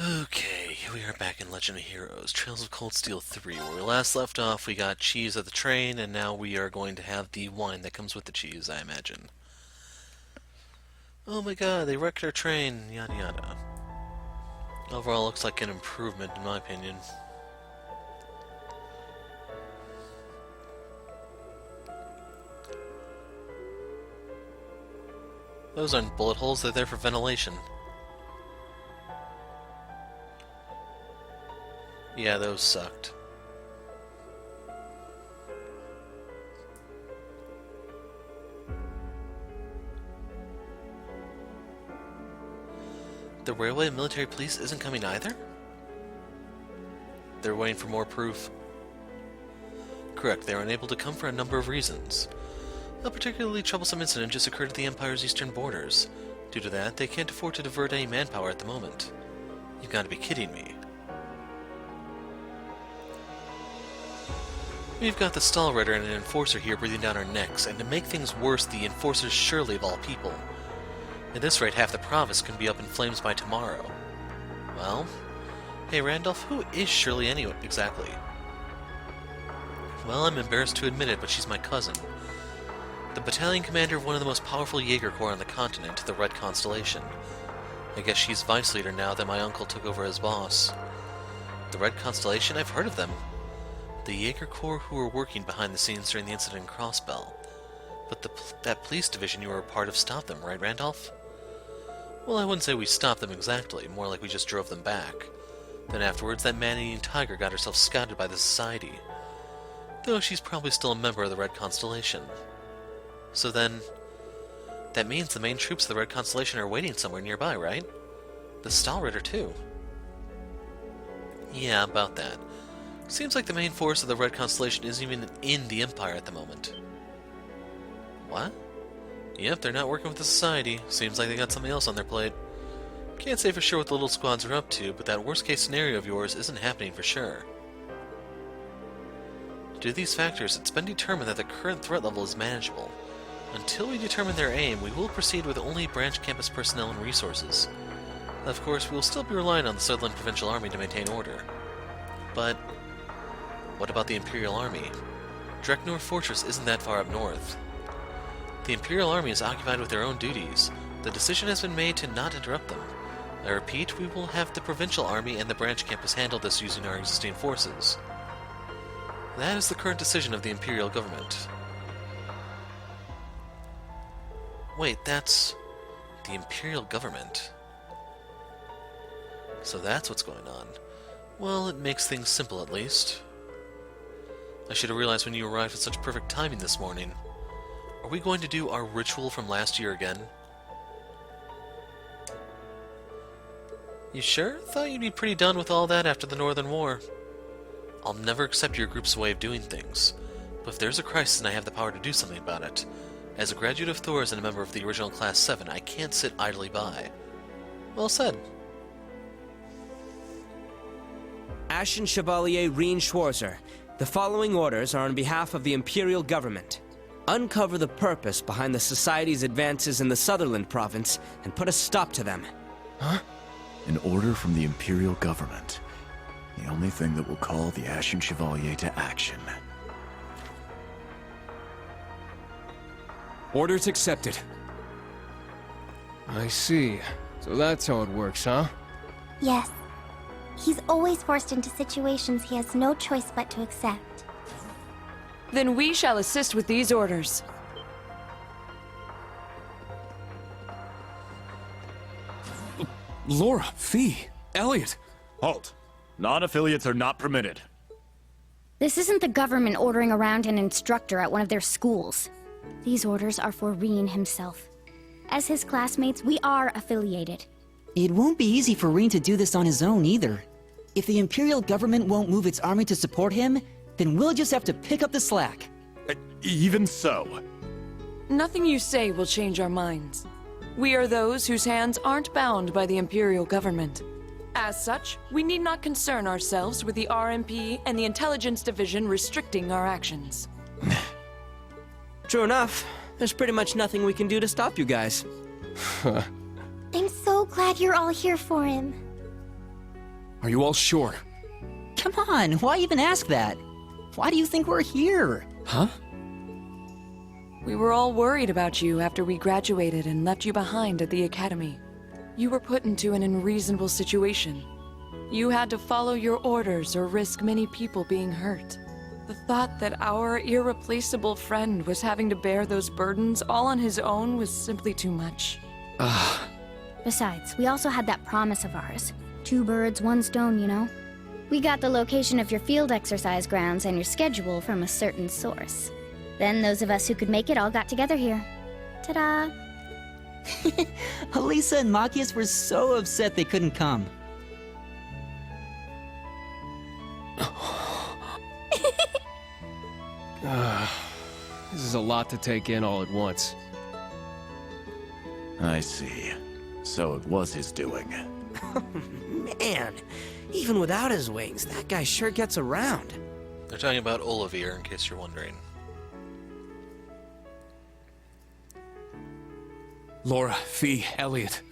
Okay, here we are back in Legend of Heroes, Trails of Cold Steel 3. Where we last left off, we got cheese at the train, and now we are going to have the wine that comes with the cheese, I imagine. Oh my god, they wrecked our train, yada yada. Overall, looks like an improvement, in my opinion. Those aren't bullet holes, they're there for ventilation. Yeah, those sucked. The railway and military police isn't coming either? They're waiting for more proof. Correct, they are unable to come for a number of reasons. A particularly troublesome incident just occurred at the Empire's eastern borders. Due to that, they can't afford to divert any manpower at the moment. You've got to be kidding me. We've got the stall rider and an enforcer here breathing down our necks, and to make things worse, the enforcer's Shirley of all people. At this rate, half the province can be up in flames by tomorrow. Well, hey Randolph, who is Shirley anyway, exactly? Well, I'm embarrassed to admit it, but she's my cousin. The battalion commander of one of the most powerful Jaeger Corps on the continent, the Red Constellation. I guess she's vice leader now that my uncle took over as boss. The Red Constellation? I've heard of them. The Jaeger Corps who were working behind the scenes during the incident in Crossbell. But that police division you were a part of stopped them, right, Randolph? Well, I wouldn't say we stopped them exactly, more like we just drove them back. Then afterwards, that man-eating tiger got herself scouted by the Society. Though she's probably still a member of the Red Constellation. So then, that means the main troops of the Red Constellation are waiting somewhere nearby, right? The Stahlritter, too. Yeah, about that. Seems like the main force of the Red Constellation isn't even in the Empire at the moment. What? Yep, they're not working with the Society. Seems like they got something else on their plate. Can't say for sure what the little squads are up to, but that worst-case scenario of yours isn't happening for sure. Due to these factors, it's been determined that the current threat level is manageable. Until we determine their aim, we will proceed with only branch campus personnel and resources. Of course, we will still be relying on the Sutherland Provincial Army to maintain order. But what about the Imperial Army? Dreknor Fortress isn't that far up north. The Imperial Army is occupied with their own duties. The decision has been made to not interrupt them. I repeat, we will have the Provincial Army and the branch campus handle this using our existing forces. That is the current decision of the Imperial government. Wait, that's the Imperial government. So that's what's going on. Well, it makes things simple at least. I should have realized when you arrived at such perfect timing this morning. Are we going to do our ritual from last year again? You sure? Thought you'd be pretty done with all that after the Northern War. I'll never accept your group's way of doing things, but if there's a crisis and I have the power to do something about it, as a graduate of Thor's and a member of the original Class 7, I can't sit idly by. Well said. Ashen Chevalier Rien Schwarzer, the following orders are on behalf of the Imperial Government. Uncover the purpose behind the Society's advances in the Sutherland Province and put a stop to them. Huh? An order from the Imperial Government. The only thing that will call the Ashen Chevalier to action. Orders accepted. I see. So that's how it works, huh? Yes. He's always forced into situations he has no choice but to accept. Then we shall assist with these orders. Laura, Fee, Elliot. Halt. Non-affiliates are not permitted. This isn't the government ordering around an instructor at one of their schools. These orders are for Rien himself. As his classmates, we are affiliated. It won't be easy for Rien to do this on his own either. If the Imperial government won't move its army to support him, then we'll just have to pick up the slack. Even so. Nothing you say will change our minds. We are those whose hands aren't bound by the Imperial government. As such, we need not concern ourselves with the RMP and the Intelligence Division restricting our actions. True enough, there's pretty much nothing we can do to stop you guys. I'm so glad you're all here for him. Are you all sure? Come on, why even ask that? Why do you think we're here? Huh? We were all worried about you after we graduated and left you behind at the academy. You were put into an unreasonable situation. You had to follow your orders or risk many people being hurt. The thought that our irreplaceable friend was having to bear those burdens all on his own was simply too much. Besides, we also had that promise of ours. 2 birds, 1 stone, you know? We got the location of your field exercise grounds and your schedule from a certain source. Then those of us who could make it all got together here. Ta-da! Elisa and Machias were so upset they couldn't come. This is a lot to take in all at once. I see. So it was his doing. Man, even without his wings, that guy sure gets around. They're talking about Olivir, in case you're wondering. Laura, Fee, Elliot,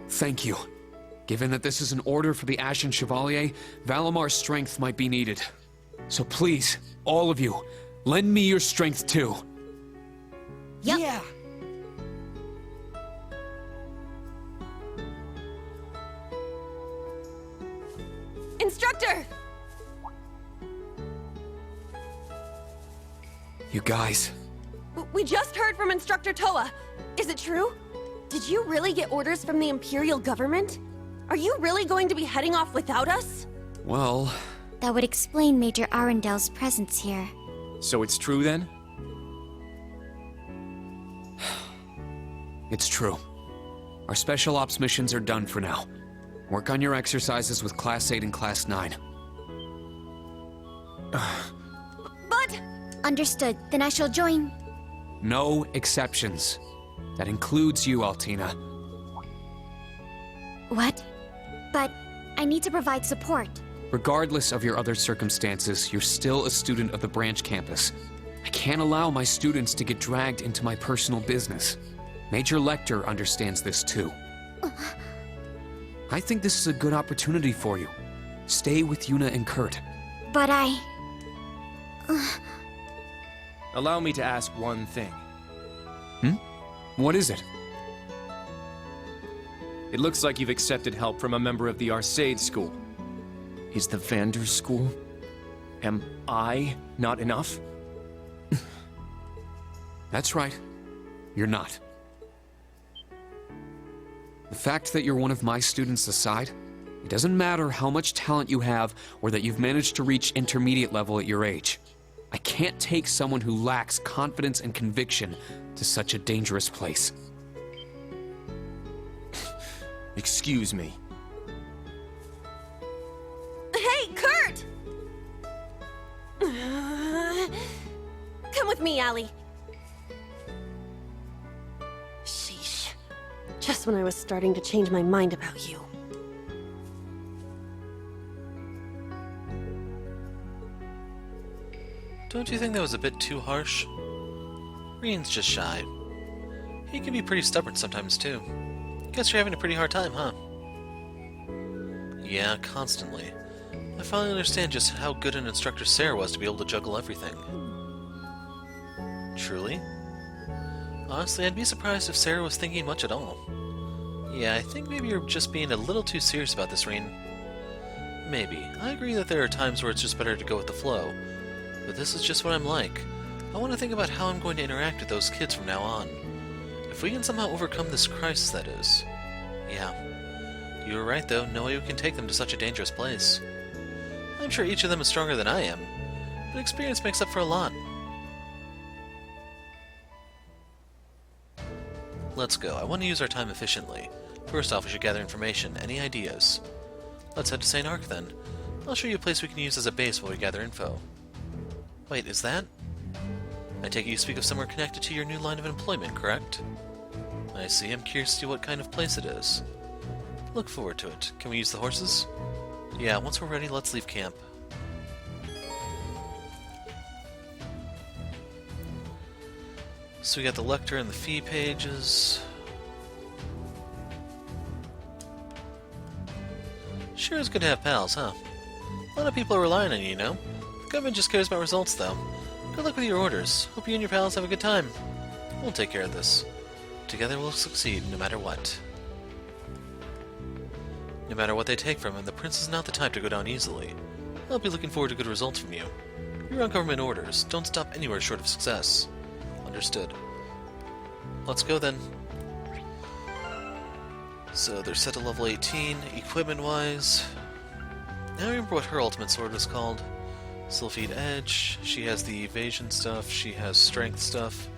thank you. Given that this is an order for the Ashen Chevalier, Valamar's strength might be needed. So please, all of you, lend me your strength too. Yep. Yeah. Instructor! You guys, We just heard from Instructor Toa. Is it true? Did you really get orders from the Imperial government? Are you really going to be heading off without us? well, That would explain Major Arendel's presence here. So it's true then? it's true. Our special ops missions are done for now. Work on your exercises with Class 8 and Class 9. But... Understood. Then I shall join. No exceptions. That includes you, Altina. What? But I need to provide support. Regardless of your other circumstances, you're still a student of the branch campus. I can't allow my students to get dragged into my personal business. Major Lecter understands this too. I think this is a good opportunity for you. Stay with Yuna and Kurt. But I... Allow me to ask one thing. What is it? It looks like you've accepted help from a member of the Arcade School. Is the Vander School? Am I not enough? That's right. You're not. The fact that you're one of my students aside, it doesn't matter how much talent you have or that you've managed to reach intermediate level at your age. I can't take someone who lacks confidence and conviction to such a dangerous place. Excuse me. Hey, Kurt! Come with me, Allie. Sheesh. Just when I was starting to change my mind about you. Don't you think that was a bit too harsh? Reen's just shy. He can be pretty stubborn sometimes, too. Guess you're having a pretty hard time, huh? Yeah, constantly. I finally understand just how good an instructor Sarah was to be able to juggle everything. Truly? Honestly, I'd be surprised if Sarah was thinking much at all. Yeah, I think maybe you're just being a little too serious about this, Reen. Maybe. I agree that there are times where it's just better to go with the flow. But this is just what I'm like. I want to think about how I'm going to interact with those kids from now on. If we can somehow overcome this crisis, that is. Yeah. You were right, though. No way we can take them to such a dangerous place. I'm sure each of them is stronger than I am, but experience makes up for a lot. Let's go. I want to use our time efficiently. First off, we should gather information. Any ideas? Let's head to St. Ark, then. I'll show you a place we can use as a base while we gather info. Wait, is that? I take it you speak of somewhere connected to your new line of employment, correct? I see. I'm curious to see what kind of place it is. Look forward to it. Can we use the horses? Yeah, once we're ready, let's leave camp. So we got the Lecter and the Fee pages. Sure is good to have pals, huh? A lot of people are relying on you, you know? The government just cares about results, though. Good luck with your orders. Hope you and your pals have a good time. We'll take care of this. Together we'll succeed, no matter what. No matter what they take from him, the prince is not the type to go down easily. I'll be looking forward to good results from you. You're on government orders. Don't stop anywhere short of success. Understood. Let's go then. So they're set to level 18, equipment-wise. Now I remember what her ultimate sword was called. Sylphid Edge. She has the evasion stuff. She has strength stuff.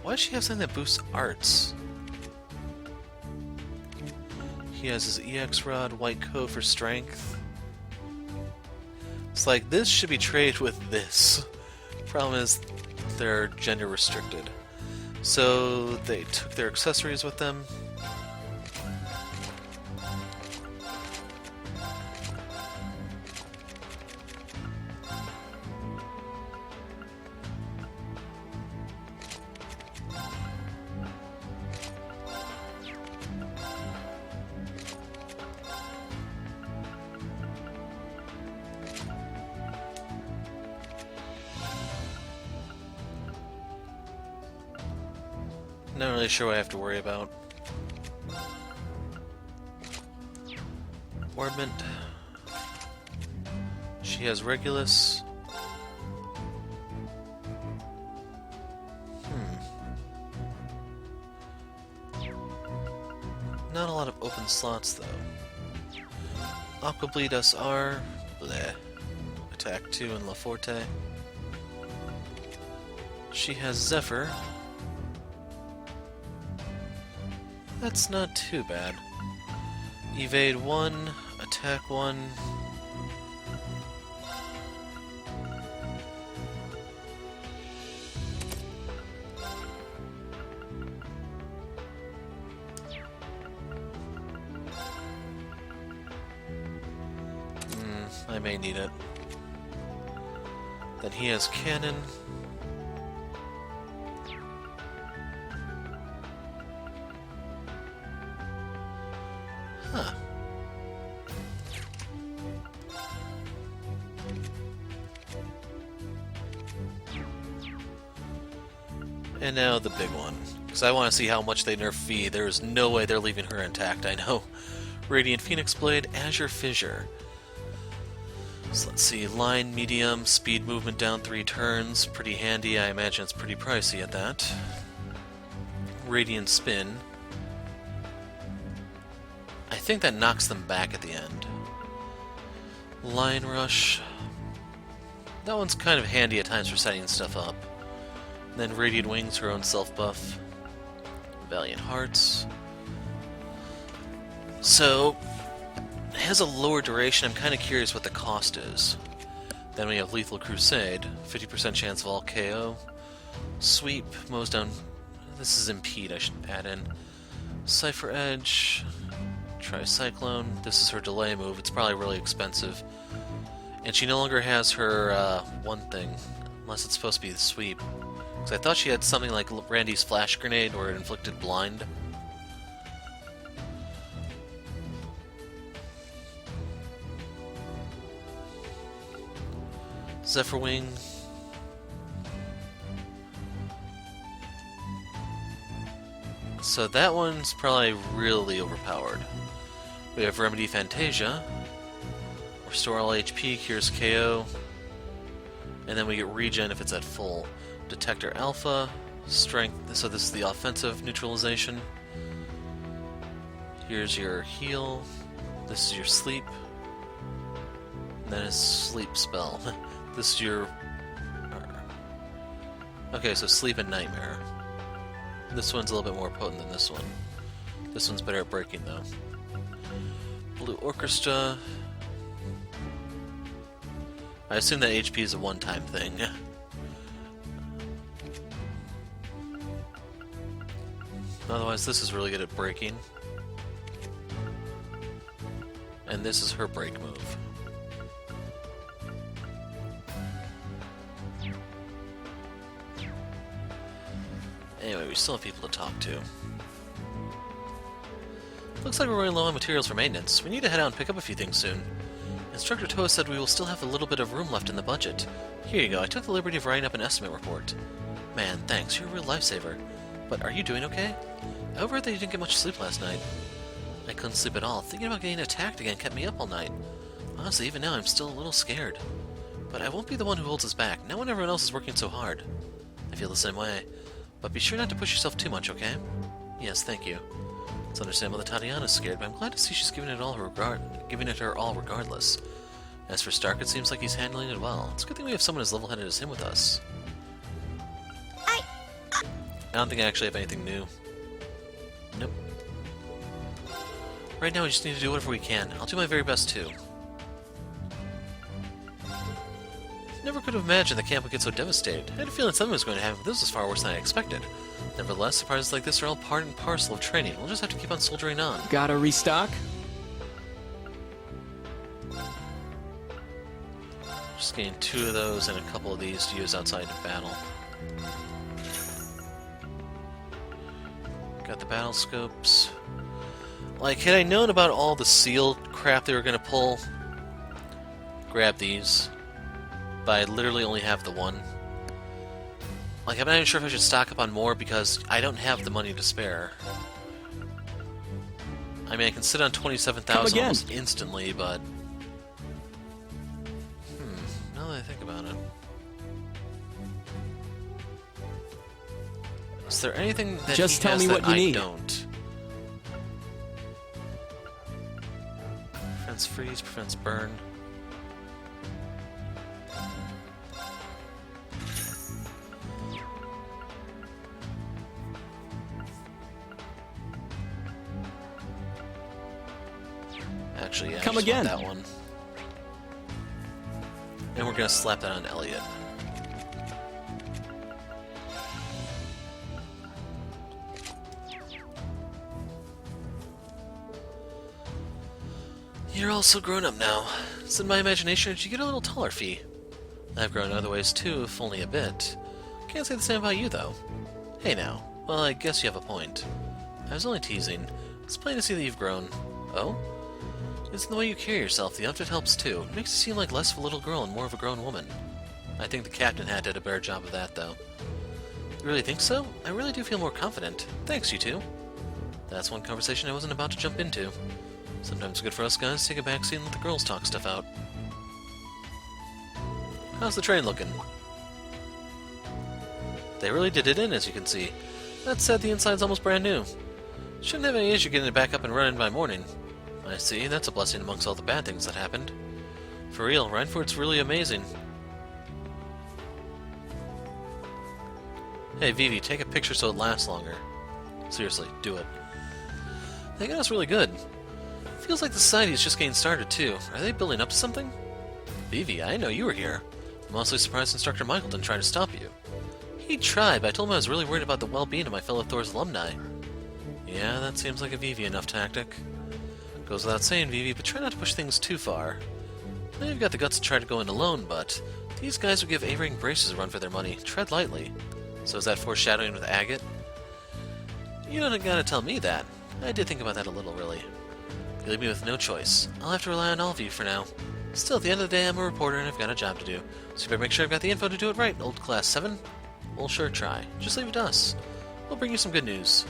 Why does she have something that boosts arts? He has his EX Rod, White Coat for strength. It's like, this should be traded with this. Problem is, they're gender restricted. So they took their accessories with them. Not really sure what I have to worry about. Orbment. She has Regulus. Not a lot of open slots, though. Aqua Bleed SR. Bleh. Attack 2 and La Forte. She has Zephyr. That's not too bad. Evade 1, attack 1. I may need it. Then he has cannon. Huh. And now the big one, because I want to see how much they nerf V. There is no way they're leaving her intact, I know. Radiant Phoenix Blade, Azure Fissure. So let's see, line, medium, speed movement down 3 turns. Pretty handy, I imagine it's pretty pricey at that. Radiant Spin. I think that knocks them back at the end. Line Rush. That one's kind of handy at times for setting stuff up. And then Radiant Wings, her own self-buff. Valiant Hearts. So, it has a lower duration. I'm kind of curious what the cost is. Then we have Lethal Crusade. 50% chance of all KO. Sweep. Mows down... This is Impede, I should add in. Cypher Edge. Tricyclone. This is her delay move. It's probably really expensive. And she no longer has her one thing. Unless it's supposed to be the sweep. Because I thought she had something like Randy's Flash Grenade where it inflicted blind. Zephyr Wing. So that one's probably really overpowered. We have Remedy Fantasia. Restore all HP, cures KO. And then we get regen if it's at full. Detector Alpha. Strength. So this is the offensive neutralization. Here's your heal. This is your sleep. And then a sleep spell. This is your... Okay, so sleep and nightmare. This one's a little bit more potent than this one. This one's better at breaking, though. Blue Orchestra. I assume that HP is a one-time thing. Otherwise, this is really good at breaking. And this is her break move. Anyway, we still have people to talk to. Looks like we're running low on materials for maintenance. We need to head out and pick up a few things soon. Instructor Toa said we will still have a little bit of room left in the budget. Here you go, I took the liberty of writing up an estimate report. Man, thanks, you're a real lifesaver. But are you doing okay? I overheard that you didn't get much sleep last night. I couldn't sleep at all. Thinking about getting attacked again kept me up all night. Honestly, even now I'm still a little scared. But I won't be the one who holds us back, not when everyone else is working so hard. I feel the same way. But be sure not to push yourself too much, okay? Yes, thank you. It's understandable that Tatiana's scared, but I'm glad to see she's giving it her all regardless. As for Stark, it seems like he's handling it well. It's a good thing we have someone as level-headed as him with us. I don't think I actually have anything new. Nope. Right now we just need to do whatever we can. I'll do my very best too. Never could have imagined the camp would get so devastated. I had a feeling something was going to happen, but this was far worse than I expected. Nevertheless, surprises like this are all part and parcel of training. We'll just have to keep on soldiering on. Gotta restock? Just getting 2 of those and a couple of these to use outside of battle. Got the battle scopes. Like, had I known about all the seal crap they were going to pull, grab these. But I literally only have the one. Like, I'm not even sure if I should stock up on more because I don't have the money to spare. I mean, I can sit on 27,000 almost instantly, but... now that I think about it... Is there anything that Just he tell has me that what you I need. don't? Prevents freeze, prevents burn. Actually, yeah, Come I just again. want that one. And we're gonna slap that on Elliot. You're all so grown up now. It's in my imagination that you get a little taller, Fee. I've grown in other ways too, if only a bit. Can't say the same about you, though. Hey now. Well, I guess you have a point. I was only teasing. It's plain to see that you've grown. Oh? It's in the way you carry yourself. The outfit helps too. It makes you seem like less of a little girl and more of a grown woman. I think the captain had did a better job of that, though. You really think so? I really do feel more confident. Thanks, you two. That's one conversation I wasn't about to jump into. Sometimes it's good for us guys to take a backseat and let the girls talk stuff out. How's the train looking? They really did it in, as you can see. That said, the inside's almost brand new. Shouldn't have any issue getting it back up and running by morning. I see, that's a blessing amongst all the bad things that happened. For real, Reinford's really amazing. Hey Vivi, take a picture so it lasts longer. Seriously, do it. They got us really good. Feels like the society is just getting started too. Are they building up to something? Vivi, I didn't know you were here. I'm mostly surprised Instructor Michael didn't try to stop you. He tried, but I told him I was really worried about the well-being of my fellow Thor's alumni. Yeah, that seems like a Vivi enough tactic. Goes without saying, Vivi, but try not to push things too far. I know you've got the guts to try to go in alone, but these guys would give A-ring braces a run for their money. Tread lightly. So is that foreshadowing with Agate? You don't gotta tell me that. I did think about that a little, really. You leave me with no choice. I'll have to rely on all of you for now. Still, at the end of the day, I'm a reporter and I've got a job to do. So you better make sure I've got the info to do it right, old Class 7. We'll sure try. Just leave it to us. We'll bring you some good news.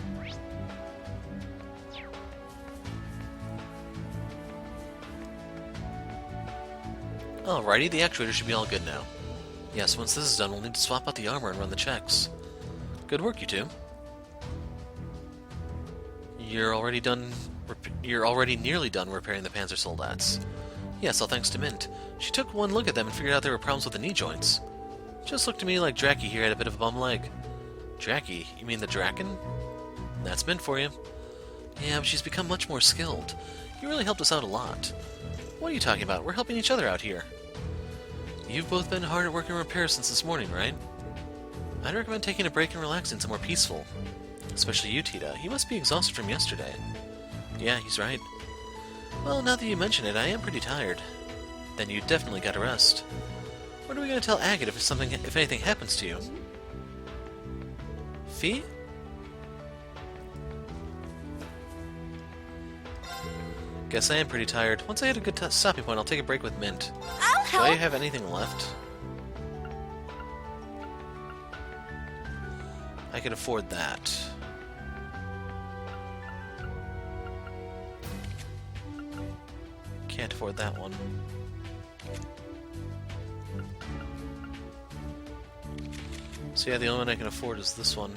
Alrighty, the actuator should be all good now. Yes, once this is done, we'll need to swap out the armor and run the checks. Good work, you two. You're already nearly done repairing the Panzer Soldats. Yes, all thanks to Mint. She took one look at them and figured out there were problems with the knee joints. Just looked to me like Dracky here had a bit of a bum leg. Dracky? You mean the Draken? That's Mint for you. Yeah, but she's become much more skilled. You really helped us out a lot. What are you talking about? We're helping each other out here. You've both been hard at work in repairs since this morning, right? I'd recommend taking a break and relaxing somewhere peaceful. Especially you, Tita. You must be exhausted from yesterday. Yeah, he's right. Well, now that you mention it, I am pretty tired. Then you definitely gotta rest. What are we gonna tell Agate if anything happens to you? Fee? Guess I am pretty tired. Once I hit a good stopping point, I'll take a break with Mint. I'll Do help! I have anything left? I can afford that. Can't afford that one. So yeah, the only one I can afford is this one.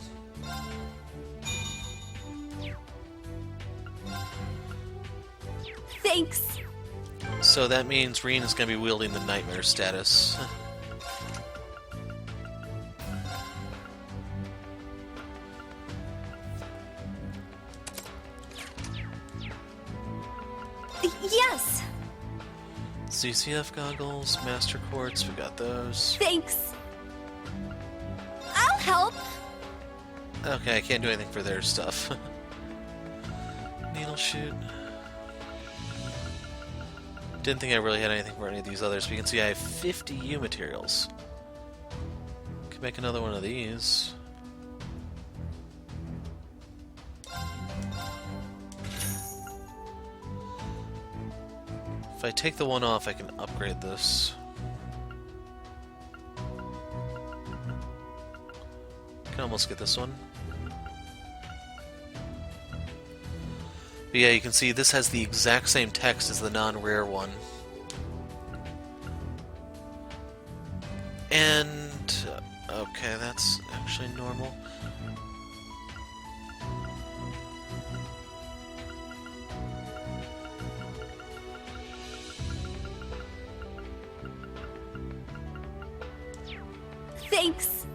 Thanks! So that means Reen is going to be wielding the Nightmare status. Yes! CCF goggles, Master Quartz, we got those. Thanks! I'll help! Okay, I can't do anything for their stuff. Needle shoot. Didn't think I really had anything for any of these others, but you can see I have 50 U materials. Could make another one of these. If I take the one off, I can upgrade this. Can almost get this one. But yeah, you can see this has the exact same text as the non-rare one. And... okay, that's actually normal. Thanks!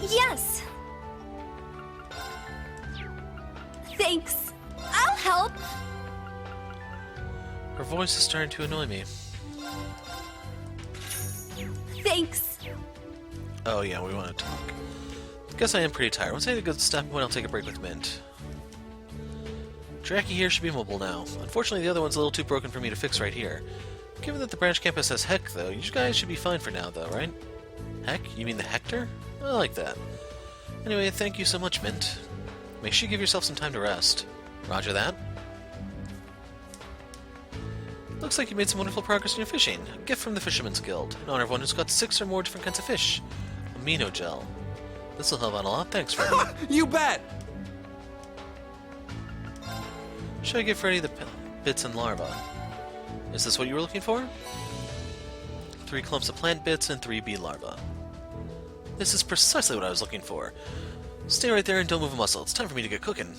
Yes! Thanks! I'll help! Her voice is starting to annoy me. Thanks! Oh yeah, we want to talk. Guess I am pretty tired. Once I hit a good stopping point, I'll take a break with Mint. Jackie here should be mobile now. Unfortunately, the other one's a little too broken for me to fix right here. Given that the branch campus has Heck, though, you guys should be fine for now, though, right? Heck? You mean the Hector? I like that. Anyway, thank you so much, Mint. Make sure you give yourself some time to rest. Roger that. Looks like you made some wonderful progress in your fishing. A gift from the Fisherman's Guild. In honor of one who's got 6 or more different kinds of fish. Amino gel. This'll help out a lot. Thanks, Freddy. You bet! Should I give Freddy the bits and larvae? Is this what you were looking for? 3 clumps of plant bits and 3 bee larvae. This is precisely what I was looking for. Stay right there and don't move a muscle. It's time for me to get cooking.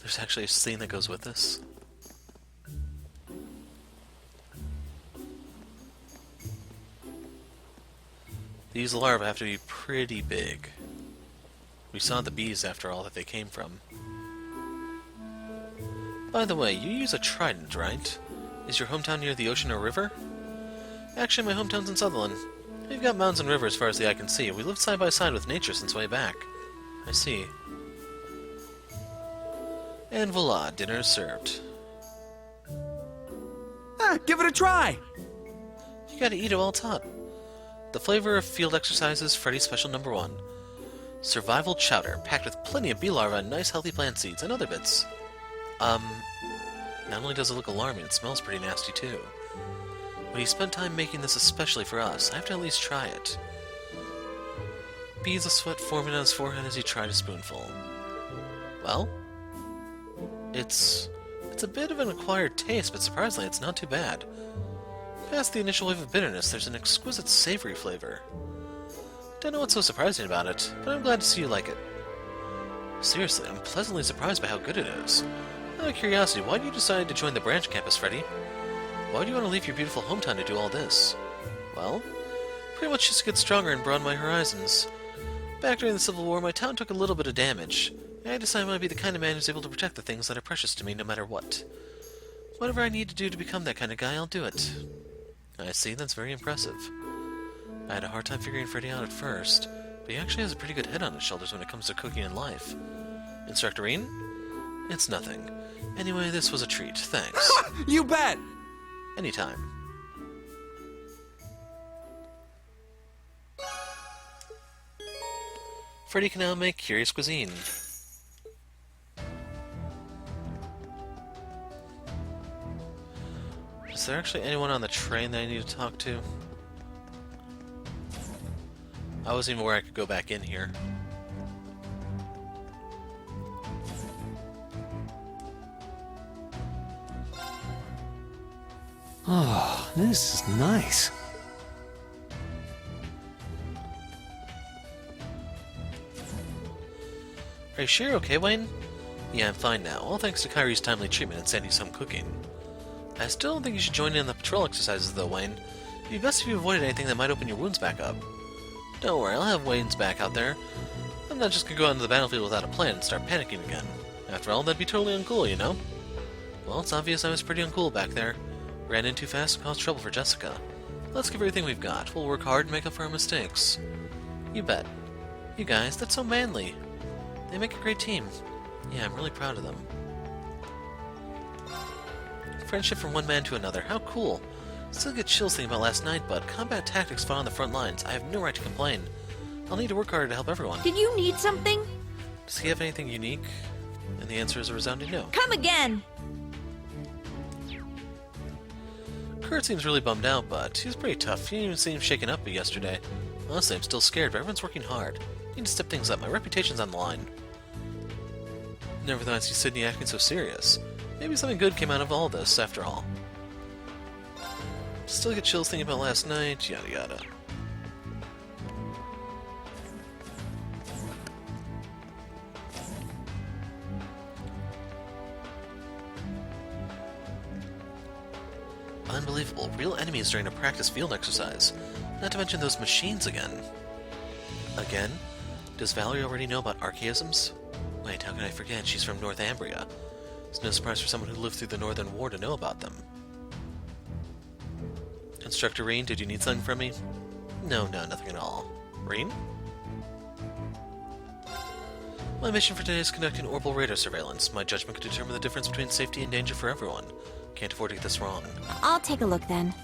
There's actually a scene that goes with this. These larvae have to be pretty big. We saw the bees, after all, that they came from. By the way, you use a trident, right? Is your hometown near the ocean or river? Actually, my hometown's in Sutherland. We've got mountains and rivers as far as the eye can see. We lived side by side with nature since way back. I see. And voila, dinner is served. Give it a try! You gotta eat it while it's hot. The flavor of field exercises, Freddy's special #1. Survival chowder, packed with plenty of bee larvae and nice healthy plant seeds and other bits. Not only does it look alarming, it smells pretty nasty too. But he spent time making this especially for us. I have to at least try it. Beads of sweat forming on his forehead as he tried a spoonful. Well, it's a bit of an acquired taste, but surprisingly it's not too bad. Past the initial wave of bitterness, there's an exquisite savory flavor. Don't know what's so surprising about it, but I'm glad to see you like it. Seriously, I'm pleasantly surprised by how good it is. Out of curiosity, why did you decide to join the branch campus, Freddy? Why do you want to leave your beautiful hometown to do all this? Well, pretty much just to get stronger and broaden my horizons. Back during the Civil War, my town took a little bit of damage. And I decided I might be the kind of man who's able to protect the things that are precious to me no matter what. Whatever I need to do to become that kind of guy, I'll do it. I see, that's very impressive. I had a hard time figuring Freddy out at first, but he actually has a pretty good head on his shoulders when it comes to cooking and life. Instructor Reen? It's nothing. Anyway, this was a treat. Thanks. You bet! Anytime. Freddy can now make curious cuisine. Is there actually anyone on the train that I need to talk to? I wasn't even aware I could go back in here. Oh, this is nice. Are you sure you're okay, Wayne? Yeah, I'm fine now, all thanks to Kyrie's timely treatment and Sandy's home cooking. I still don't think you should join in the patrol exercises, though, Wayne. It'd be best if you avoided anything that might open your wounds back up. Don't worry, I'll have Wayne's back out there. I'm not just gonna go out into the battlefield without a plan and start panicking again. After all, that'd be totally uncool, you know? Well, it's obvious I was pretty uncool back there. Ran in too fast and caused trouble for Jessica. Let's give everything we've got. We'll work hard and make up for our mistakes. You bet. You guys, that's so manly. They make a great team. Yeah, I'm really proud of them. Friendship from one man to another. How cool. Still get chills thinking about last night, but combat tactics fought on the front lines. I have no right to complain. I'll need to work harder to help everyone. Did you need something? Does he have anything unique? And the answer is a resounding no. Come again! Kurt seems really bummed out, but he's pretty tough. He didn't even seem shaken up yesterday. Honestly, I'm still scared, but everyone's working hard. Need to step things up. My reputation's on the line. Never thought I'd see Sydney acting so serious. Maybe something good came out of all this, after all. Still get chills thinking about last night, yada yada. Unbelievable. Real enemies during a practice field exercise. Not to mention those machines again. Again? Does Valerie already know about archaisms? Wait, how can I forget? She's from Northumbria. It's no surprise for someone who lived through the Northern War to know about them. Instructor Reen, did you need something from me? No, nothing at all. Reen? My mission for today is conducting orbital radar surveillance. My judgment could determine the difference between safety and danger for everyone. Can't afford to get this wrong. I'll take a look then.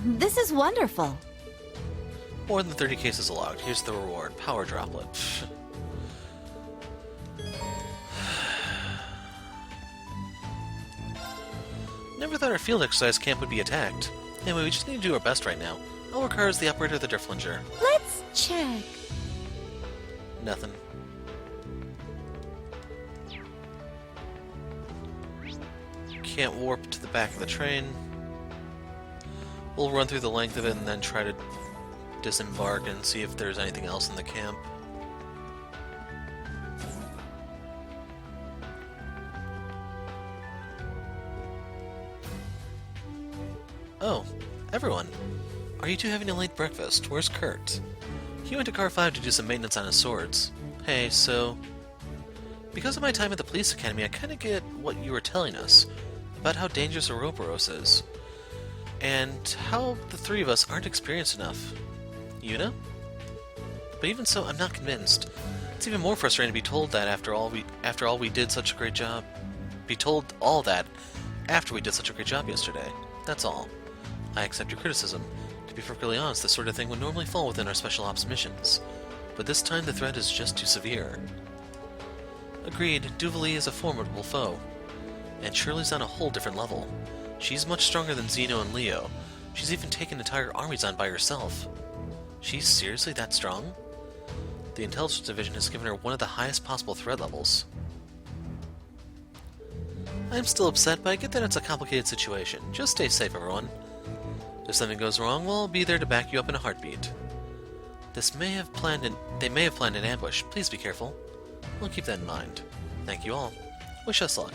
This is wonderful. More than 30 cases logged. Here's the reward. Power droplet. Pfft. Never thought our field exercise camp would be attacked. Anyway, we just need to do our best right now. I'll work hard as the operator of the Driflinger. Let's check. Nothing. Can't warp to the back of the train. We'll run through the length of it and then try to disembark and see if there's anything else in the camp. Oh, everyone. Are you two having a late breakfast? Where's Kurt? He went to Car 5 to do some maintenance on his swords. Hey, so... Because of my time at the police academy, I kinda get what you were telling us about how dangerous Ouroboros is. And how the three of us aren't experienced enough. You know? But even so, I'm not convinced. It's even more frustrating to be told that after all we did such a great job. Be told all that after we did such a great job yesterday. That's all. I accept your criticism. To be perfectly honest, this sort of thing would normally fall within our special ops missions. But this time the threat is just too severe. Agreed, Duvalie is a formidable foe. And Shirley's on a whole different level. She's much stronger than Zeno and Leo. She's even taken entire armies on by herself. She's seriously that strong? The Intelligence Division has given her one of the highest possible threat levels. I'm still upset, but I get that it's a complicated situation. Just stay safe, everyone. If something goes wrong, well, I'll be there to back you up in a heartbeat. They may have planned an ambush. Please be careful. We'll keep that in mind. Thank you all. Wish us luck.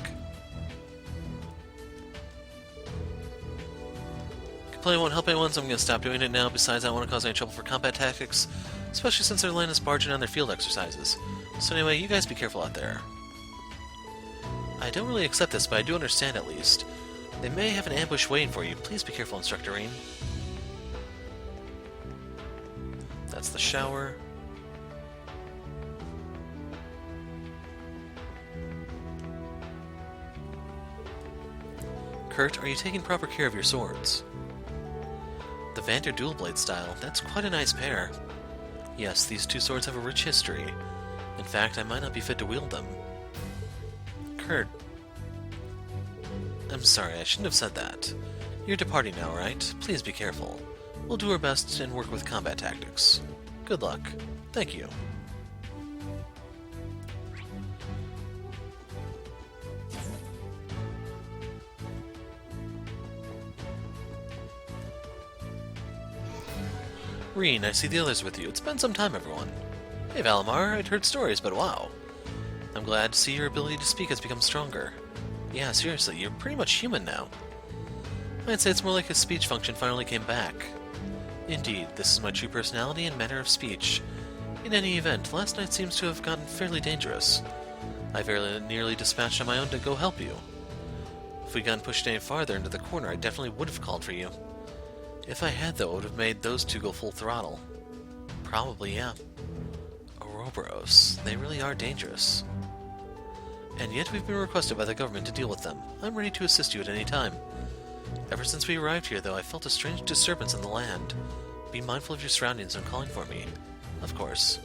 Complaining won't help anyone, so I'm going to stop doing it now. Besides, I don't want to cause any trouble for combat tactics, especially since their land is barging on their field exercises. So anyway, you guys be careful out there. I don't really accept this, but I do understand at least. They may have an ambush waiting for you. Please be careful, Instructor Reen. That's the shower. Kurt, are you taking proper care of your swords? The Vander dual blade style, that's quite a nice pair. Yes, these two swords have a rich history. In fact, I might not be fit to wield them. Kurt, I'm sorry, I shouldn't have said that. You're departing now, right? Please be careful. We'll do our best and work with combat tactics. Good luck. Thank you. Reen, I see the others with you. It's been some time, everyone. Hey, Valimar, I'd heard stories, but wow. I'm glad to see your ability to speak has become stronger. Yeah, seriously, you're pretty much human now. I'd say it's more like his speech function finally came back. Indeed, this is my true personality and manner of speech. In any event, last night seems to have gotten fairly dangerous. I very nearly dispatched on my own to go help you. If we'd gotten pushed any farther into the corner, I definitely would have called for you. If I had, though, it would have made those two go full throttle. Probably, yeah. Ouroboros, they really are dangerous. And yet we've been requested by the government to deal with them. I'm ready to assist you at any time. Ever since we arrived here, though, I felt a strange disturbance in the land. Be mindful of your surroundings when calling for me. Of course.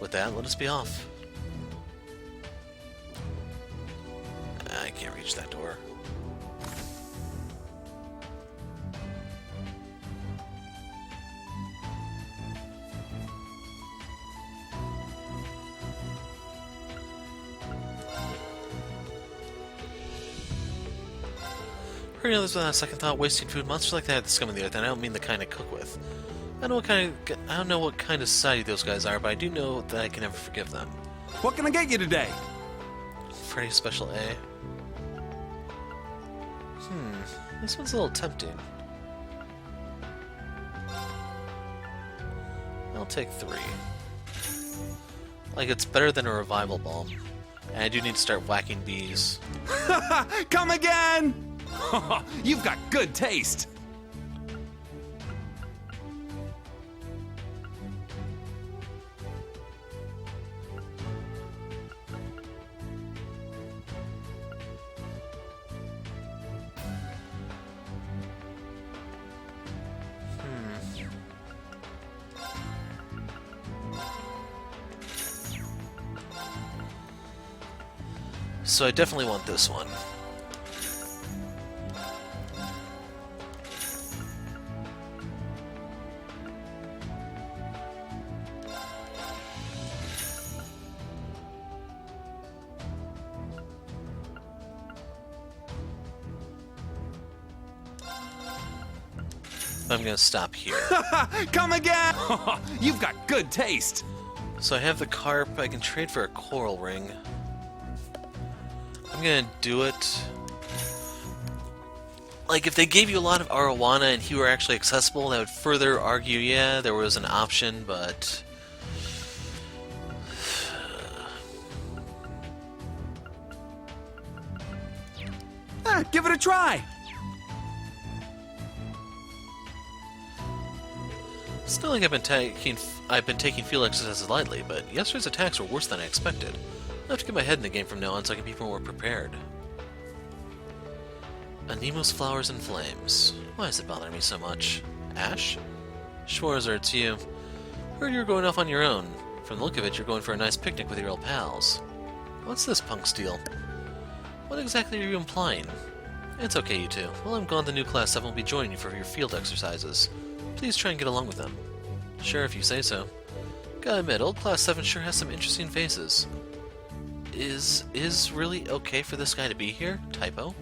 With that, let us be off. I can't reach that door. For any others without a second thought, wasting food, monsters like that are the scum of the earth, and I don't mean the kind I cook with. I don't know what kind of society those guys are, but I do know that I can never forgive them. What can I get you today? Freddy's Special A. This one's a little tempting. I'll take 3. Like, it's better than a revival bomb. And I do need to start whacking bees. Come again! You've got good taste. So I definitely want this one. I'm gonna stop here. Come again! You've got good taste. So I have the carp. I can trade for a coral ring. I'm gonna do it. Like, if they gave you a lot of arowana and he were actually accessible, that would further argue, yeah, there was an option, but... Give it a try. It's not like I've been taking field exercises lightly, but yesterday's attacks were worse than I expected. I'll have to get my head in the game from now on so I can be more prepared. Anemo's flowers and flames. Why is it bothering me so much? Ash? Schwarzer, it's you. Heard you were going off on your own. From the look of it, you're going for a nice picnic with your old pals. What's this punk steal? What exactly are you implying? It's okay, you two. While I'm gone, the new Class 7 will be joining you for your field exercises. Please try and get along with them. Sure, if you say so. Gotta admit, old Class 7 sure has some interesting faces. Is really okay for this guy to be here? Typo.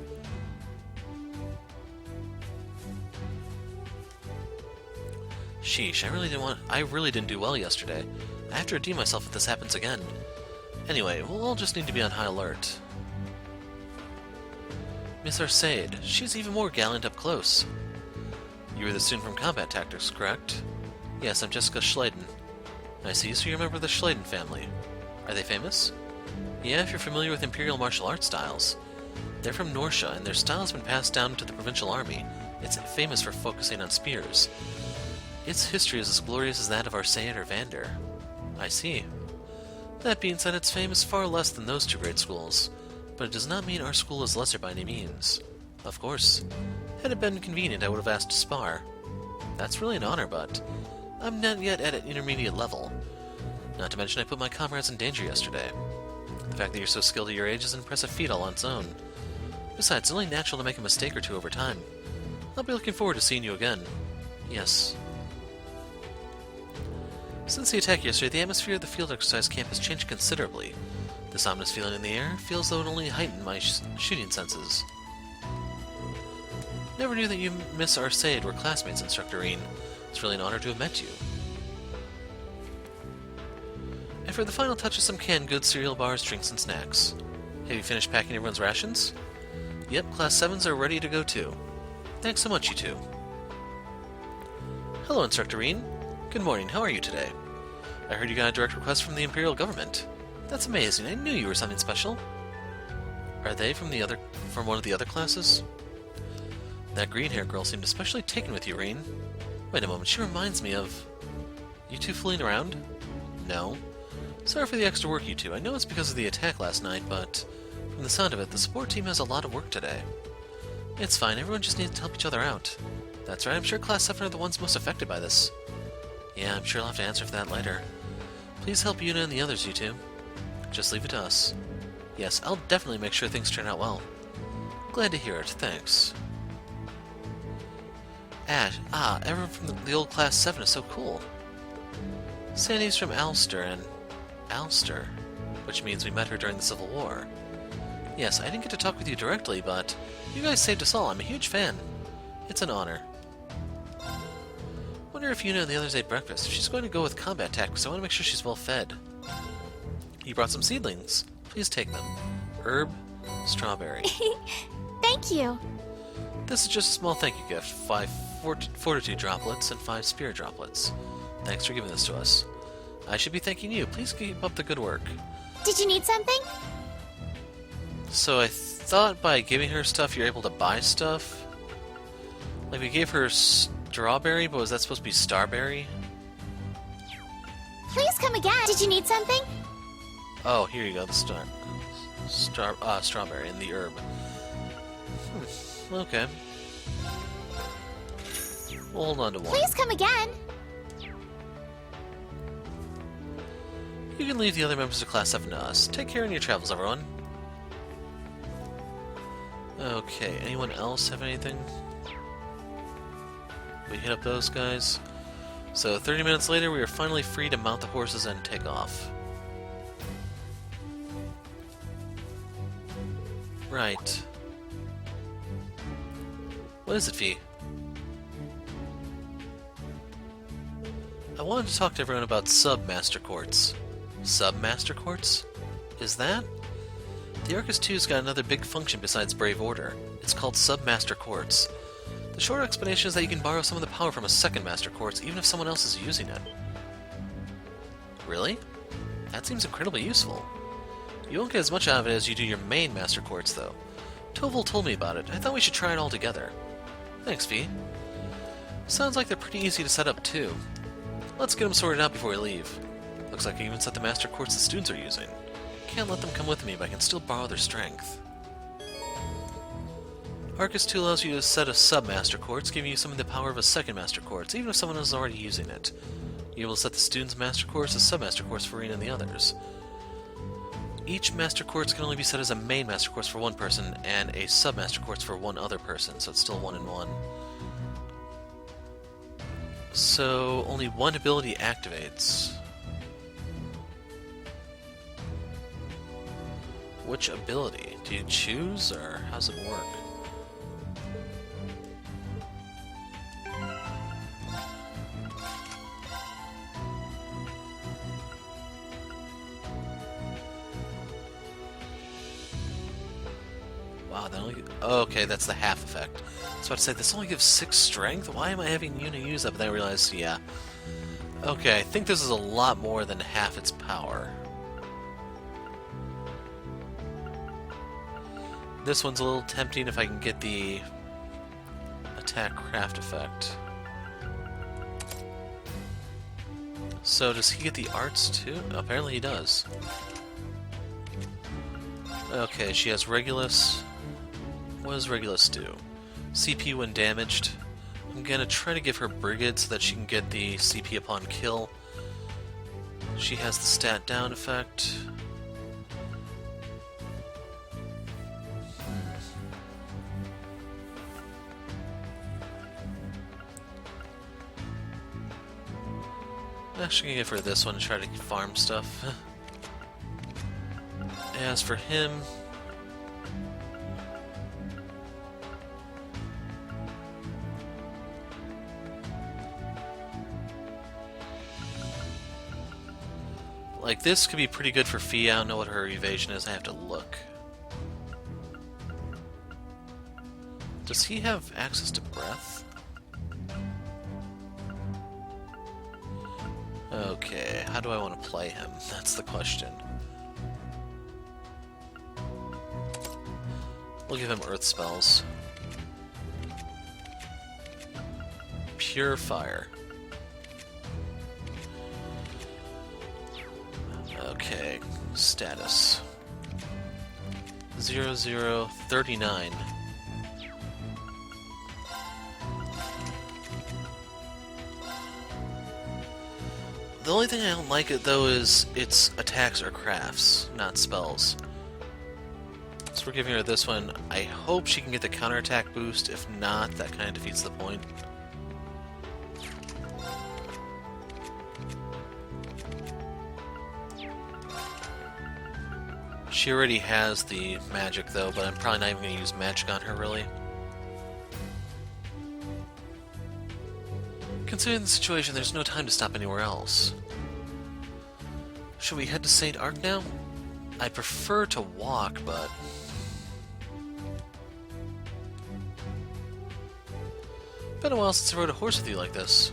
Sheesh, I really didn't do well yesterday. I have to redeem myself if this happens again. Anyway, we'll all just need to be on high alert. Miss Arcade, she's even more gallant up close. You were the student from Combat Tactics, correct? Yes, I'm Jessica Schleiden. I see, so you're a member of the Schleiden family. Are they famous? Yeah, if you're familiar with Imperial martial arts styles. They're from Norsha, and their style has been passed down to the Provincial Army. It's famous for focusing on spears. Its history is as glorious as that of Arcade or Vander. I see. That being said, its fame is far less than those two great schools, but it does not mean our school is lesser by any means. Of course. Had it been convenient, I would have asked to spar. That's really an honor, but I'm not yet at an intermediate level. Not to mention I put my comrades in danger yesterday. The fact that you're so skilled at your age is an impressive feat all on its own. Besides, it's only natural to make a mistake or two over time. I'll be looking forward to seeing you again. Yes. Since the attack yesterday, the atmosphere of the field exercise camp has changed considerably. This ominous feeling in the air feels though it only heightened my shooting senses. Never knew that you, Miss Arcade, were classmates, Instructor Reen. It's really an honor to have met you. And for the final touch of some canned goods, cereal bars, drinks, and snacks. Have you finished packing everyone's rations? Yep, Class 7s are ready to go too. Thanks so much, you two. Hello, Instructor Reen. Good morning, how are you today? I heard you got a direct request from the Imperial Government. That's amazing, I knew you were something special. Are they from one of the other classes? That green-haired girl seemed especially taken with you, Reen. Wait a moment, she reminds me of... You two fooling around? No. Sorry for the extra work, you two. I know it's because of the attack last night, but... From the sound of it, the support team has a lot of work today. It's fine, everyone just needs to help each other out. That's right, I'm sure Class 7 are the ones most affected by this. Yeah, I'm sure I'll have to answer for that later. Please help Yuna and the others, you two. Just leave it to us. Yes, I'll definitely make sure things turn out well. Glad to hear it, thanks. Ash, everyone from the old Class 7 is so cool. Sandy's from Ulster, and... Ulster? Which means we met her during the Civil War. Yes, I didn't get to talk with you directly, but you guys saved us all. I'm a huge fan. It's an honor. Wonder if Yuna and the others ate breakfast. If she's going to go with combat tactics, I want to make sure she's well fed. You brought some seedlings. Please take them. Herb, strawberry. Thank you. This is just a small thank you gift. 5 fortitude droplets and 5 spirit droplets. Thanks for giving this to us. I should be thanking you. Please keep up the good work. Did you need something? So I thought by giving her stuff you're able to buy stuff? Like we gave her strawberry, but was that supposed to be starberry? Please come again. Did you need something? Oh, here you go, the strawberry and the herb. Okay. We'll hold on to one. Please come again. You can leave the other members of Class 7 to us. Take care in your travels, everyone. Okay, anyone else have anything? We hit up those guys. So 30 minutes later, we are finally free to mount the horses and take off. Right. What is it, Fee? I wanted to talk to everyone about sub-master courts. Sub-master courts? Is that? The Arcus 2's got another big function besides Brave Order. It's called sub-master courts. The short explanation is that you can borrow some of the power from a second master quartz, even if someone else is using it. Really? That seems incredibly useful. You won't get as much out of it as you do your main master quartz, though. Toval told me about it. I thought we should try it all together. Thanks, V. Sounds like they're pretty easy to set up, too. Let's get them sorted out before we leave. Looks like I even set the master quartz the students are using. Can't let them come with me, but I can still borrow their strength. Arcus 2 allows you to set a sub-master quartz, giving you some of the power of a second master quartz, even if someone is already using it. You're able to set the student's master quartz as sub-master quartz for Reen and the others. Each master quartz can only be set as a main master quartz for one person, and a sub-master quartz for one other person, so it's still 1 in 1. So, only one ability activates. Which ability? Do you choose, or how's it work? Wow, that only... Okay, that's the half effect. So I'd say this only gives 6 strength? Why am I having Yuna use that? But then I realized, yeah. Okay, I think this is a lot more than half its power. This one's a little tempting if I can get the attack craft effect. So does he get the arts too? Apparently he does. Okay, she has Regulus, What does Regulus do? CP when damaged. I'm gonna try to give her Brigade so that she can get the CP upon kill. She has the stat down effect. Actually, gonna give her this one and try to farm stuff. As for him, like, this could be pretty good for Fee. I don't know what her evasion is. I have to look. Does he have access to breath? Okay, how do I want to play him? That's the question. We'll give him earth spells. Pure fire. Okay, status 0039. The only thing I don't like it though is its attacks are crafts, not spells. So we're giving her this one. I hope she can get the counterattack boost. If not, that kind of defeats the point. She already has the magic though, but I'm probably not even going to use magic on her really. Considering the situation, there's no time to stop anywhere else. Should we head to St. Arc now? I prefer to walk, but... Been a while since I rode a horse with you like this.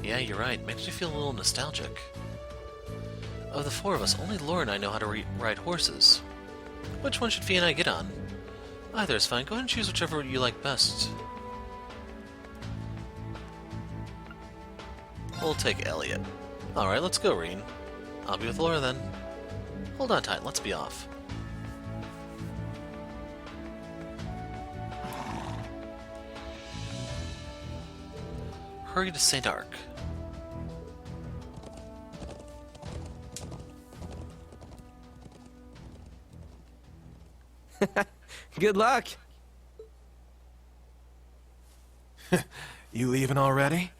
Yeah, you're right. Makes me feel a little nostalgic. Of the four of us, only Laura and I know how to ride horses. Which one should Fee and I get on? Either is fine. Go ahead and choose whichever you like best. We'll take Elliot. Alright, let's go, Reen. I'll be with Laura then. Hold on tight, let's be off. Hurry to St. Arc. Good luck. You leaving already?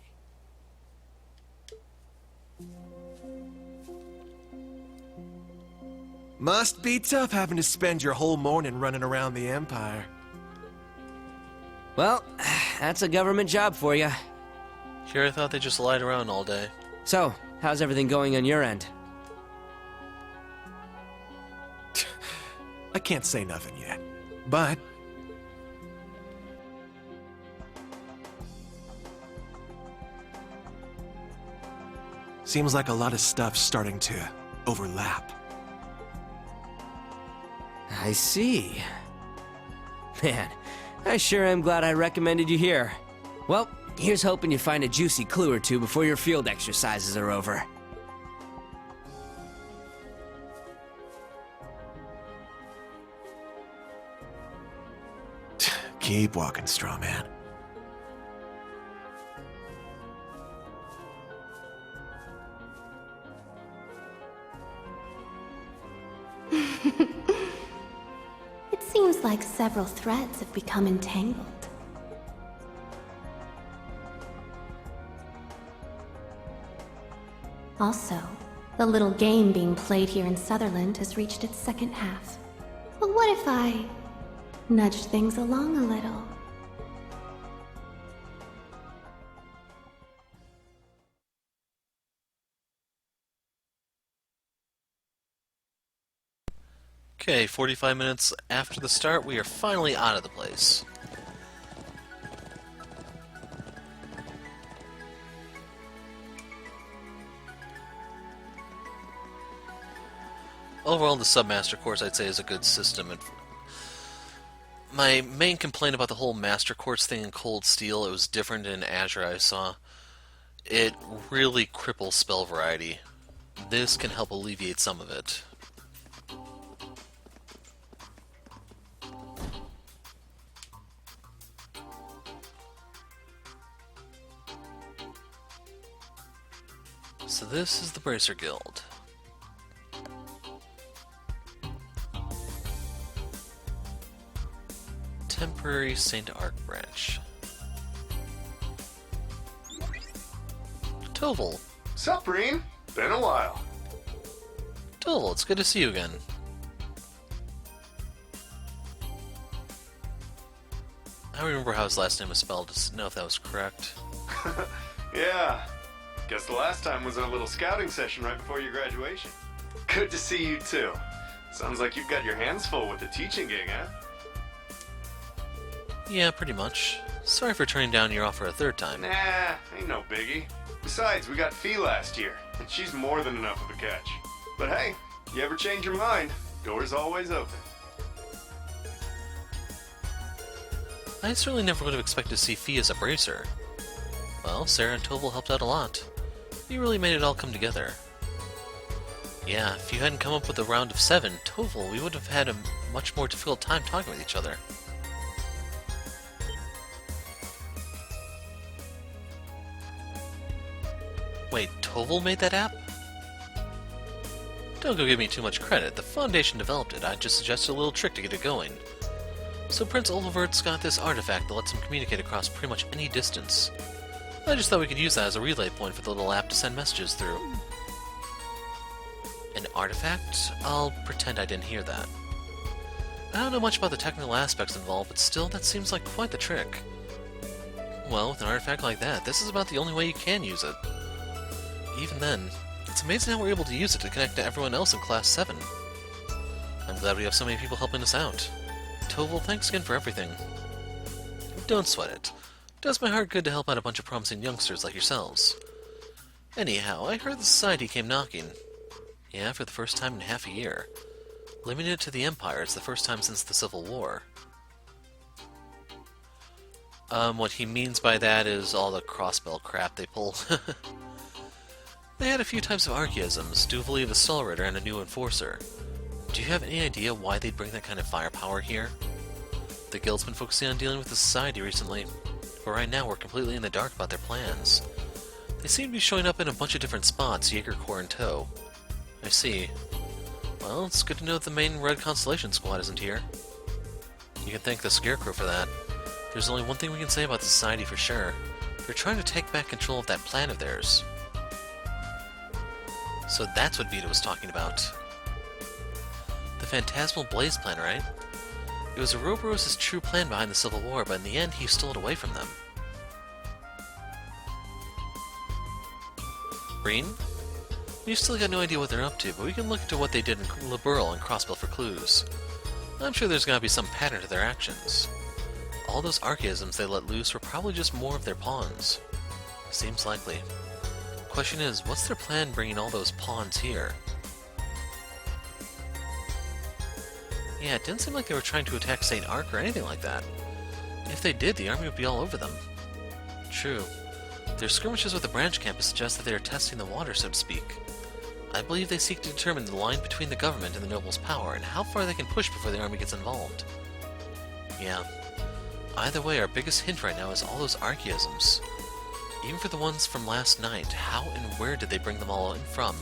Must be tough having to spend your whole morning running around the Empire. Well, that's a government job for you. Here I thought they just lied around all day. So, how's everything going on your end? I can't say nothing yet, but... seems like a lot of stuff's starting to overlap. I see. Man, I sure am glad I recommended you here. Well, here's hoping you find a juicy clue or two before your field exercises are over. Keep walking, straw man. It seems like several threads have become entangled. Also, the little game being played here in Sutherland has reached its second half. But what if I nudged things along a little? Okay, 45 minutes after the start, we are finally out of the place. Overall, the Submaster course, I'd say, is a good system. My main complaint about the whole Master Course thing in Cold Steel, it was different in Azure, I saw. It really cripples spell variety. This can help alleviate some of it. So this is the Bracer Guild. Temporary Saint Arc branch. Toval. Sup, Breen? Been a while. Toval, it's good to see you again. I don't remember how his last name was spelled, just to know if that was correct. Yeah. Guess the last time was a little scouting session right before your graduation. Good to see you too. Sounds like you've got your hands full with the teaching gig, huh? Yeah, pretty much. Sorry for turning down your offer a third time. Nah, ain't no biggie. Besides, we got Fee last year, and she's more than enough of a catch. But hey, you ever change your mind, door's always open. I certainly never would have expected to see Fee as a bracer. Well, Sarah and Toval helped out a lot. You really made it all come together. Yeah, if you hadn't come up with a round of 7, Toval, we would have had a much more difficult time talking with each other. Wait, Toval made that app? Don't go give me too much credit. The Foundation developed it. I just suggested a little trick to get it going. So Prince Olivert's got this artifact that lets him communicate across pretty much any distance. I just thought we could use that as a relay point for the little app to send messages through. An artifact? I'll pretend I didn't hear that. I don't know much about the technical aspects involved, but still, that seems like quite the trick. Well, with an artifact like that, this is about the only way you can use it. Even then, it's amazing how we're able to use it to connect to everyone else in Class 7. I'm glad we have so many people helping us out. Toval, thanks again for everything. Don't sweat it. It does my heart good to help out a bunch of promising youngsters like yourselves. Anyhow, I heard the Society came knocking. Yeah, for the first time in half a year. Limiting it to the Empire, it's the first time since the Civil War. What he means by that is all the crossbell crap they pull. They had a few types of archaisms, Duvalie the Stalritter and a new Enforcer. Do you have any idea why they'd bring that kind of firepower here? The Guild's been focusing on dealing with the Society recently, but right now we're completely in the dark about their plans. They seem to be showing up in a bunch of different spots, Jaeger Corps in tow. I see. Well, it's good to know that the main Red Constellation squad isn't here. You can thank the Scarecrow for that. There's only one thing we can say about the Society for sure. They're trying to take back control of that plan of theirs. So that's what Vita was talking about. The Phantasmal Blaze plan, right? It was Ouroboros' true plan behind the Civil War, but in the end he stole it away from them. Breen? We've still got no idea what they're up to, but we can look into what they did in Liberl and Crossbell for clues. I'm sure there's gotta be some pattern to their actions. All those archaisms they let loose were probably just more of their pawns. Seems likely. Question is, what's their plan bringing all those pawns here? Yeah, it didn't seem like they were trying to attack St. Arc or anything like that. If they did, the army would be all over them. True. Their skirmishes with the branch campus suggest that they are testing the water, so to speak. I believe they seek to determine the line between the government and the nobles' power, and how far they can push before the army gets involved. Yeah. Either way, our biggest hint right now is all those archaisms. Even for the ones from last night, how and where did they bring them all in from?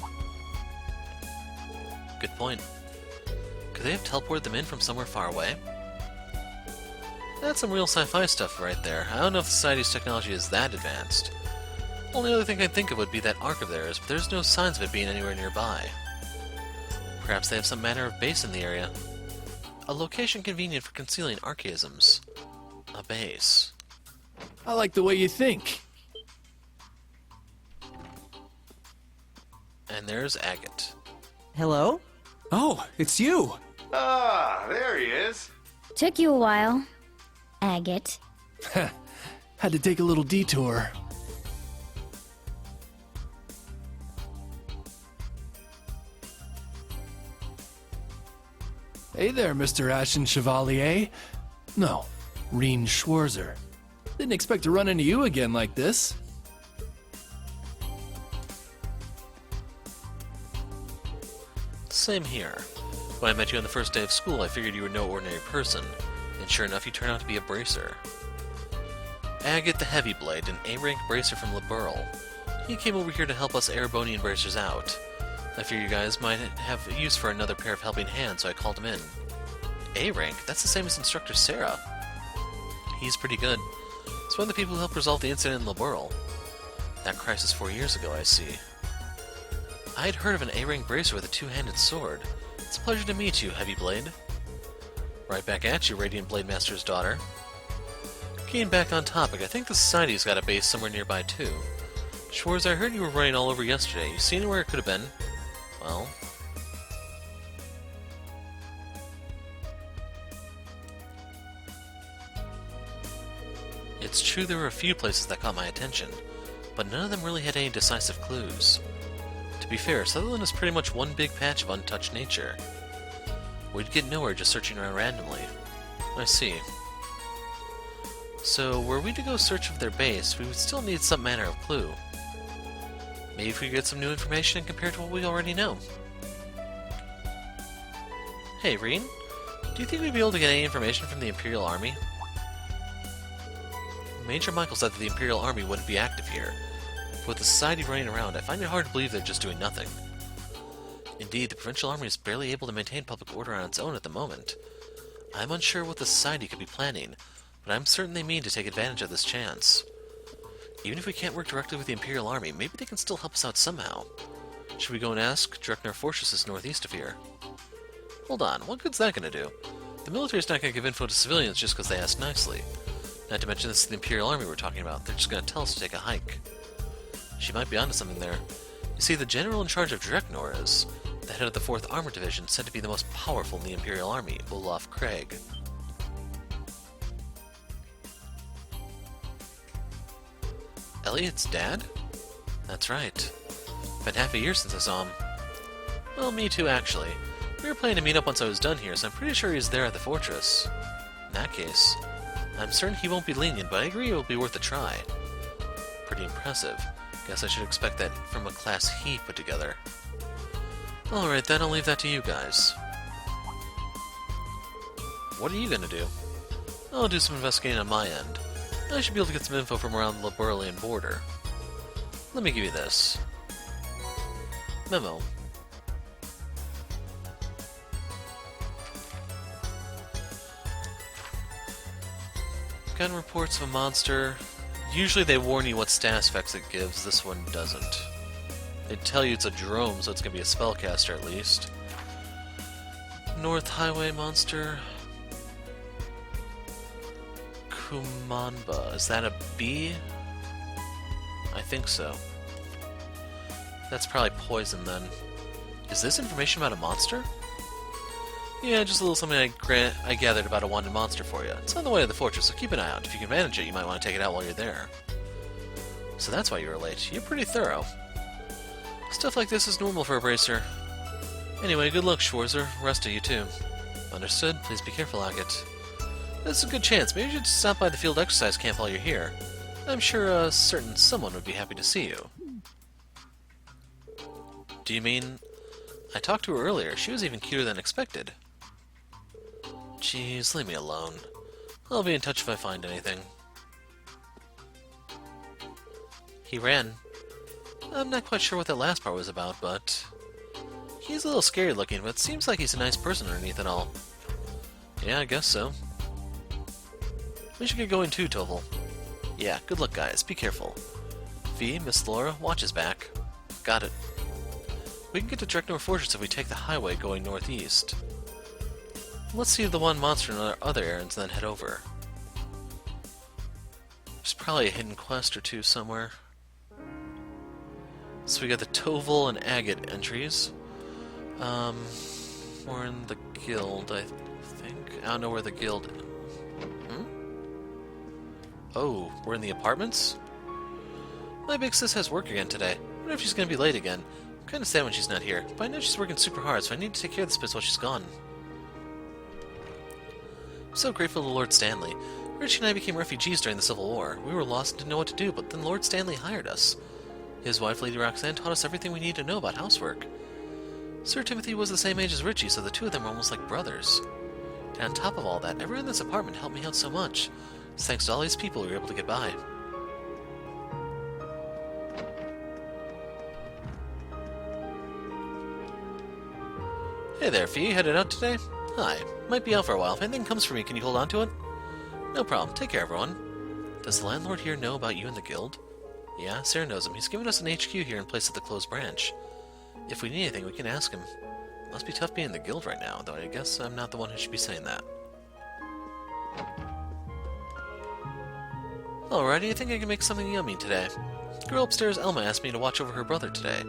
Good point. Could they have teleported them in from somewhere far away? That's some real sci-fi stuff right there. I don't know if the Society's technology is that advanced. Only other thing I'd think of would be that arc of theirs, but there's no signs of it being anywhere nearby. Perhaps they have some manner of base in the area. A location convenient for concealing archaisms. A base. I like the way you think. And there's Agate. Hello? Oh, it's you! Ah, there he is. Took you a while. Agate. Had to take a little detour. Hey there, Mr. Ashen Chevalier. No, Reen Schwarzer. Didn't expect to run into you again like this. Same here. When I met you on the first day of school, I figured you were no ordinary person, and sure enough, you turned out to be a bracer. Agate the Heavy Blade, an A-rank bracer from Liberl. He came over here to help us Erebonian bracers out. I figure you guys might have use for another pair of helping hands, so I called him in. A rank? That's the same as Instructor Sarah. He's pretty good. He's one of the people who helped resolve the incident in Laburel. That crisis 4 years ago, I see. I had heard of an A-rank bracer with a two-handed sword. It's a pleasure to meet you, Heavy Blade. Right back at you, Radiant Blade Master's daughter. Getting back on topic, I think the Society's got a base somewhere nearby, too. Schwarz, I heard you were running all over yesterday. You seen where it could have been? Well... It's true there were a few places that caught my attention, but none of them really had any decisive clues. To be fair, Sutherland is pretty much one big patch of untouched nature. We'd get nowhere just searching around randomly. I see. So, were we to go search for their base, we would still need some manner of clue. Maybe if we could get some new information compared to what we already know. Hey, Reen, do you think we'd be able to get any information from the Imperial Army? Major Michael said that the Imperial Army wouldn't be active here. But with the Society running around, I find it hard to believe they're just doing nothing. Indeed, the Provincial Army is barely able to maintain public order on its own at the moment. I'm unsure what the Society could be planning, but I'm certain they mean to take advantage of this chance. Even if we can't work directly with the Imperial Army, maybe they can still help us out somehow. Should we go and ask? Dreknar Fortress is northeast of here. Hold on, what good's that going to do? The military's not going to give info to civilians just because they ask nicely. Not to mention this is the Imperial Army we're talking about. They're just going to tell us to take a hike. She might be onto something there. You see, the general in charge of Dreknar is the head of the 4th Armored Division, said to be the most powerful in the Imperial Army, Olaf Craig. Elliot's dad? That's right. Been half a year since I saw him. Well, me too, actually. We were planning to meet up once I was done here, so I'm pretty sure he's there at the fortress. In that case, I'm certain he won't be lenient, but I agree it will be worth a try. Pretty impressive. Guess I should expect that from a class he put together. Alright then, I'll leave that to you guys. What are you gonna do? I'll do some investigating on my end. I should be able to get some info from around the Laburelian border. Let me give you this. Memo. Gun reports of a monster. Usually they warn you what status effects it gives, this one doesn't. They tell you it's a drone, so it's gonna be a spellcaster at least. North Highway monster. Kumanba. Is that a bee? I think so. That's probably poison then. Is this information about a monster? Yeah, just a little something I gathered about a wanted monster for you. It's on the way to the fortress, so keep an eye out. If you can manage it, you might want to take it out while you're there. So that's why you were late. You're pretty thorough. Stuff like this is normal for a bracer. Anyway, good luck, Schwarzer. Rest of you too. Understood. Please be careful, Agate. This is a good chance. Maybe you should stop by the field exercise camp while you're here. I'm sure a certain someone would be happy to see you. Do you mean... I talked to her earlier. She was even cuter than expected. Jeez, leave me alone. I'll be in touch if I find anything. He ran. I'm not quite sure what that last part was about, but... He's a little scary looking, but it seems like he's a nice person underneath it all. Yeah, I guess so. We should get going too, Toval. Yeah, good luck, guys. Be careful. V, Miss Laura, watch his back. Got it. We can get to Dreknar Fortress if we take the highway going northeast. Let's see the one monster and other errands and then head over. There's probably a hidden quest or two somewhere. So we got the Toval and Agate entries. We're in the guild, I think. I don't know where the guild... Oh, we're in the apartments? My big sis has work again today. I wonder if she's gonna be late again. I'm kinda sad when she's not here, but I know she's working super hard, so I need to take care of this bit while she's gone. I'm so grateful to Lord Stanley. Richie and I became refugees during the Civil War. We were lost and didn't know what to do, but then Lord Stanley hired us. His wife, Lady Roxanne, taught us everything we needed to know about housework. Sir Timothy was the same age as Richie, so the two of them were almost like brothers. And on top of all that, everyone in this apartment helped me out so much. It's thanks to all these people we were able to get by. Hey there, Fee. Headed out today? Hi. Might be out for a while. If anything comes for me, can you hold on to it? No problem. Take care, everyone. Does the landlord here know about you and the guild? Yeah, Sarah knows him. He's given us an HQ here in place of the closed branch. If we need anything, we can ask him. Must be tough being in the guild right now, though I guess I'm not the one who should be saying that. Alrighty, I think I can make something yummy today. The girl upstairs, Elma, asked me to watch over her brother today.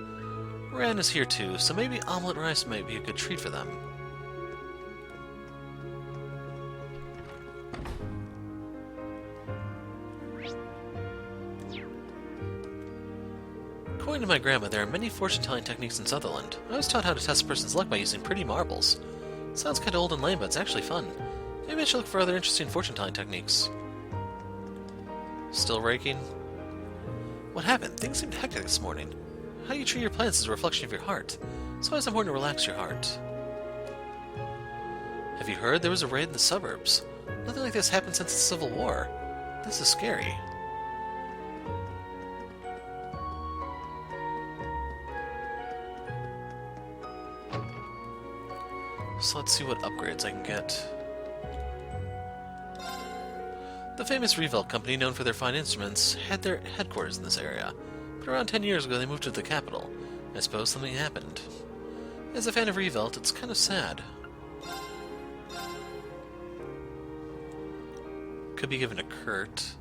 Ran is here too, so maybe omelet rice might be a good treat for them. According to my grandma, there are many fortune-telling techniques in Sutherland. I was taught how to test a person's luck by using pretty marbles. Sounds kinda old and lame, but it's actually fun. Maybe I should look for other interesting fortune-telling techniques. Still raking? What happened? Things seemed hectic this morning. How you treat your plants is a reflection of your heart. It's always important to relax your heart. Have you heard? There was a raid in the suburbs. Nothing like this happened since the Civil War. This is scary. So let's see what upgrades I can get. The famous Revelt company, known for their fine instruments, had their headquarters in this area. But around 10 years ago they moved to the capital. I suppose something happened. As a fan of Revelt, it's kind of sad. Could be given to Kurt.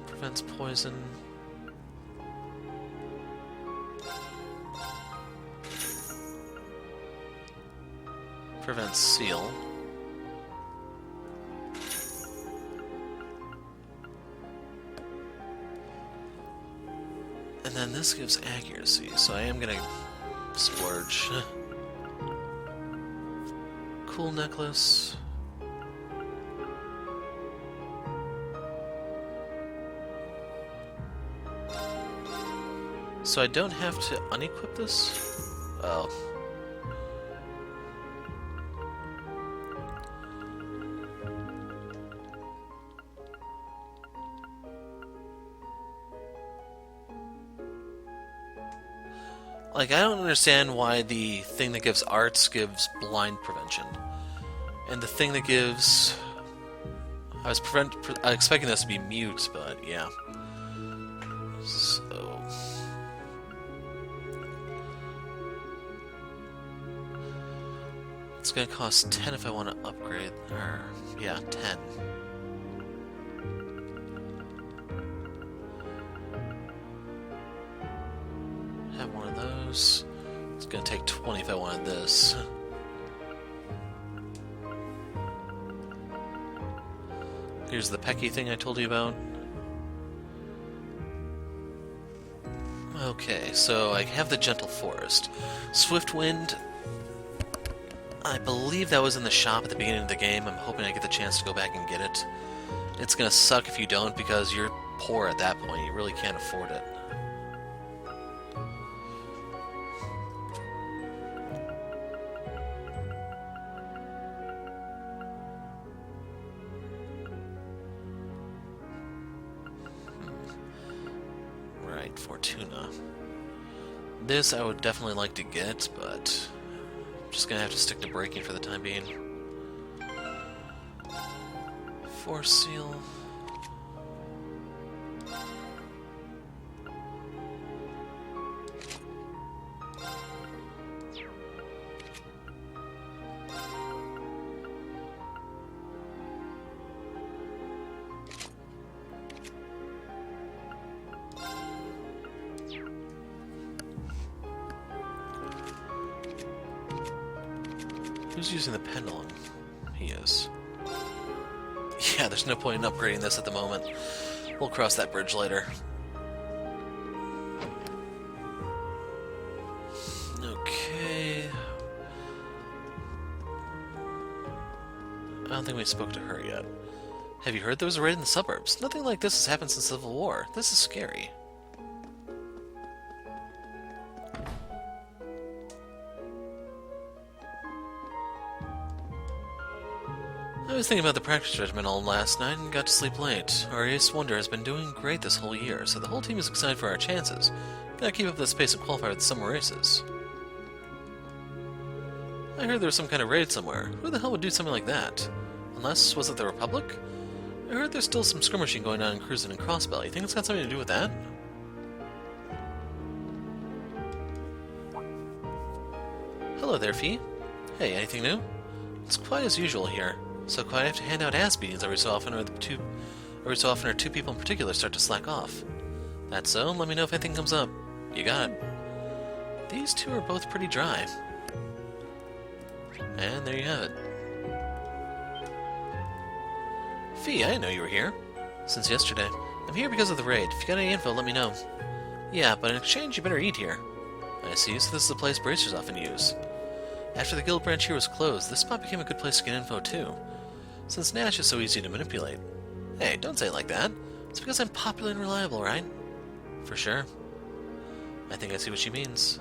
Prevents poison. Prevents seal. And then this gives accuracy, so I am gonna splurge. Cool necklace. So I don't have to unequip this? Oh. Like, I don't understand why the thing that gives arts gives blind prevention. And the thing that gives... I was expecting this to be mute, but yeah. So... It's gonna cost 10 if I want to upgrade, or... yeah, 10. Have one of those. It's gonna take 20 if I wanted this. Here's the Pecky thing I told you about. Okay, so I have the Gentle Forest. Swift Wind, I believe that was in the shop at the beginning of the game. I'm hoping I get the chance to go back and get it. It's gonna suck if you don't, because you're poor at that point. You really can't afford it. Fortuna. This I would definitely like to get, but I'm just gonna have to stick to breaking for the time being. Force seal. Who's using the pendulum? He is. Yeah, there's no point in upgrading this at the moment. We'll cross that bridge later. Okay. I don't think we spoke to her yet. Have you heard there was a raid in the suburbs? Nothing like this has happened since the Civil War. This is scary. I was thinking about the practice regimen all last night and got to sleep late. Our ace wonder has been doing great this whole year, so the whole team is excited for our chances. Gotta keep up this pace and qualify for the summer races. I heard there was some kind of raid somewhere. Who the hell would do something like that? Unless, was it the Republic? I heard there's still some skirmishing going on in Cruisin' and Crossbell. You think it's got something to do with that? Hello there, Fee. Hey, anything new? It's quiet as usual here. So quiet I have to hand out ass beatings every so often, or two people in particular start to slack off. That's so. Let me know if anything comes up. You got it. These two are both pretty dry. And there you have it. Fee, I didn't know you were here. Since yesterday. I'm here because of the raid. If you got any info, let me know. Yeah, but in exchange, you better eat here. I see, so this is the place bracers often use. After the guild branch here was closed, this spot became a good place to get info too. Since Nash is so easy to manipulate. Hey, don't say it like that. It's because I'm popular and reliable, right? For sure. I think I see what she means.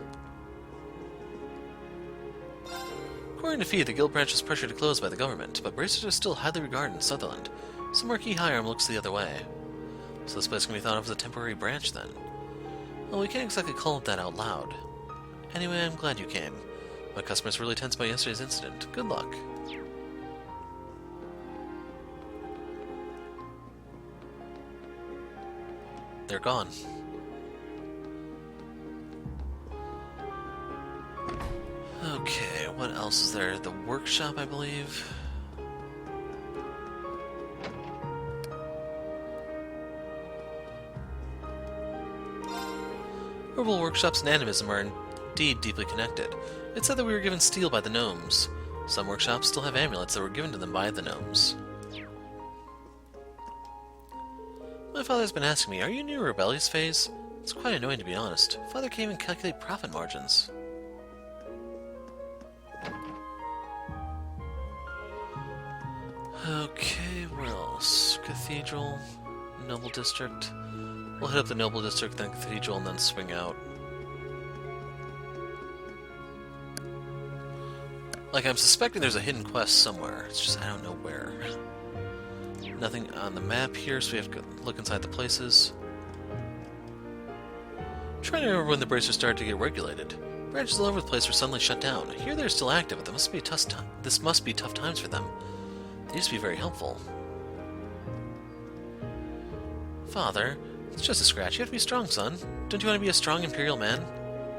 According to Fee, the guild branch was pressured to close by the government, but bracers are still highly regarded in Sutherland. Some marquee high-arm looks the other way. So this place can be thought of as a temporary branch, then. Well, we can't exactly call it that out loud. Anyway, I'm glad you came. My customers were really tense by yesterday's incident. Good luck. They're gone. Okay, what else is there? The workshop, I believe. Herbal workshops and animism are indeed deeply connected. It's said that we were given steel by the gnomes. Some workshops still have amulets that were given to them by the gnomes. My father's been asking me, are you in your rebellious phase? It's quite annoying, to be honest. Father can't even calculate profit margins. Okay, where else? Cathedral, Noble District. We'll hit up the Noble District, then Cathedral, and then swing out. Like, I'm suspecting there's a hidden quest somewhere. It's just I don't know where. Nothing on the map here, so we have to look inside the places. I'm trying to remember when the bracers started to get regulated. Branches all over the place were suddenly shut down. Here they're still active, but this must be tough times for them. They used to be very helpful. Father, it's just a scratch. You have to be strong, son. Don't you want to be a strong Imperial man?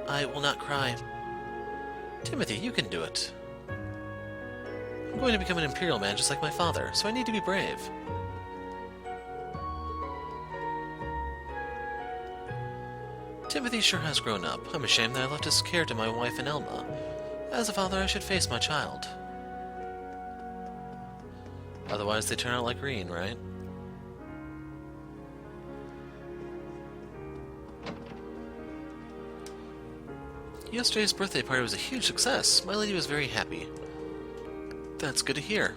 I will not cry. Timothy, you can do it. I'm going to become an Imperial man just like my father, so I need to be brave. Timothy sure has grown up. I'm ashamed that I left his care to my wife and Elma. As a father, I should face my child. Otherwise, they turn out like Green, right? Yesterday's birthday party was a huge success. My lady was very happy. That's good to hear.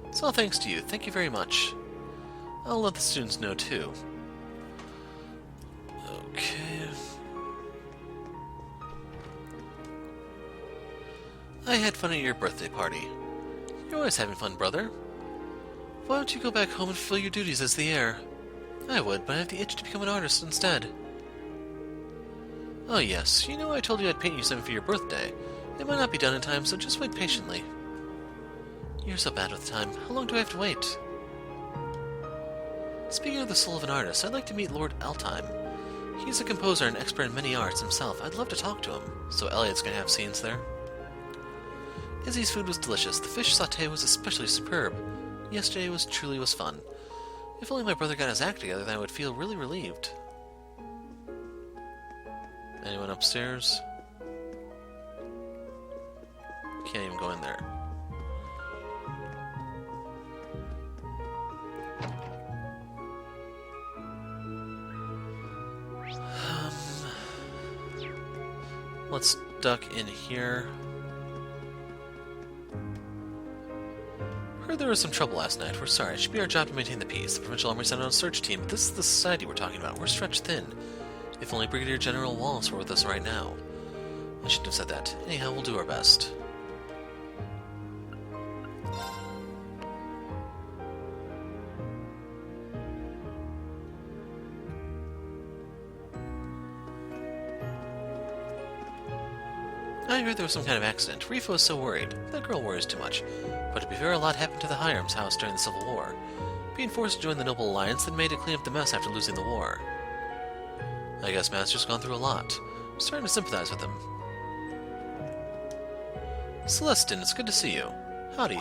It's all thanks to you. Thank you very much. I'll let the students know, too. Okay. I had fun at your birthday party. You're always having fun, brother. Why don't you go back home and fulfill your duties as the heir? I would, but I have the itch to become an artist instead. Oh yes, you know I told you I'd paint you something for your birthday. It might not be done in time, so just wait patiently. You're so bad with time. How long do I have to wait? Speaking of the soul of an artist, I'd like to meet Lord Eltime. He's a composer and expert in many arts himself. I'd love to talk to him. So Elliot's gonna have scenes there. Izzy's food was delicious. The fish sauté was especially superb. Yesterday truly was fun. If only my brother got his act together, then I would feel really relieved. Anyone upstairs? Can't even go in there. Let's duck in here. Heard there was some trouble last night. We're sorry. It should be our job to maintain the peace. The Provincial Army sent out a search team, but this is the society we're talking about. We're stretched thin. If only Brigadier General Wallace were with us right now. I shouldn't have said that. Anyhow, we'll do our best. I heard there was some kind of accident. Rifa was so worried. That girl worries too much. But to be fair, a lot happened to the Hiram's house during the Civil War. Being forced to join the Noble Alliance then made it clean up the mess after losing the war. I guess Master's gone through a lot. I'm starting to sympathize with him. Celestin, it's good to see you. Howdy.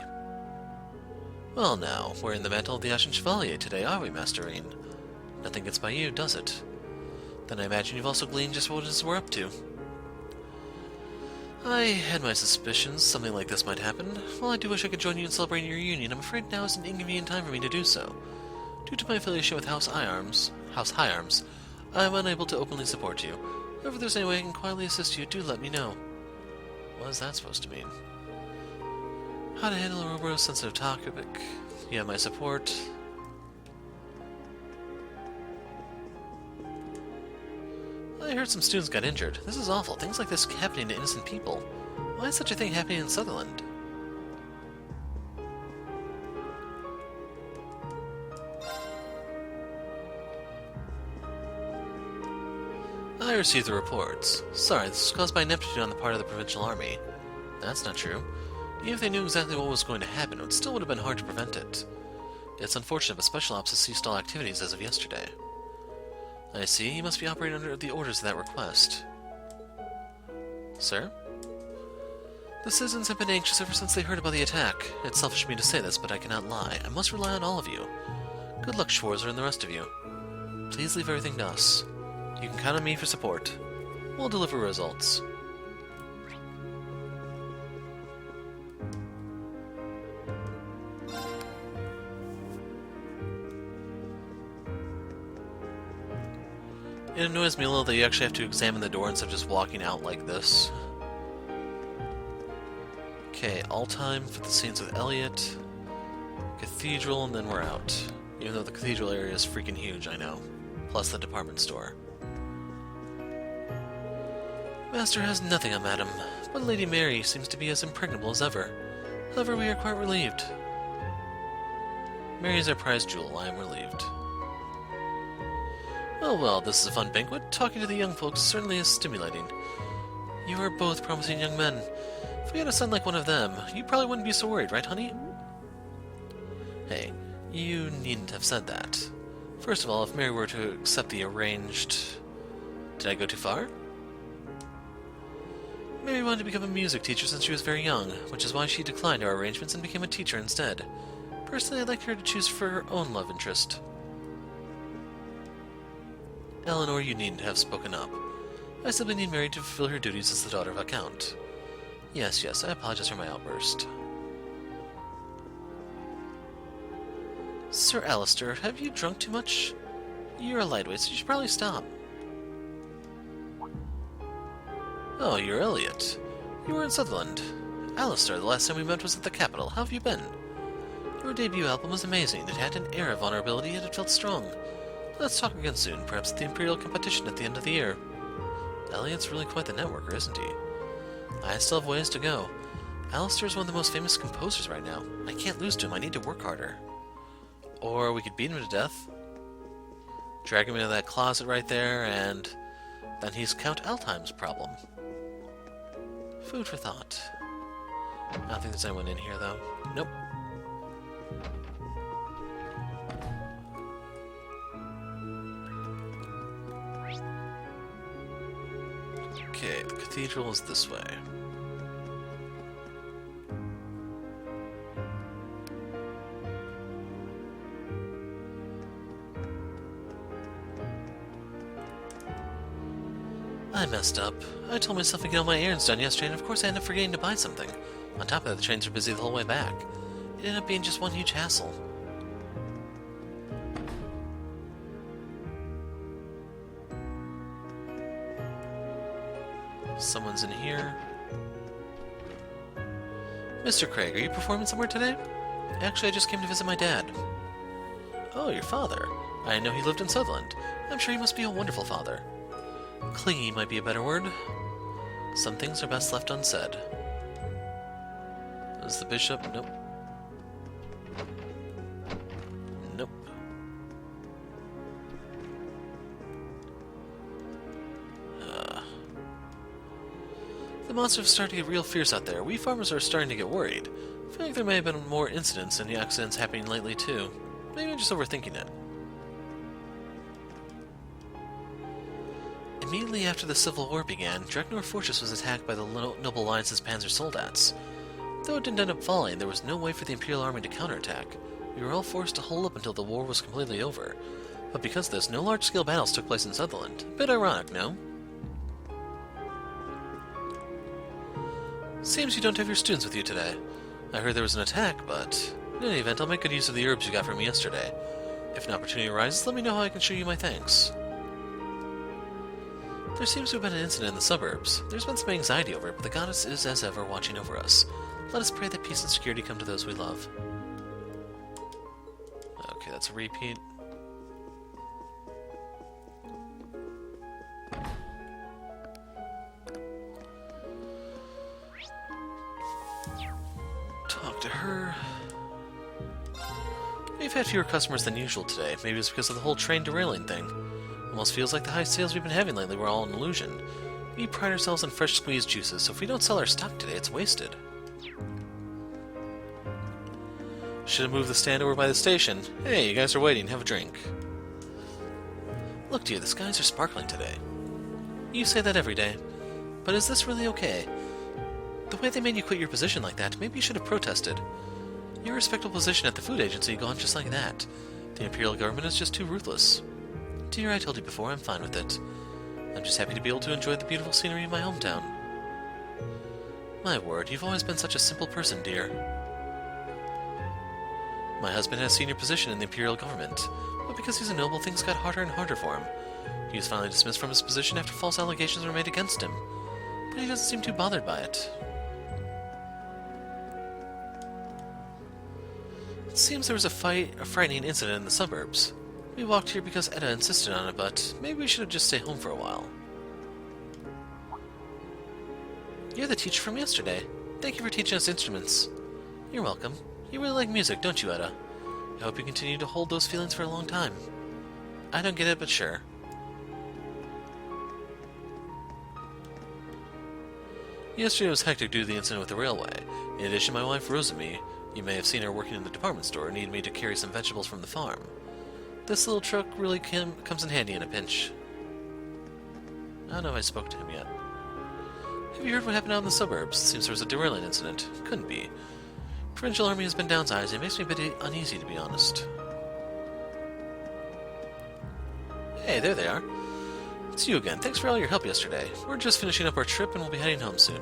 Well now, we're in the mantle of the Ashen Chevalier today, are we, Master Rain? Nothing gets by you, does it? Then I imagine you've also gleaned just what it is we're up to. I had my suspicions something like this might happen. While I do wish I could join you in celebrating your union, I'm afraid now is an inconvenient time for me to do so. Due to my affiliation with House High Arms, I'm unable to openly support you. However, if there's any way I can quietly assist you, do let me know. What is that supposed to mean? How to handle a robust, sensitive topic. You have my support. I heard some students got injured. This is awful. Things like this happening to innocent people. Why is such a thing happening in Sutherland? I received the reports. Sorry, this was caused by ineptitude on the part of the Provincial Army. That's not true. Even if they knew exactly what was going to happen, it still would have been hard to prevent it. It's unfortunate, but Special Ops has ceased all activities as of yesterday. I see. You must be operating under the orders of that request. Sir? The citizens have been anxious ever since they heard about the attack. It's selfish of me to say this, but I cannot lie. I must rely on all of you. Good luck, Schwarzer, and the rest of you. Please leave everything to us. You can count on me for support. We'll deliver results. It annoys me a little that you actually have to examine the door instead of just walking out like this. Okay, all time for the scenes with Elliot. Cathedral, and then we're out. Even though the cathedral area is freaking huge, I know. Plus the department store. Master has nothing on Madam, but Lady Mary seems to be as impregnable as ever. However, we are quite relieved. Mary is our prize jewel, I am relieved. Oh well, this is a fun banquet. Talking to the young folks certainly is stimulating. You are both promising young men. If we had a son like one of them, you probably wouldn't be so worried, right, honey? Hey, you needn't have said that. First of all, if Mary were to accept the arranged... Did I go too far? Mary wanted to become a music teacher since she was very young, which is why she declined our arrangements and became a teacher instead. Personally, I'd like her to choose for her own love interest. Eleanor, you needn't have spoken up. I simply need Mary to fulfill her duties as the daughter of a count. Yes, I apologize for my outburst. Sir Alistair, have you drunk too much? You're a lightweight, so you should probably stop. Oh, you're Elliot. You were in Sutherland. Alistair, the last time we met was at the capital. How have you been? Your debut album was amazing. It had an air of vulnerability, and it felt strong. Let's talk again soon, perhaps at the Imperial competition at the end of the year. Elliot's really quite the networker, isn't he? I still have ways to go. Alistair's one of the most famous composers right now. I can't lose to him, I need to work harder. Or we could beat him to death. Drag him into that closet right there, and then he's Count Altheim's problem. Food for thought. I don't think there's anyone in here, though. Nope. Okay, the cathedral is this way. I messed up. I told myself to get all my errands done yesterday, and of course I ended up forgetting to buy something. On top of that, the trains were busy the whole way back. It ended up being just one huge hassle. Someone's in here. Mr. Craig, are you performing somewhere today? Actually, I just came to visit my dad. Oh, your father. I didn't know he lived in Sutherland. I'm sure he must be a wonderful father. Clingy might be a better word. Some things are best left unsaid. Is the bishop? Nope. Nope. The monsters are starting to get real fierce out there. We farmers are starting to get worried. I feel like there may have been more incidents and accidents happening lately, too. Maybe I'm just overthinking it. Immediately after the Civil War began, Dreknor Fortress was attacked by the Noble Alliance's Panzer Soldats. Though it didn't end up falling, there was no way for the Imperial Army to counterattack. We were all forced to hold up until the war was completely over. But because of this, no large-scale battles took place in Sutherland. A bit ironic, no? Seems you don't have your students with you today. I heard there was an attack, but in any event, I'll make good use of the herbs you got from me yesterday. If an opportunity arises, let me know how I can show you my thanks. There seems to have been an incident in the suburbs. There's been some anxiety over it, but the goddess is, as ever, watching over us. Let us pray that peace and security come to those we love. Okay, that's a repeat. Talk to her. We've had fewer customers than usual today. Maybe it's because of the whole train derailing thing. Almost feels like the high sales we've been having lately were all an illusion. We pride ourselves on fresh squeezed juices, so if we don't sell our stock today, it's wasted. Should have moved the stand over by the station. Hey, you guys are waiting. Have a drink. Look, dear, the skies are sparkling today. You say that every day. But is this really okay? The way they made you quit your position like that, maybe you should have protested. Your respectable position at the food agency gone just like that. The Imperial government is just too ruthless. Dear, I told you before, I'm fine with it. I'm just happy to be able to enjoy the beautiful scenery of my hometown. My word, you've always been such a simple person, dear. My husband has a senior position in the Imperial government, but because he's a noble, things got harder and harder for him. He was finally dismissed from his position after false allegations were made against him, but he doesn't seem too bothered by it. It seems there was a frightening incident in the suburbs. We walked here because Etta insisted on it, but maybe we should have just stayed home for a while. You're the teacher from yesterday. Thank you for teaching us instruments. You're welcome. You really like music, don't you, Etta? I hope you continue to hold those feelings for a long time. I don't get it, but sure. Yesterday was hectic due to the incident with the railway. In addition, my wife Rosamie, you may have seen her working in the department store, needed me to carry some vegetables from the farm. This little truck really comes in handy in a pinch. I don't know if I spoke to him yet. Have you heard what happened out in the suburbs? It seems there was a derailing incident. Couldn't be. Provincial Army has been downsized. It makes me a bit uneasy, to be honest. Hey, there they are. It's you again. Thanks for all your help yesterday. We're just finishing up our trip and we'll be heading home soon.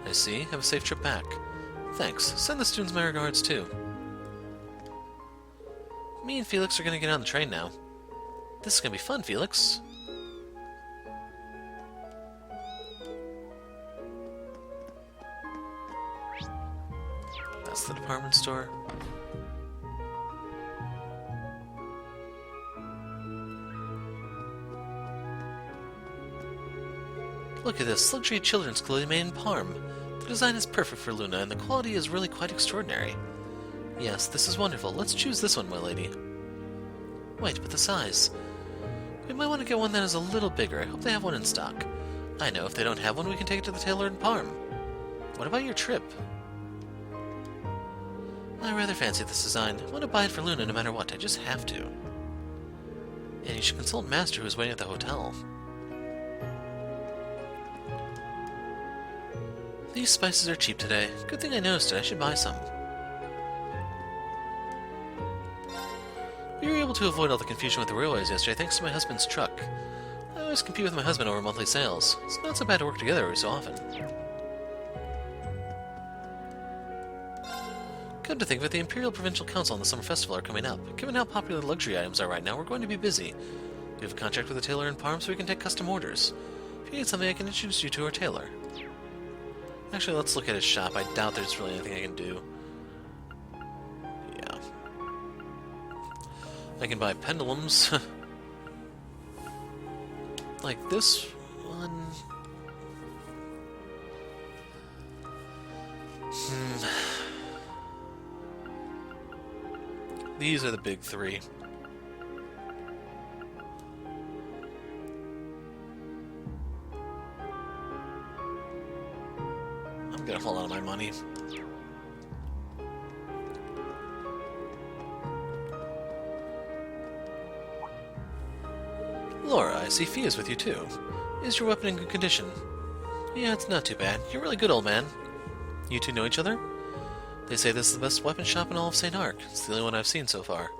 I see. Have a safe trip back. Thanks. Send the students my regards, too. Me and Felix are going to get on the train now. This is going to be fun, Felix. That's the department store. Look at this, luxury children's clothing made in Parm. The design is perfect for Luna, and the quality is really quite extraordinary. Yes, this is wonderful. Let's choose this one, my lady. Wait, but the size. We might want to get one that is a little bigger. I hope they have one in stock. I know, if they don't have one, we can take it to the tailor in Parm. What about your trip? I rather fancy this design. I want to buy it for Luna no matter what. I just have to. And you should consult Master, who is waiting at the hotel. These spices are cheap today. Good thing I noticed it. I should buy some. We were able to avoid all the confusion with the railways yesterday thanks to my husband's truck. I always compete with my husband over monthly sales. It's not so bad to work together every so often. Come to think of it, the Imperial Provincial Council and the Summer Festival are coming up. Given how popular luxury items are right now, we're going to be busy. We have a contract with a tailor in Parm, so we can take custom orders. If you need something, I can introduce you to our tailor. Actually, let's look at his shop. I doubt there's really anything I can do. Yeah. I can buy pendulums. Like this one. These are the big three. Laura, I see Fee is with you too. Is your weapon in good condition? Yeah, it's not too bad. You're really good, old man. You two know each other? They say this is the best weapon shop in all of St. Ark. It's the only one I've seen so far.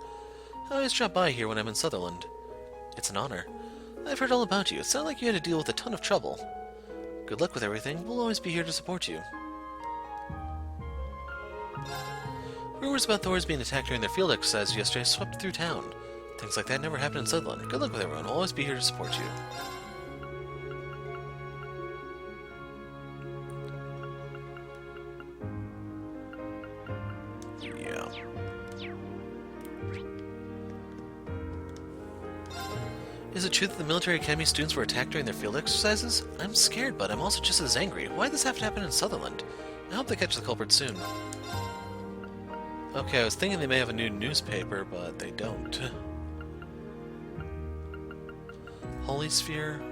I always drop by here when I'm in Sutherland. It's an honor. I've heard all about you. It sounded like you had to deal with a ton of trouble. Good luck with everything. We'll always be here to support you. Rumors about Thors being attacked during their field exercise yesterday swept through town. Things like that never happen in Sutherland. Good luck with everyone. We'll always be here to support you. Yeah. Is it true that the military academy students were attacked during their field exercises? I'm scared, but I'm also just as angry. Why did this have to happen in Sutherland? I hope they catch the culprit soon. Okay, I was thinking they may have a new newspaper, but they don't. Holy Sphere?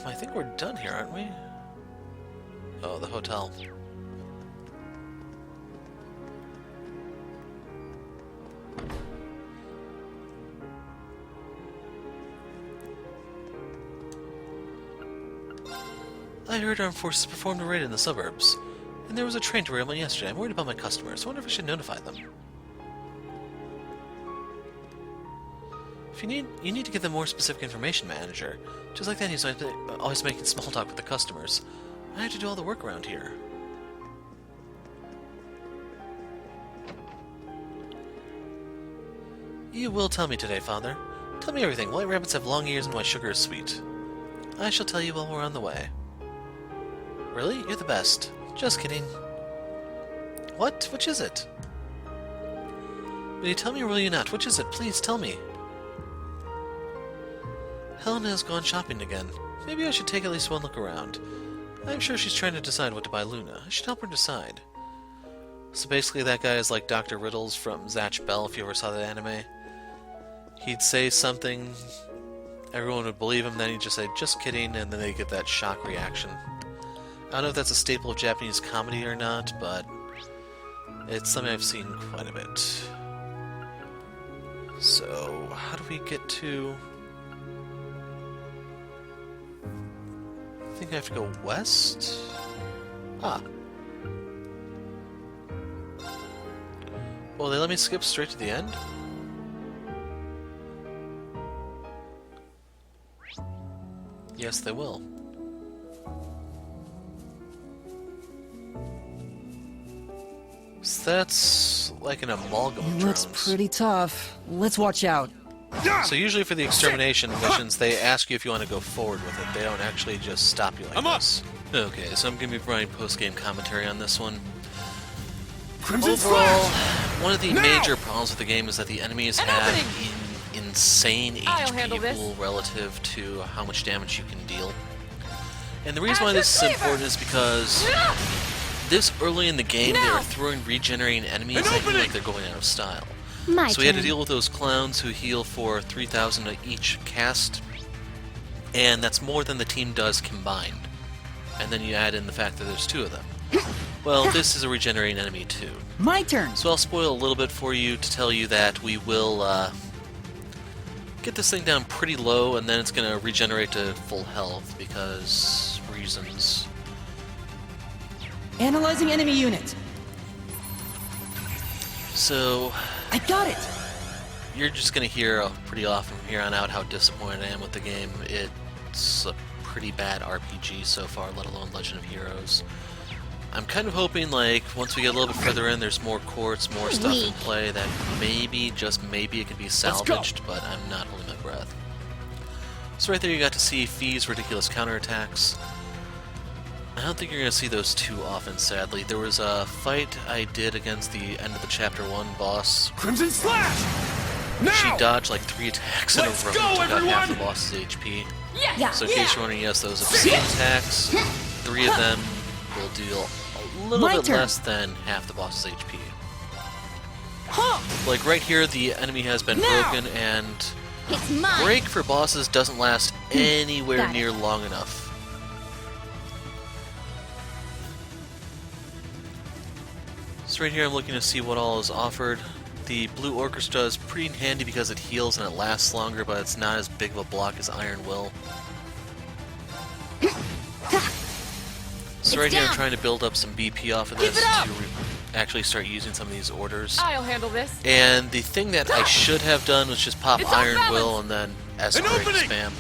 I think we're done here, aren't we? Oh, the hotel. I heard armed forces performed a raid in the suburbs, and there was a train derailment yesterday. I'm worried about my customers. I wonder if I should notify them. If you need to give them more specific information, manager. Just like that, he's always making small talk with the customers. I have to do all the work around here. You will tell me today, Father. Tell me everything. White rabbits have long ears and my sugar is sweet. I shall tell you while we're on the way. Really? You're the best. Just kidding. What? Which is it? Will you tell me or will you not? Which is it? Please tell me. Helena has gone shopping again. Maybe I should take at least one look around. I'm sure she's trying to decide what to buy Luna. I should help her decide. So basically that guy is like Dr. Riddles from Zatch Bell, if you ever saw that anime. He'd say something, everyone would believe him, then he'd just say, just kidding, and then they'd get that shock reaction. I don't know if that's a staple of Japanese comedy or not, but it's something I've seen quite a bit. So, how do we get to... I think I have to go west? Ah. Well, they let me skip straight to the end? Yes, they will. So that's like an amalgam of Looks drones. pretty tough. Let's watch out. So usually for the extermination missions, they ask you if you want to go forward with it. They don't actually just stop you like this. Okay, so I'm going to be providing post-game commentary on this one. Overall, one of the major problems with the game is that the enemies have insane HP pool relative to how much damage you can deal. And the reason why this is important is because this early in the game, they were throwing regenerating enemies at you like they're going out of style. So we had to deal with those clowns who heal for 3,000 each cast, and that's more than the team does combined. And then you add in the fact that there's two of them. Well, this is a regenerating enemy too. My turn! So I'll spoil a little bit for you to tell you that we will get this thing down pretty low, and then it's going to regenerate to full health because reasons. Analyzing enemy unit. So... I got it! You're just going to hear pretty often from here on out how disappointed I am with the game. It's a pretty bad RPG so far, let alone Legend of Heroes. I'm kind of hoping, like, once we get a little bit further in, there's more courts, more stuff in play, that maybe, just maybe, it can be salvaged, but I'm not holding my breath. So right there you got to see Fee's ridiculous counterattacks. I don't think you're going to see those too often, sadly. There was a fight I did against the end of the Chapter 1 boss. Crimson Slash! Now! She dodged like 3 attacks in a row and took out half the boss's HP. Yes! So in case you're wondering, yes, those obscene attacks, 3 of them will deal a little bit less than half the boss's HP. Like right here, the enemy has been broken, and It's mine. break for bosses doesn't last anywhere Got it. near long enough. So right here I'm looking to see what all is offered. The Blue Orchestra is pretty handy because it heals and it lasts longer, but it's not as big of a block as Iron Will. So right here I'm trying to build up some BP off of this to actually start using some of these orders. I'll handle this. And the thing that I should have done was just pop Iron Will and then S-Break spam.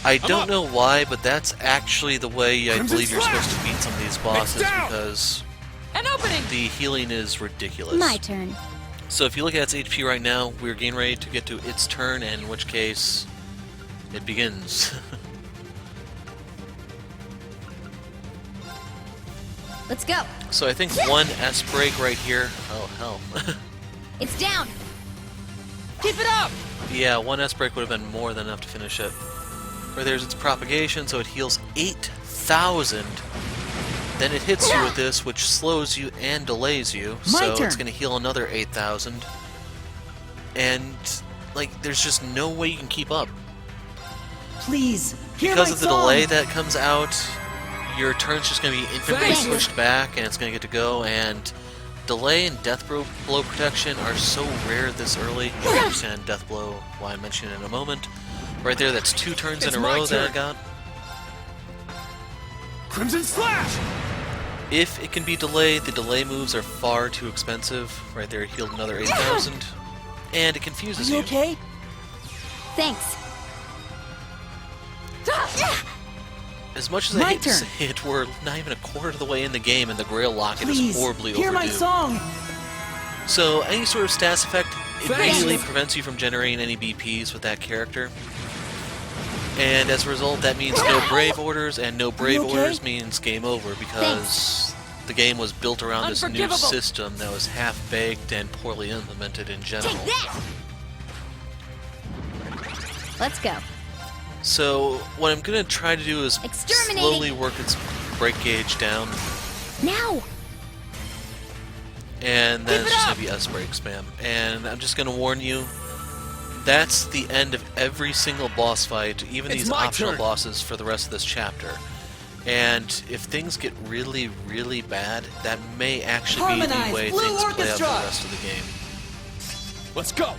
I don't know why, but that's actually the way I believe you're supposed to beat some of these bosses, because the healing is ridiculous. My turn. So if you look at its HP right now, we're getting ready to get to its turn, and in which case, it begins. Let's go. So I think one S-Break right here. Oh, hell. It's down. Keep it up! Yeah, one S-Break would have been more than enough to finish it. Right there's its propagation, so it heals 8,000. Then it hits you with this, which slows you and delays you. So it's going to heal another 8,000. And, like, there's just no way you can keep up. Please, hear Because my of the song. delay that comes out, your turn's just going to be infinitely pushed back, and it's going to get to go, and delay and death blow protection are so rare this early. You'll understand death blow, why I'm mentioning it in a moment. Right there, that's 2 turns in a row that I got. Crimson Slash! If it can be delayed, the delay moves are far too expensive. Right there, it healed another 8,000. And it confuses you. Okay? Thanks. As much as I hate to say it, we're not even a quarter of the way in the game, and the Grail Locket is horribly hear overdue. my song. So any sort of stats effect immediately prevents you from generating any BPs with that character. And as a result, that means no Brave Orders, and no Brave Orders means game over, because the game was built around this new system that was half-baked and poorly implemented in general. Take that. Let's go. So what I'm going to try to do is slowly work its break gauge down. Now. And then it's just going to be S-Break spam. And I'm just going to warn you, that's the end of every single boss fight, even these optional bosses for the rest of this chapter. And if things get really, really bad, that may actually be the way things play out for the rest of the game. Let's go!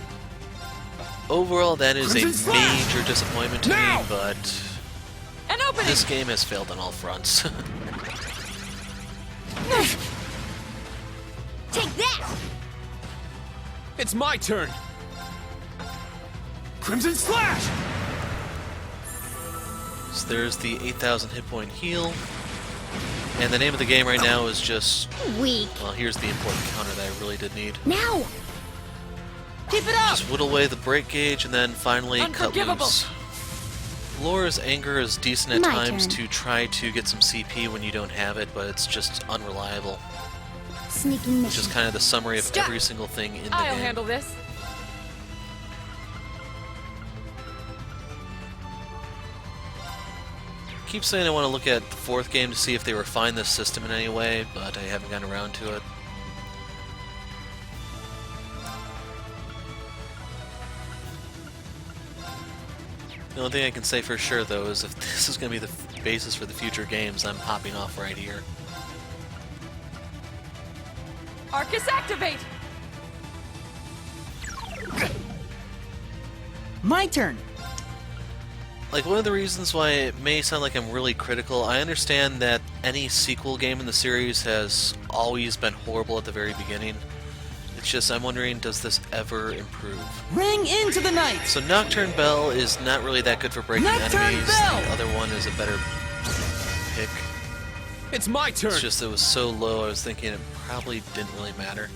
Overall, that is a major disappointment to me, but this game has failed on all fronts. Take that! It's my turn! Crimson Slash! So there's the 8,000 hit point heal. And the name of the game right now is just... Weak. Well, here's the important counter that I really did need. Now! Keep it up! Just whittle away the break gauge and then finally cut loose. Laura's anger is decent at times to try to get some CP when you don't have it, but it's just unreliable. Sneaking mission. Which is kind of the summary of every single thing in the game. I'll handle this. I keep saying I want to look at the 4th game to see if they refine this system in any way, but I haven't gotten around to it. The only thing I can say for sure, though, is if this is going to be the basis for the future games, I'm hopping off right here. Arcus activate! My turn. Like, one of the reasons why it may sound like I'm really critical, I understand that any sequel game in the series has always been horrible at the very beginning. It's just, I'm wondering, does this ever improve? Ring into the night! So Nocturne Bell is not really that good for breaking enemies. The other one is a better pick. It's my turn! It's just, it was so low, I was thinking it probably didn't really matter.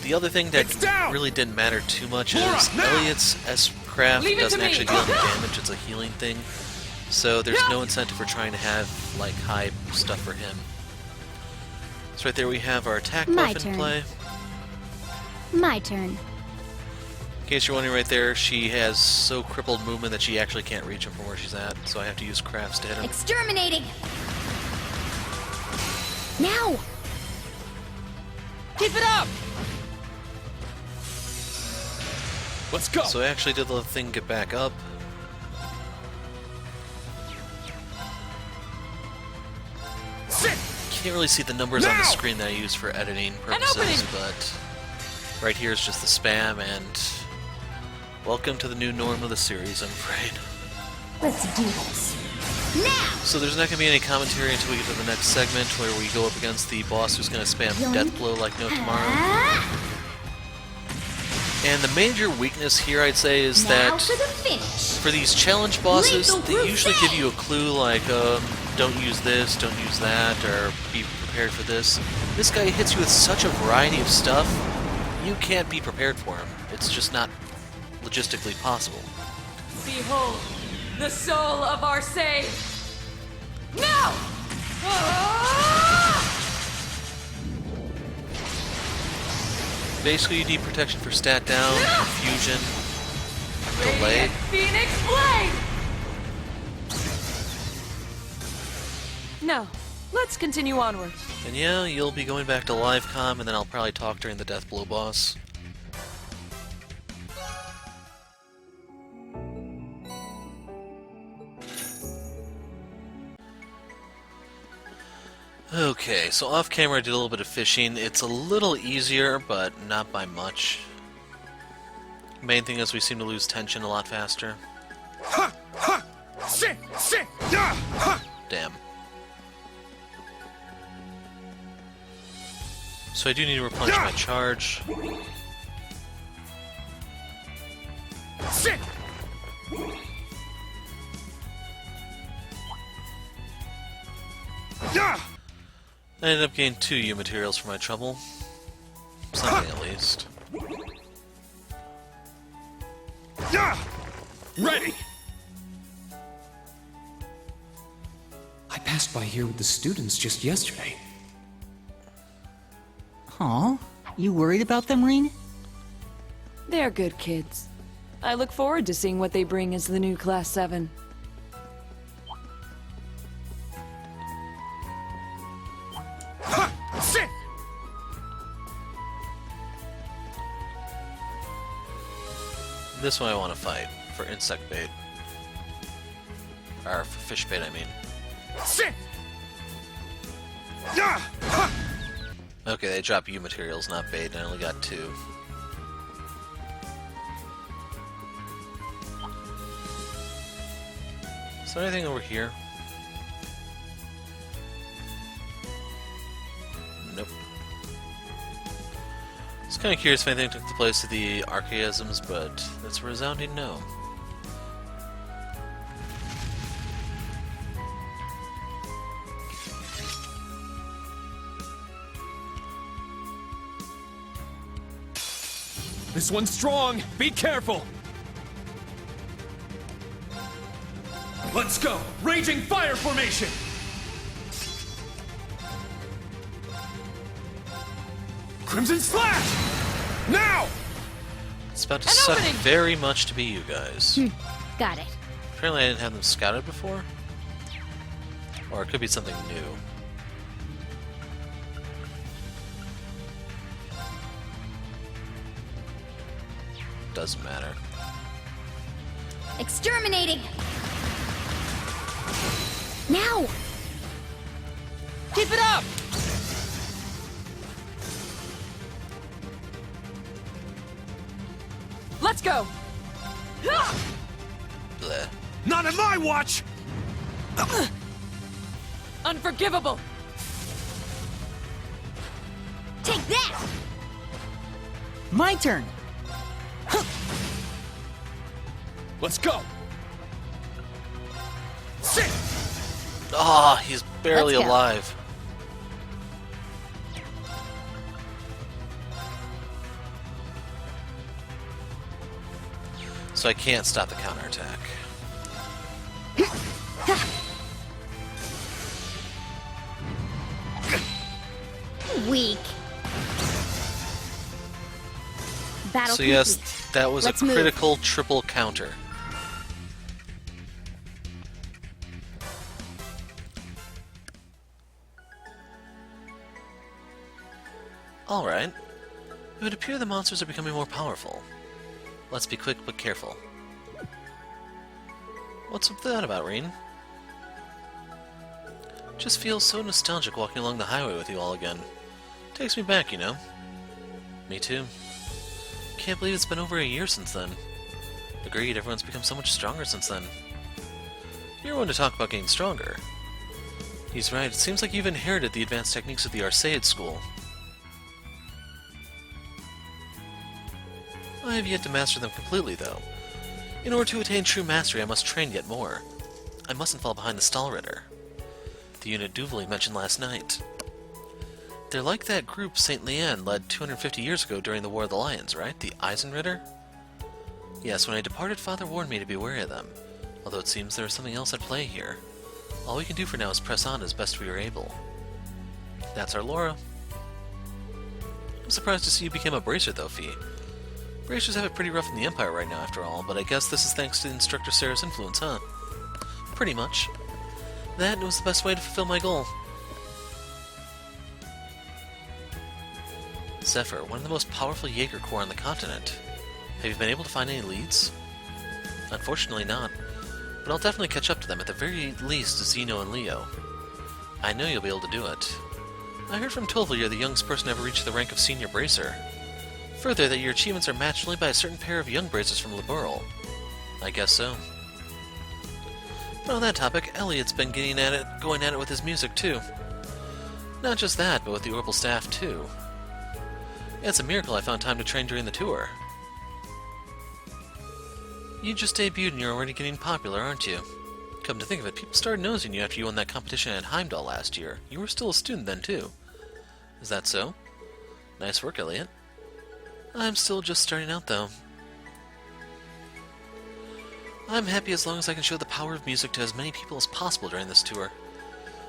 The other thing that really didn't matter too much is Elliot's S-Craft doesn't actually deal any damage, it's a healing thing. So there's no incentive for trying to have, like, high stuff for him. So right there we have our attack buff in play. My turn. In case you're wondering right there, she has so crippled movement that she actually can't reach him from where she's at, so I have to use crafts to hit him. Exterminating! Now! Keep it up! Let's go! So I actually did the thing get back up. Can't really see the numbers on the screen that I use for editing purposes, but right here is just the spam, and welcome to the new norm of the series, I'm afraid. Let's do this. Now! So there's not going to be any commentary until we get to the next segment, where we go up against the boss who's going to spam Death Blow like no tomorrow. And the major weakness here, I'd say, is that for these challenge bosses, they usually give you a clue like, don't use this, don't use that, or be prepared for this. This guy hits you with such a variety of stuff, you can't be prepared for him. It's just not logistically possible. Behold, the soul of our sage! Now! Basically, you need protection for stat down, confusion, delay. Radiant Phoenix Blade! Now, let's continue onward. And yeah, you'll be going back to live comm, and then I'll probably talk during the Death Blow boss. Okay, so off camera I did a little bit of fishing. It's a little easier, but not by much. Main thing is we seem to lose tension a lot faster. Damn. So I do need to replenish my charge. I ended up getting 2 U materials for my trouble. Something at least. Ready! I passed by here with the students just yesterday. Aw, you worried about them, Reen? They're good kids. I look forward to seeing what they bring as the new Class 7. This one I want to fight, for insect bait. Or for fish bait, I mean. Okay, they drop U materials, not bait, and I only got 2. Is there anything over here? Nope. I was kind of curious if anything took the place of the archaisms, but that's a resounding no. This one's strong! Be careful! Let's go! Raging fire formation! Crimson Slash! Now! It's about to suck very much to be you guys. Got it. Apparently I didn't have them scouted before. Or it could be something new. Doesn't matter. Exterminating! Now! Keep it up! Let's go! Bleh. Not on my watch! Unforgivable! Take that! My turn! Let's go! Sit! Ah, he's barely Let's go. alive. So I can't stop the counterattack. Weak. Battle So yes, complete. that was Let's a move. critical triple counter. Alright. It would appear the monsters are becoming more powerful. Let's be quick but careful. What's with that about, Reen? Just feels so nostalgic walking along the highway with you all again. Takes me back, you know. Me too. Can't believe it's been over a year since then. Agreed, everyone's become so much stronger since then. You're one to talk about getting stronger. He's right, it seems like you've inherited the advanced techniques of the Arseid school. I have yet to master them completely, though. In order to attain true mastery, I must train yet more. I mustn't fall behind the Stahlritter, the unit Duval mentioned last night. They're like that group St. Leanne led 250 years ago during the War of the Lions, right? The Eisenritter? Yes, when I departed, Father warned me to be wary of them, although it seems there is something else at play here. All we can do for now is press on as best we are able. That's our Laura. I'm surprised to see you became a bracer, though, Fee. Bracers have it pretty rough in the Empire right now, after all, but I guess this is thanks to Instructor Sarah's influence, huh? Pretty much. That was the best way to fulfill my goal. Zephyr, one of the most powerful Jaeger Corps on the continent. Have you been able to find any leads? Unfortunately not, but I'll definitely catch up to them, at the very least Zeno and Leo. I know you'll be able to do it. I heard from Toval you're the youngest person ever reached the rank of Senior Bracer. Further, that your achievements are matched only by a certain pair of young bracers from Liberl. I guess so. But on that topic, Elliot's been going at it with his music too. Not just that, but with the Orbital staff too. It's a miracle I found time to train during the tour. You just debuted and you're already getting popular, aren't you? Come to think of it, people started noticing you after you won that competition at Heimdall last year. You were still a student then too. Is that so? Nice work, Elliot. I'm still just starting out, though. I'm happy as long as I can show the power of music to as many people as possible during this tour.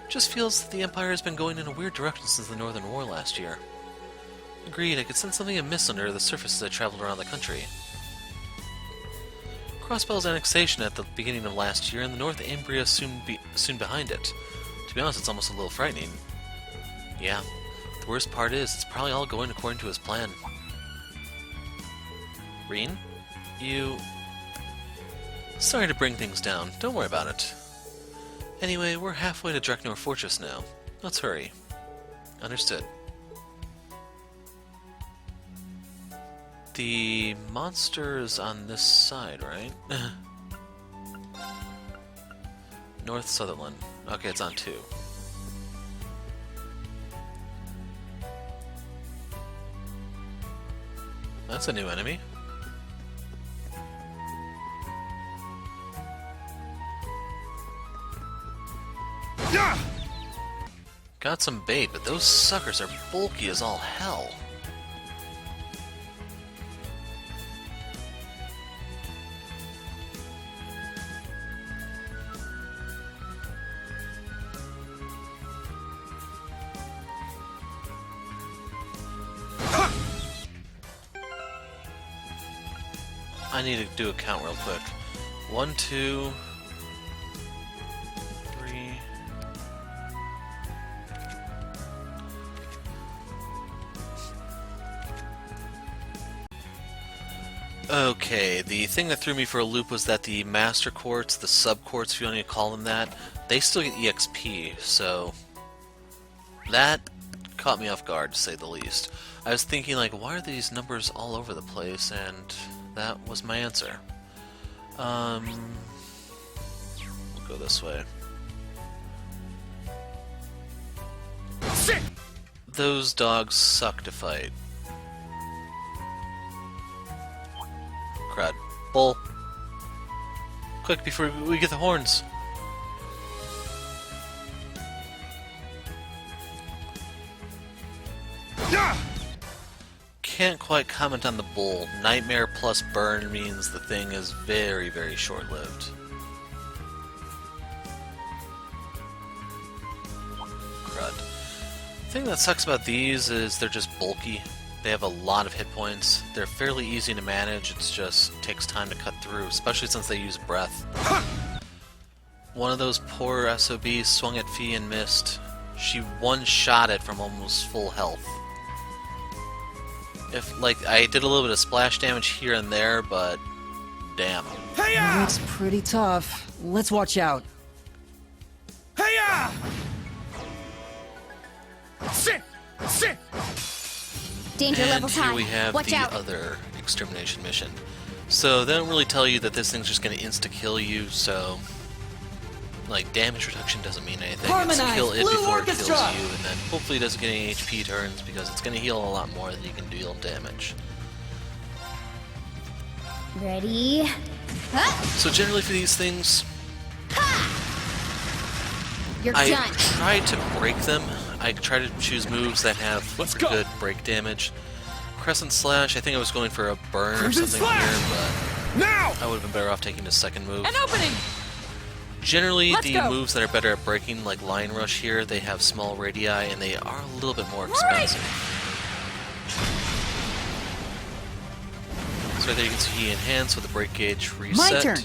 Just feels that the Empire has been going in a weird direction since the Northern War last year. Agreed, I could sense something amiss under the surface as I traveled around the country. Crossbell's annexation at the beginning of last year, and the North Ambria soon behind it. To be honest, it's almost a little frightening. Yeah, the worst part is, it's probably all going according to his plan. Reen? You... Sorry to bring things down. Don't worry about it. Anyway, we're halfway to Dreknor Fortress now. Let's hurry. Understood. The monster is on this side, right? North Sutherland. Okay, it's on 2. That's a new enemy. Got some bait, but those suckers are bulky as all hell. I need to do a count real quick. 1, 2, 3. Okay, the thing that threw me for a loop was that the Master Quartz, the Sub-Quartz, if you want to call them that, they still get EXP, so that caught me off guard, to say the least. I was thinking, like, why are these numbers all over the place, and that was my answer. We'll go this way. Those dogs suck to fight. Crud. Bull. Quick, before we get the horns. Can't quite comment on the bull. Nightmare plus burn means the thing is very, very short-lived. Crud. The thing that sucks about these is they're just bulky. They have a lot of hit points. They're fairly easy to manage, it just takes time to cut through, especially since they use breath. One of those poor SOBs swung at Fee and missed. She one-shot it from almost full health. If, like, I did a little bit of splash damage here and there, but damn. That's pretty tough. Let's watch out. Sit! Sit! Danger And level's here high. we have Watch the out. other extermination mission. So they don't really tell you that this thing's just going to insta-kill you, so like damage reduction doesn't mean anything. It's Harmonize, kill it Blue before Orchestra! it kills you, and then hopefully it doesn't get any HP turns because it's going to heal a lot more than you can deal damage. Ready? Huh? So generally for these things, You're I done. try to break them. I try to choose moves that have Let's pretty go. good break damage. Crescent Slash, I think I was going for a burn or Crimson something Slash! here, Now! but I would have been better off taking the second move. An opening! Generally, Let's the go. moves that are better at breaking, like Lion Rush here, they have small radii and they are a little bit more expensive. So right there you can see he enhanced with the break gauge reset. turn.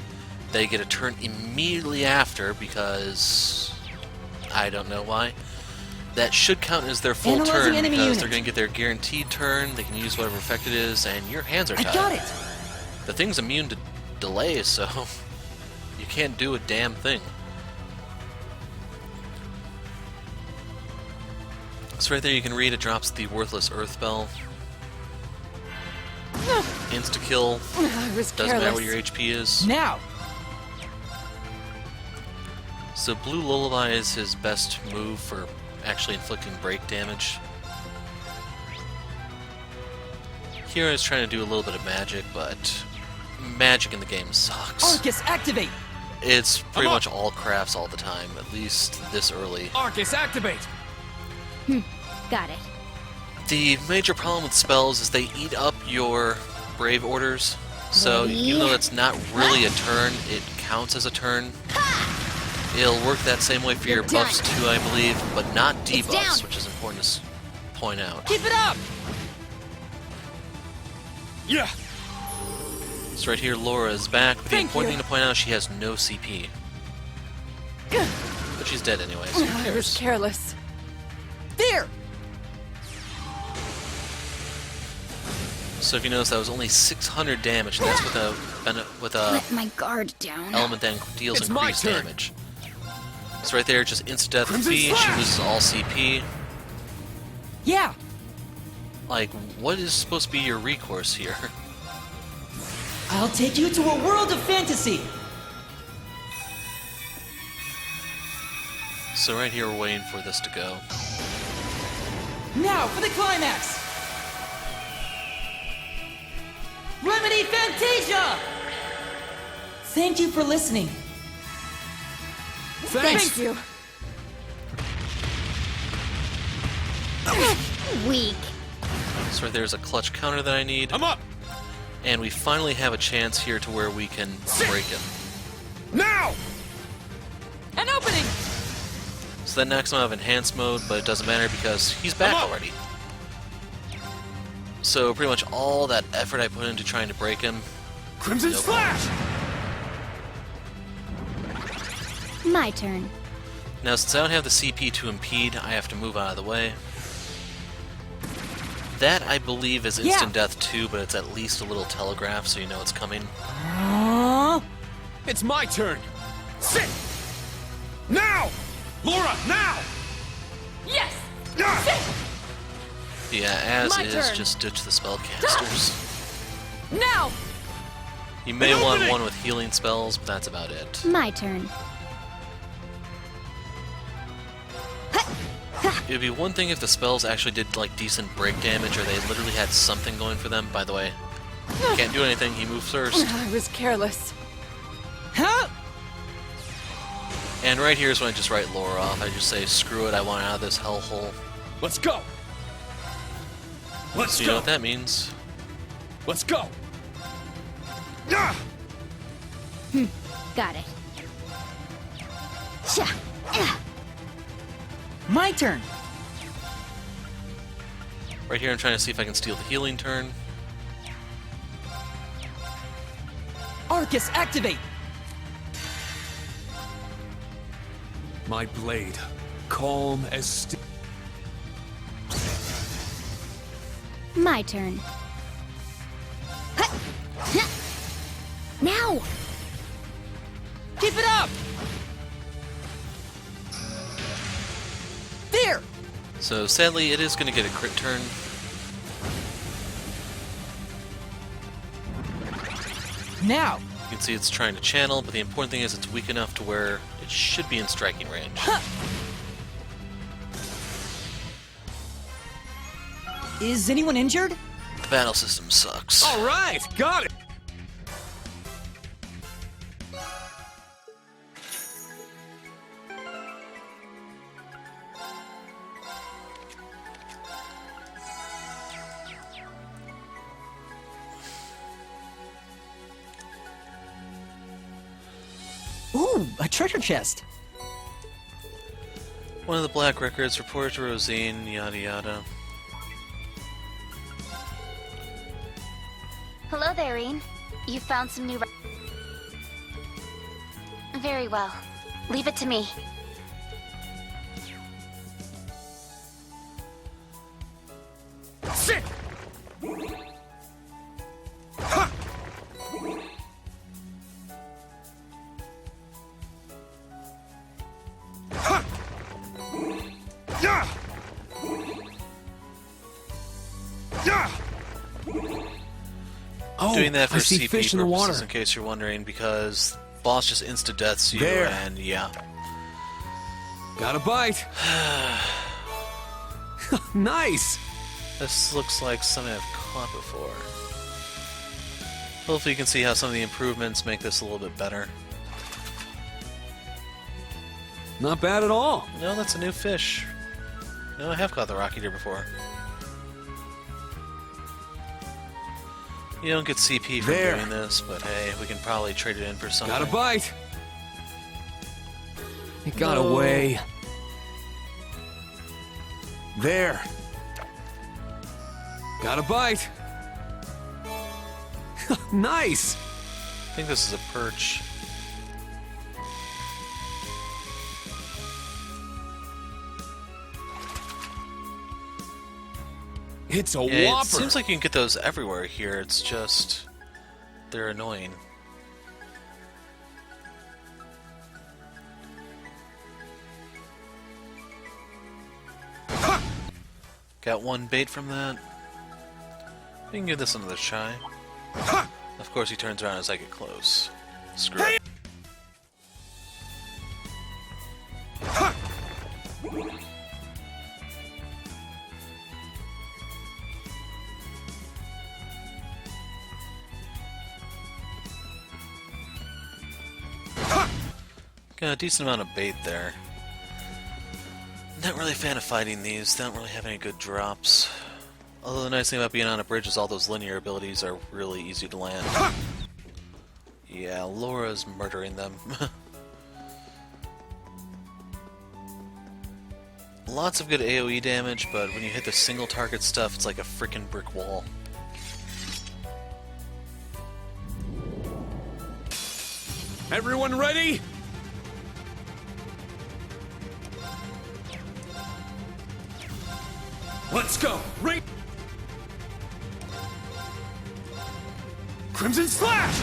They get a turn immediately after because I don't know why. That should count as their full Analyzing turn enemy because unit. they're going to get their guaranteed turn. They can use whatever effect it is, and your hands are I tied. got it. The thing's immune to delays, so you can't do a damn thing. So right there you can read it drops the worthless Earth Bell. Insta-kill. I was Doesn't matter what careless. your HP is. Now. So Blue Lullaby is his best move for actually inflicting break damage. Here I was trying to do a little bit of magic, but magic in the game sucks. Arcus, activate. It's pretty I'm up. much all crafts all the time, at least this early. Arcus, activate! Got it. The major problem with spells is they eat up your brave orders. So Ready? even though it's not really a turn, it counts as a turn. It'll work that same way for You're your buffs done. too, I believe, but not It's down. debuffs, which is important to point out. Keep it up. Yeah! So right here, Laura is back. But the Thank important you. thing to point out, she has no CP. But she's dead anyway, so who I was cares? careless. There. So if you notice, that was only 600 damage, and that's with a Let my guard down. element that deals It's my increased turn. damage. So right there, just insta-death Crimson fee, she Slash! loses all CP. Yeah. Like, what is supposed to be your recourse here? I'll take you to a world of fantasy. So right here, we're waiting for this to go. Now for the climax. Remedy Fantasia. Thank you for listening. Thank you. Weak. So right there's a clutch counter that I need. I'm up! And we finally have a chance here to where we can break him. Now! An opening! So that knocks him out of enhanced mode, but it doesn't matter because he's back I'm up. already. So pretty much all that effort I put into trying to break him, Crimson Nope. Slash! My turn. now since I don't have the CP to impede, I have to move out of the way. That, I believe, is instant death too, but it's at least a little telegraph so you know it's coming. It's my turn! Sit! Now! Laura, now! Yes! Ah! Yeah, as My is, turn. just ditch the spellcasters. Now! You may An want opening! one with healing spells, but that's about it. My turn. It would be one thing if the spells actually did like decent break damage, or they literally had something going for them. By the way, can't do anything. He moves first, I was careless. Huh? and right here is when I just write Laura off. I just say, "Screw it! I want out of this hellhole." Let's go! Let's So you know go! what that means. Let's go! Ah! Got it. Sha. My turn. Right here, I'm trying to see if I can steal the healing turn. Arcus, activate. My blade, calm as steel. My turn. Now! Keep it up! There! So sadly, it is going to get a crit turn. Now! You can see it's trying to channel, but the important thing is it's weak enough to where it should be in striking range. Is anyone injured? The battle system sucks. All right, got it. Ooh, a treasure chest. One of the black records reported to Rosine, yada yada. Hello there, Reen. You found some new... Very well. Leave it to me. Sit! Ha! Ha! Yeah! Yeah! Oh, Doing that for I see CP fish in the water. purposes, in case you're wondering, because boss just insta-deaths you, There. and yeah. Got a bite. Nice. This looks like something I've caught before. Hopefully you can see how some of the improvements make this a little bit better. Not bad at all. No, that's a new fish. No, I have caught the rock eater before. You don't get CP from There. doing this, but hey, we can probably trade it in for something. Got a bite. It got No. away. There. Got a bite. Nice. I think this is a perch. It's a Yeah, whopper. it seems like you can get those everywhere here. It's just they're annoying. Got one bait from that. We can give this another try. Of course, he turns around as I get close. Screw it. Got a decent amount of bait there. Not really a fan of fighting these. They don't really have any good drops. Although the nice thing about being on a bridge is all those linear abilities are really easy to land. Yeah, Laura's murdering them. Lots of good AoE damage, but when you hit the single target stuff, it's like a freaking brick wall. Everyone ready? Let's go. Right. Crimson Slash!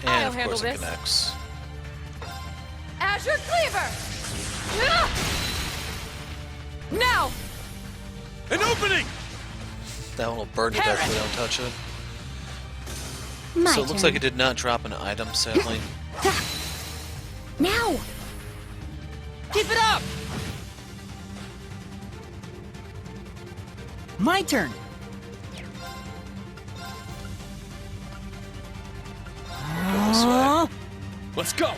And I'll of handle course it this. connects. Azure Cleaver! Now! An opening! That one will burn to death if we don't touch it. My So it looks turn. like it did not drop an item, sadly. Now! Keep it up! My turn. Go this way. Let's go!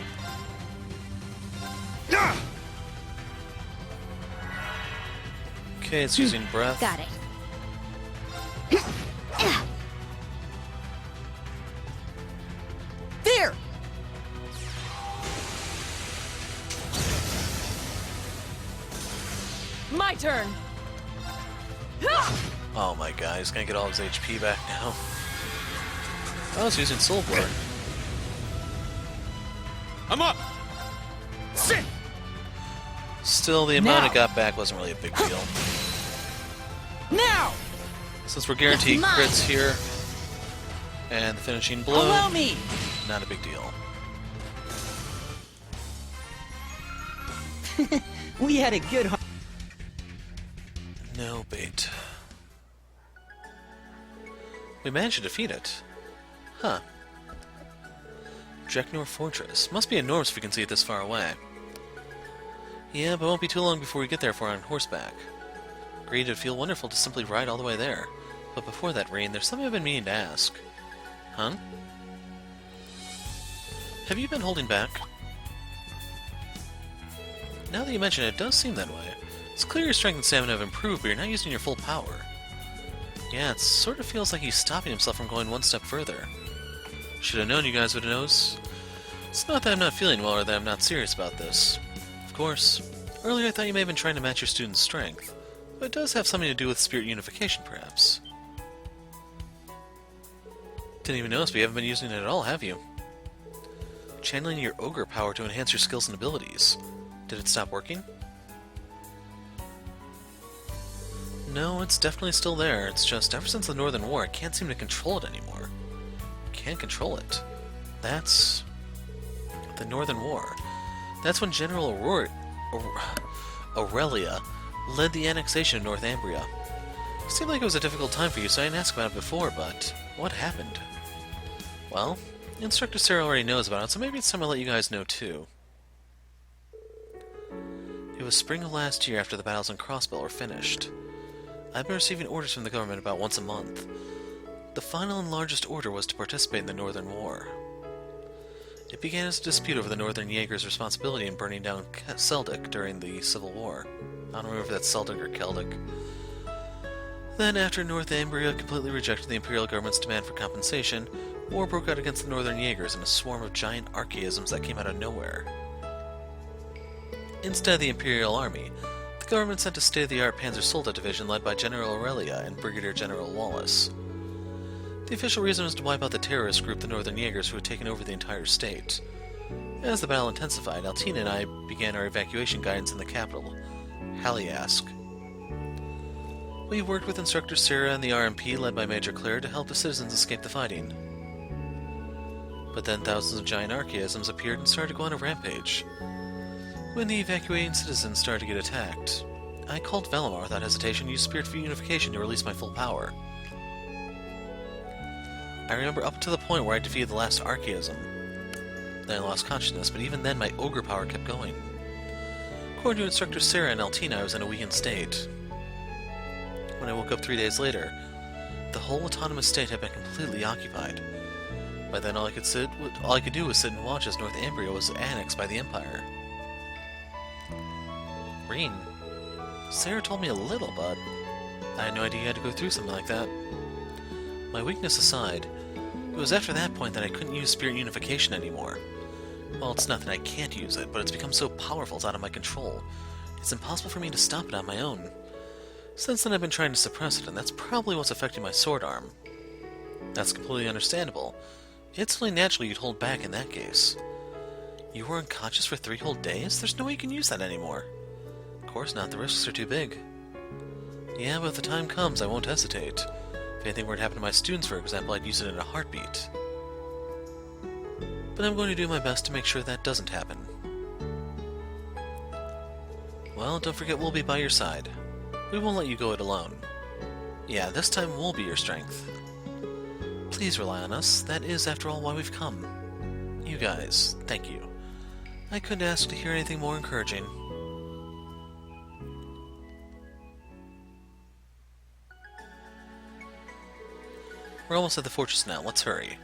Okay, it's using breath. Got it. There! My turn! Oh my god, he's gonna get all his HP back now. Oh, it's using Soul Blur. I'm up! Sit! Still, the amount Now. I got back wasn't really a big deal. Now! Since we're guaranteed Mine. crits here, and the finishing blow, Allow me! not a big deal. We had a good No bait. We managed to defeat it. Huh. Dreknor Fortress. Must be enormous if we can see it this far away. Yeah, but it won't be too long before we get there if we're on horseback. Agreed, it'd feel wonderful to simply ride all the way there. But before that, Rain, there's something I've been meaning to ask. Huh? Have you been holding back? Now that you mention it, it does seem that way. It's clear your strength and stamina have improved, but you're not using your full power. Yeah, it sort of feels like he's stopping himself from going one step further. Should have known you guys would have noticed. It's not that I'm not feeling well or that I'm not serious about this. Of course, earlier I thought you may have been trying to match your student's strength, but it does have something to do with spirit unification, perhaps. Didn't even notice, but you haven't been using it at all, have you? Channeling your ogre power to enhance your skills and abilities. Did it stop working? No, it's definitely still there. It's just, ever since the Northern War, I can't seem to control it anymore. Can't control it. That's... the Northern War. That's when General Aurelia led the annexation of North Ambria. It seemed like it was a difficult time for you, so I didn't ask about it before, but what happened? Well, Instructor Sarah already knows about it, so maybe it's time to let you guys know too. It was spring of last year after the battles in Crossbell were finished. I've been receiving orders from the government about once a month. The final and largest order was to participate in the Northern War. It began as a dispute over the Northern Jaeger's responsibility in burning down Seldik during the Civil War. I don't remember if that's Seldik or Keldik. Then, after North Ambria completely rejected the Imperial government's demand for compensation, war broke out against the Northern Jaegers in a swarm of giant archaisms that came out of nowhere. Instead of the Imperial Army, the government sent a state-of-the-art Panzer Soldat division led by General Aurelia and Brigadier General Wallace. The official reason was to wipe out the terrorist group, the Northern Jaegers, who had taken over the entire state. As the battle intensified, Altina and I began our evacuation guidance in the capital, Haliask. We worked with Instructor Sarah and the RMP, led by Major Claire, to help the citizens escape the fighting. But then thousands of giant archaisms appeared and started to go on a rampage. When the evacuating citizens started to get attacked, I called Valimar without hesitation and used Spirit for Unification to release my full power. I remember up to the point where I defeated the last archaism. Then I lost consciousness, but even then my ogre power kept going. According to Instructor Sarah and Altina, I was in a weakened state. When I woke up 3 days later, the whole autonomous state had been completely occupied. By then all I could do was sit and watch as North Ambria was annexed by the Empire. Reen, Sarah told me a little, but I had no idea you had to go through something like that. My weakness aside, it was after that point that I couldn't use Spirit Unification anymore. Well, it's not that I can't use it, but it's become so powerful it's out of my control. It's impossible for me to stop it on my own. Since then I've been trying to suppress it, and that's probably what's affecting my sword arm. That's completely understandable. It's only natural you'd hold back in that case. You were unconscious for 3 whole days? There's no way you can use that anymore. Of course not, the risks are too big. Yeah, but if the time comes, I won't hesitate. If anything were to happen to my students, for example, I'd use it in a heartbeat. But I'm going to do my best to make sure that doesn't happen. Well, don't forget we'll be by your side. We won't let you go it alone. Yeah, this time we'll be your strength. Please rely on us. That is, after all, why we've come. You guys, thank you. I couldn't ask to hear anything more encouraging. We're almost at the fortress now. Let's hurry.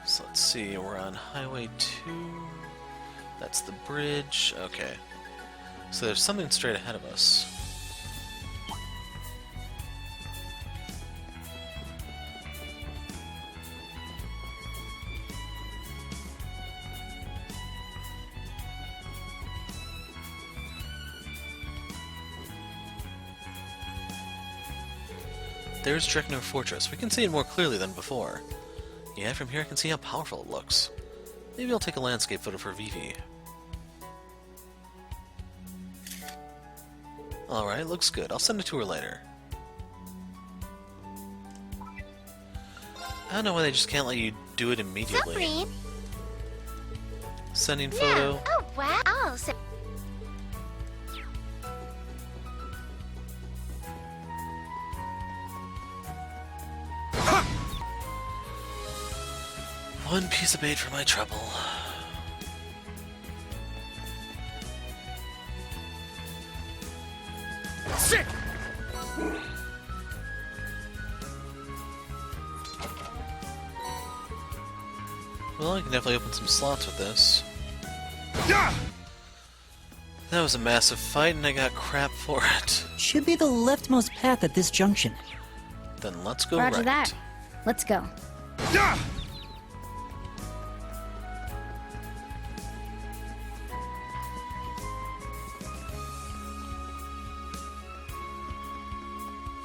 So let's see, we're on Highway 2. That's the bridge. Okay. So there's something straight ahead of us. There's Dredged Fortress. We can see it more clearly than before. Yeah, from here I can see how powerful it looks. Maybe I'll take a landscape photo for Vivi. Alright, looks good. I'll send it to her later. I don't know why they just can't let you do it immediately. Reed? Sending photo. Oh, wow. Oh, so One piece of bait for my trouble. Sit! Well, I can definitely open some slots with this. Yeah! That was a massive fight, and I got crap for it. Should be the leftmost path at this junction. Then let's go Roger right. that. Let's go. Yeah!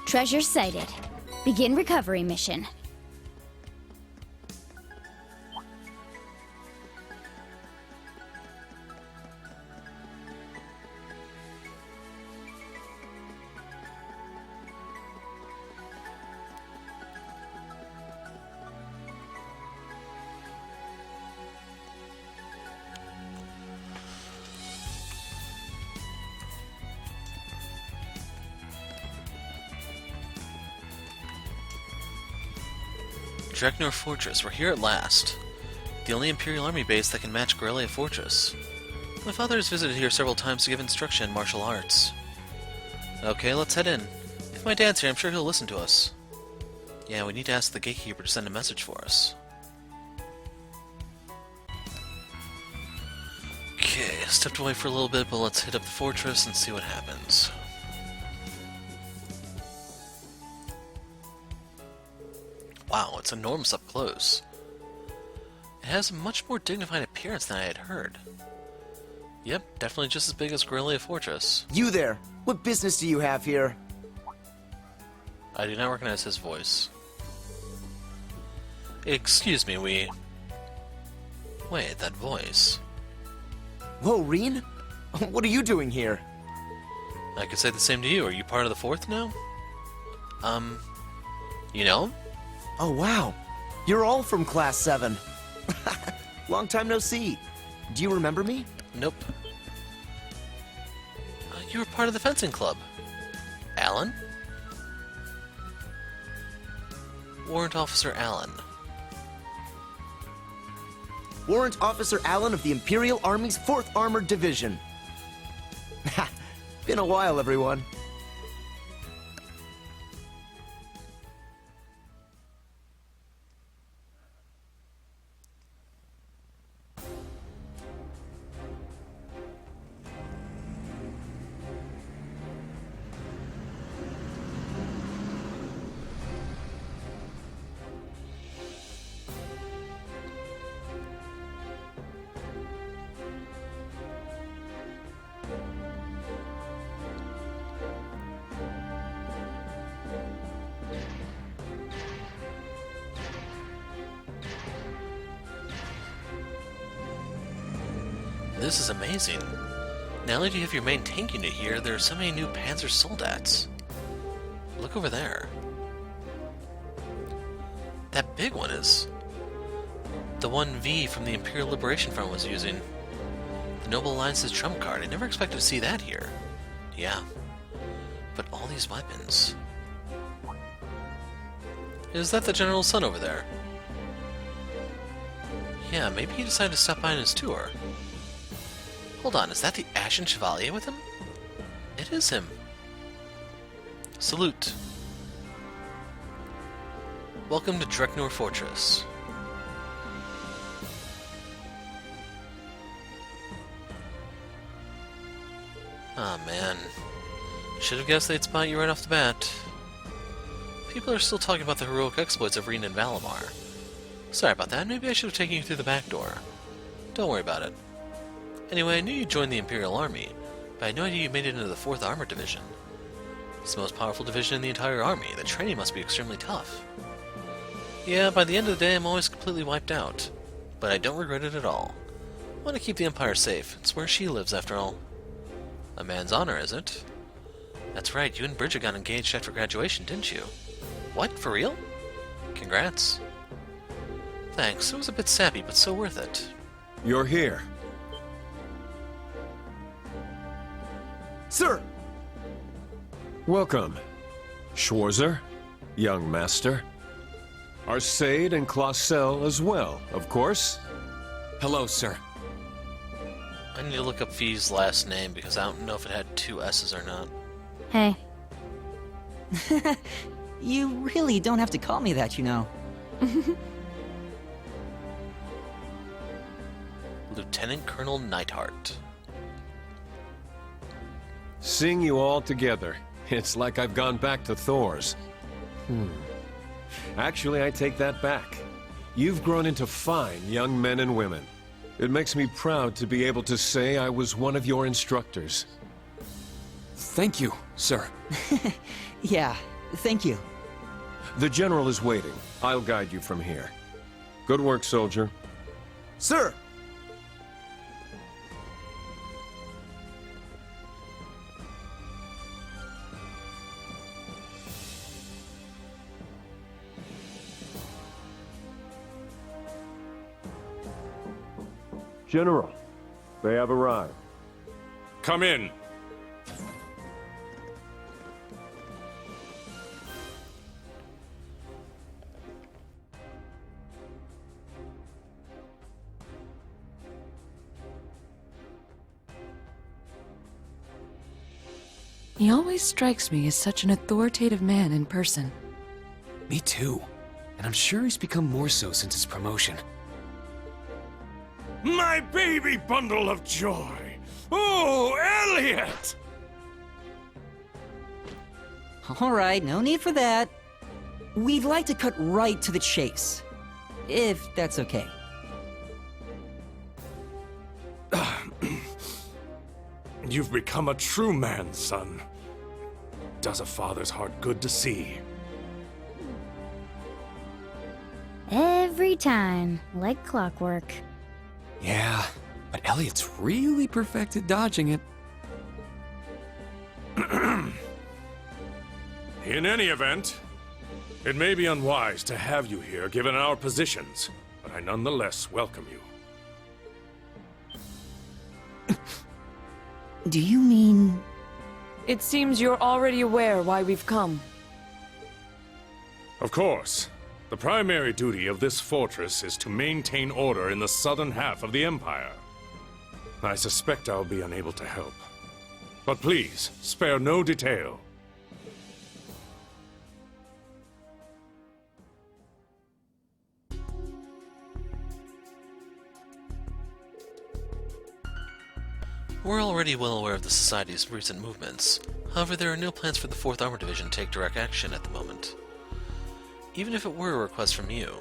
Treasure sighted. Begin recovery mission. Dredged Fortress, we're here at last. The only Imperial Army base that can match Guerrilla Fortress. My father has visited here several times to give instruction in martial arts. Okay, let's head in. If my dad's here, I'm sure he'll listen to us. Yeah, we need to ask the gatekeeper to send a message for us. Okay, stepped away for a little bit, but let's hit up the fortress and see what happens. Wow, it's enormous up close. It has a much more dignified appearance than I had heard. Yep, definitely just as big as Guerrilla Fortress. You there! What business do you have here? I do not recognize his voice. Excuse me, Wait, that voice. Whoa, Reen? What are you doing here? I could say the same to you. Are you part of the Fourth now? You know? Oh, wow. You're all from Class 7. Long time no see. Do you remember me? Nope. You were part of the fencing club. Alan? Warrant Officer Alan. Warrant Officer Alan of the Imperial Army's 4th Armored Division. Been a while, everyone. This is amazing. Not only do you have your main tank unit here, there are so many new Panzer Soldats. Look over there. That big one is the one V from the Imperial Liberation Front was using. The Noble Alliance's trump card. I never expected to see that here. Yeah. But all these weapons. Is that the General's son over there? Yeah, maybe he decided to stop by on his tour. Hold on, is that the Ashen Chevalier with him? It is him. Salute. Welcome to Dredged Fortress. Ah, man. Should have guessed they'd spot you right off the bat. People are still talking about the heroic exploits of Reen and Valimar. Sorry about that, maybe I should have taken you through the back door. Don't worry about it. Anyway, I knew you joined the Imperial Army, but I had no idea you made it into the 4th Armored Division. It's the most powerful division in the entire army. The training must be extremely tough. Yeah, by the end of the day, I'm always completely wiped out. But I don't regret it at all. I want to keep the Empire safe. It's where she lives, after all. A man's honor, is it? That's right, you and Bridget got engaged after graduation, didn't you? What, for real? Congrats. Thanks, it was a bit sappy, but so worth it. You're here. Sir! Welcome. Schwarzer, young master. Arcade and Clausel as well, of course. Hello, sir. I need to look up Fee's last name because I don't know if it had 2 S's or not. Hey. You really don't have to call me that, you know. Lieutenant Colonel Neidhart. Seeing you all together, it's like I've gone back to Thor's. Actually, I take that back. You've grown into fine young men and women. It makes me proud to be able to say I was one of your instructors. Thank you, sir. Yeah, thank you. The General is waiting. I'll guide you from here. Good work, soldier. Sir! General, they have arrived. Come in. He always strikes me as such an authoritative man in person. Me too. And I'm sure he's become more so since his promotion. My baby bundle of joy! Oh, Elliot! All right, no need for that. We'd like to cut right to the chase. If that's okay. You've become a true man, son. Does a father's heart good to see. Every time, like clockwork. Yeah, but Elliot's really perfected dodging it. In any event, it may be unwise to have you here given our positions, but I nonetheless welcome you. Do you mean... It seems you're already aware why we've come. Of course. The primary duty of this fortress is to maintain order in the southern half of the Empire. I suspect I'll be unable to help. But please, spare no detail. We're already well aware of the Society's recent movements. However, there are no plans for the 4th Armor Division to take direct action at the moment. Even if it were a request from you.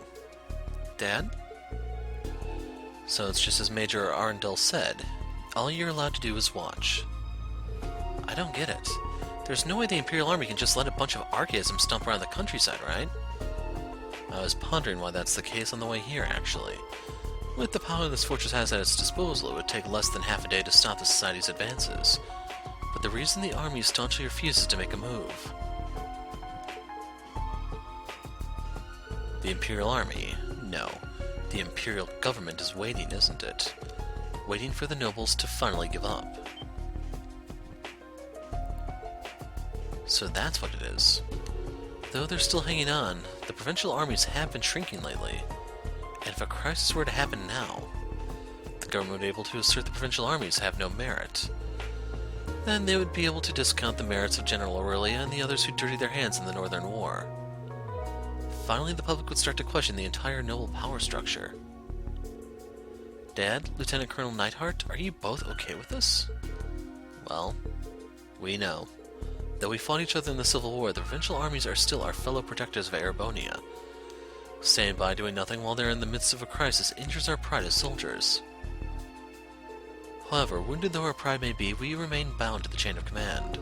Dad? So it's just as Major Arundel said, all you're allowed to do is watch. I don't get it. There's no way the Imperial Army can just let a bunch of archaisms stomp around the countryside, right? I was pondering why that's the case on the way here, actually. With the power this fortress has at its disposal, it would take less than half a day to stop the Society's advances. But the reason the army staunchly refuses to make a move... The Imperial Army? No. The Imperial government is waiting, isn't it? Waiting for the nobles to finally give up. So that's what it is. Though they're still hanging on, the provincial armies have been shrinking lately. And if a crisis were to happen now, the government would be able to assert the provincial armies have no merit. Then they would be able to discount the merits of General Aurelia and the others who dirtied their hands in the Northern War. Finally, the public would start to question the entire noble power structure. Dad, Lieutenant Colonel Neidhart, are you both okay with this? Well, we know. Though we fought each other in the Civil War, the provincial armies are still our fellow protectors of Erebonia. Staying by doing nothing while they're in the midst of a crisis injures our pride as soldiers. However, wounded though our pride may be, we remain bound to the chain of command.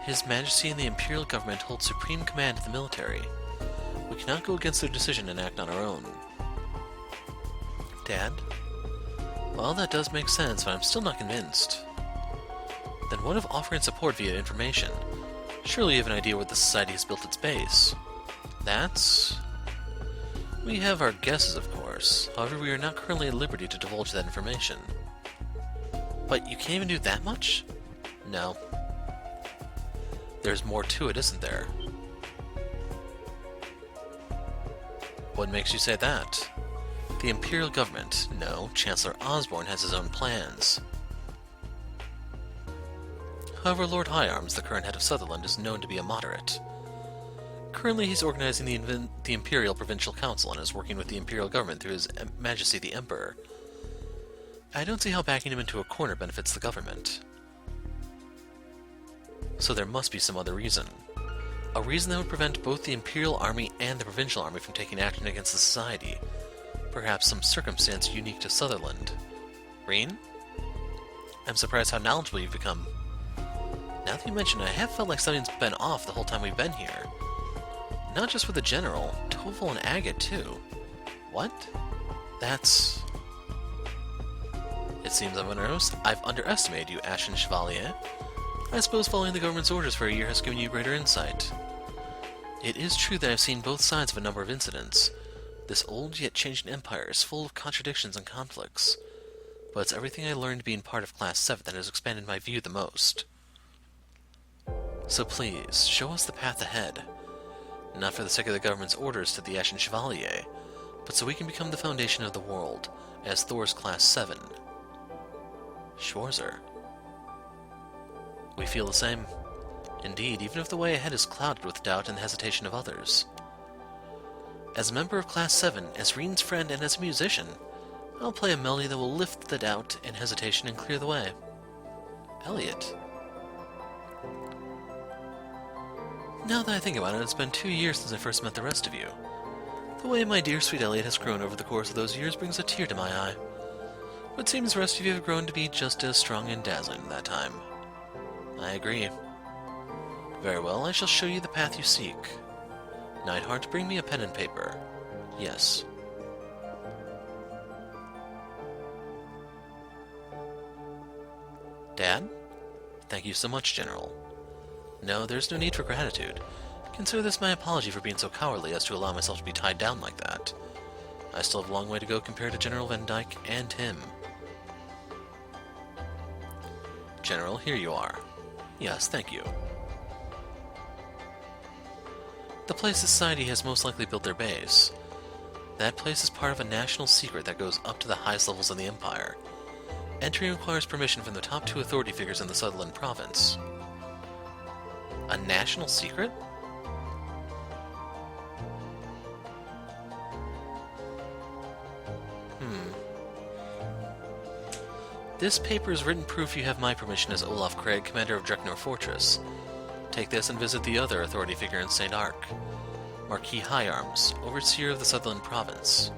His Majesty and the Imperial Government hold supreme command of the military. We cannot go against their decision and act on our own. Dad? Well, that does make sense, but I'm still not convinced. Then what of offering support via information? Surely you have an idea where the society has built its base. That's... We have our guesses, of course. However, we are not currently at liberty to divulge that information. But you can't even do that much? No. There's more to it, isn't there? What makes you say that? The Imperial Government. No, Chancellor Osborne has his own plans. However, Lord Higharms, the current head of Sutherland, is known to be a moderate. Currently, he's organizing the Imperial Provincial Council and is working with the Imperial Government through His Majesty the Emperor. I don't see how backing him into a corner benefits the government. So there must be some other reason. A reason that would prevent both the Imperial Army and the Provincial Army from taking action against the Society. Perhaps some circumstance unique to Sutherland. Reen? I'm surprised how knowledgeable you've become. Now that you mention it, I have felt like something's been off the whole time we've been here. Not just with the General, Toval and Agate too. What? That's... It seems I've underestimated you, Ashen Chevalier. I suppose following the government's orders for a year has given you greater insight. It is true that I've seen both sides of a number of incidents. This old yet changing empire is full of contradictions and conflicts. But it's everything I learned being part of Class 7 that has expanded my view the most. So please, show us the path ahead. Not for the sake of the government's orders to the Ashen Chevalier, but so we can become the foundation of the world, as Thor's Class 7. Schwarzer. We feel the same. Indeed, even if the way ahead is clouded with doubt and hesitation of others. As a member of Class 7, as Reen's friend, and as a musician, I'll play a melody that will lift the doubt and hesitation and clear the way. Elliot. Now that I think about it, it's been 2 years since I first met the rest of you. The way my dear sweet Elliot has grown over the course of those years brings a tear to my eye. But it seems the rest of you have grown to be just as strong and dazzling in that time. I agree. Very well, I shall show you the path you seek. Neidhart, bring me a pen and paper. Yes. Dad? Thank you so much, General. No, there's no need for gratitude. Consider this my apology for being so cowardly as to allow myself to be tied down like that. I still have a long way to go compared to General Van Dyke and him. General, here you are. Yes, thank you. The place the Society has most likely built their base. That place is part of a national secret that goes up to the highest levels of the Empire. Entry requires permission from the top 2 authority figures in the Sutherland province. A national secret? This paper is written proof you have my permission as Olaf Craig, commander of Dreknor Fortress. Take this and visit the other authority figure in St. Ark, Marquis Higharms, overseer of the Sutherland province.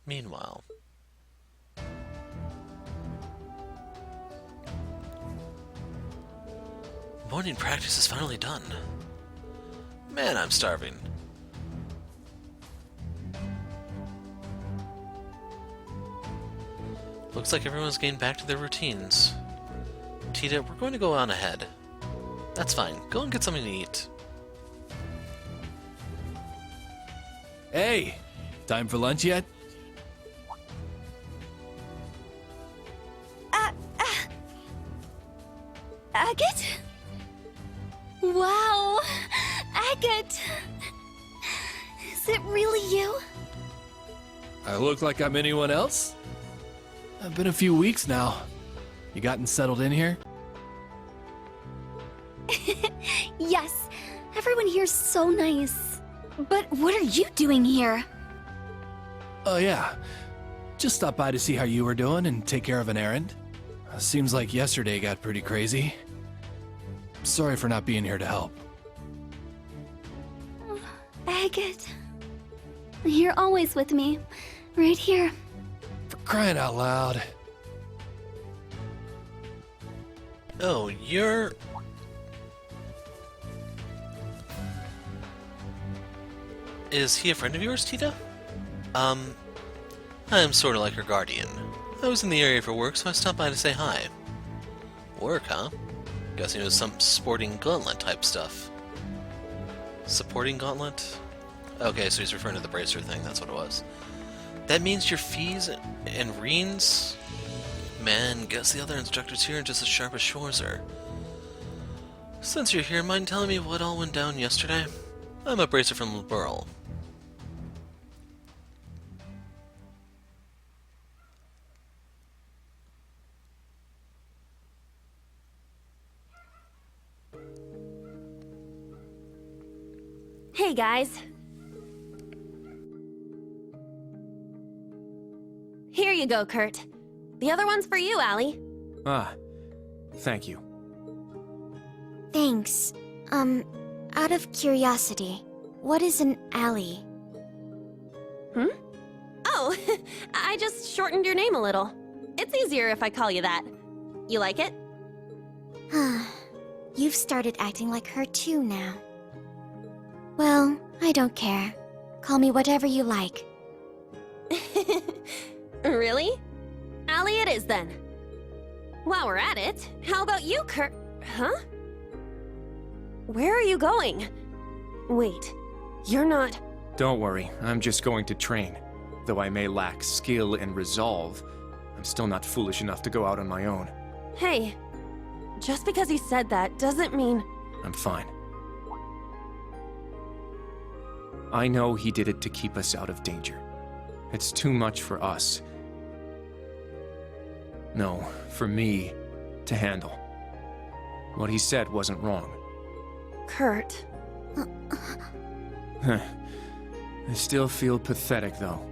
Meanwhile, morning practice is finally done. Man, I'm starving. Looks like everyone's getting back to their routines. Tita, we're going to go on ahead. That's fine. Go and get something to eat. Hey! Time for lunch yet? Agate? Wow! Agate! Is it really you? I look like I'm anyone else? It's been a few weeks now. You gotten settled in here? Yes, everyone here's so nice. But what are you doing here? Oh yeah, just stopped by to see how you were doing and take care of an errand. Seems like yesterday got pretty crazy. Sorry for not being here to help. Agate. You're always with me. Right here. For crying out loud. Oh, you're... Is he a friend of yours, Tita? I'm sort of like her guardian. I was in the area for work, so I stopped by to say hi. Work, huh? Guessing it was some sporting gauntlet type stuff. Supporting gauntlet? Okay, so he's referring to the bracer thing, that's what it was. That means your fees and Reen's? Man, guess the other instructors here are just as sharp as Schwarzer. Since you're here, mind telling me what all went down yesterday? I'm a bracer from Liberl. Hey, guys. Here you go, Kurt. The other one's for you, Allie. Ah, thank you. Thanks. Out of curiosity, what is an alley? Oh, I just shortened your name a little. It's easier if I call you that. You like it? You've started acting like her too now. Well, I don't care. Call me whatever you like. Really? Allie it is then. While we're at it, how about you, Kurt? Huh? Where are you going? Wait, you're not... Don't worry, I'm just going to train. Though I may lack skill and resolve, I'm still not foolish enough to go out on my own. Hey, just because he said that doesn't mean... I'm fine. I know he did it to keep us out of danger. It's too much for us. No, for me to handle. What he said wasn't wrong. Kurt... I still feel pathetic, though.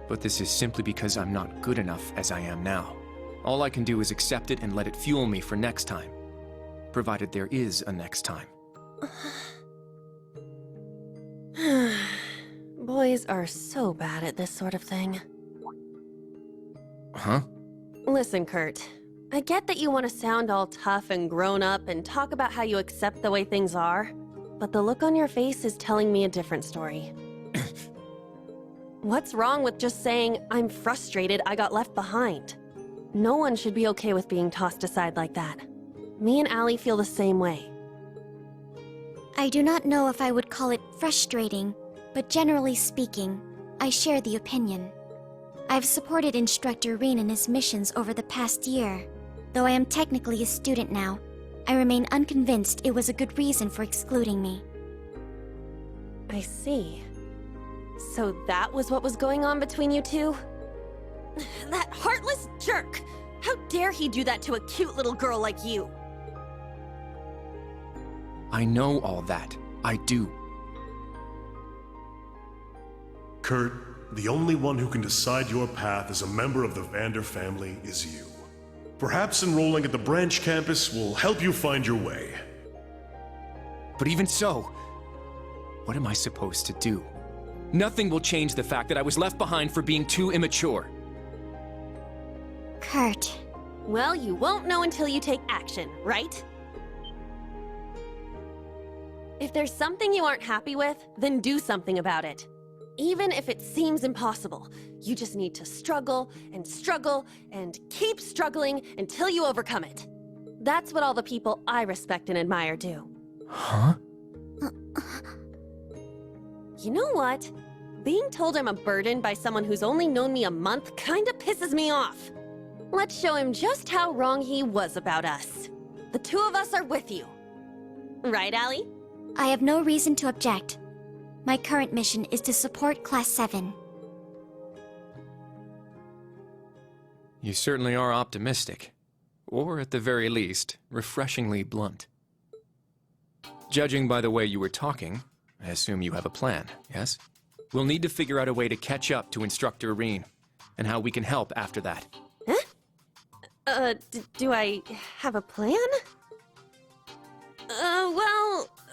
But this is simply because I'm not good enough as I am now. All I can do is accept it and let it fuel me for next time. Provided there is a next time. Boys are so bad at this sort of thing. Huh? Listen, Kurt. I get that you want to sound all tough and grown up and talk about how you accept the way things are, but the look on your face is telling me a different story. What's wrong with just saying, I'm frustrated I got left behind? No one should be okay with being tossed aside like that. Me and Allie feel the same way. I do not know if I would call it frustrating, but generally speaking, I share the opinion. I've supported Instructor Reen in his missions over the past year. Though I am technically a student now, I remain unconvinced it was a good reason for excluding me. I see. So that was what was going on between you two? That heartless jerk! How dare he do that to a cute little girl like you? I know all that. I do. Kurt, the only one who can decide your path as a member of the Vander family is you. Perhaps enrolling at the branch campus will help you find your way. But even so, what am I supposed to do? Nothing will change the fact that I was left behind for being too immature. Kurt. Well, you won't know until you take action, right? If there's something you aren't happy with, then do something about it. Even if it seems impossible, you just need to struggle and keep struggling until you overcome it. That's what all the people I respect and admire do. Huh? You know what? Being told I'm a burden by someone who's only known me a month kinda pisses me off. Let's show him just how wrong he was about us. The two of us are with you. Right, Allie? I have no reason to object. My current mission is to support Class 7. You certainly are optimistic. Or, at the very least, refreshingly blunt. Judging by the way you were talking, I assume you have a plan, yes? We'll need to figure out a way to catch up to Instructor Reen, and how we can help after that. Huh? Do I have a plan?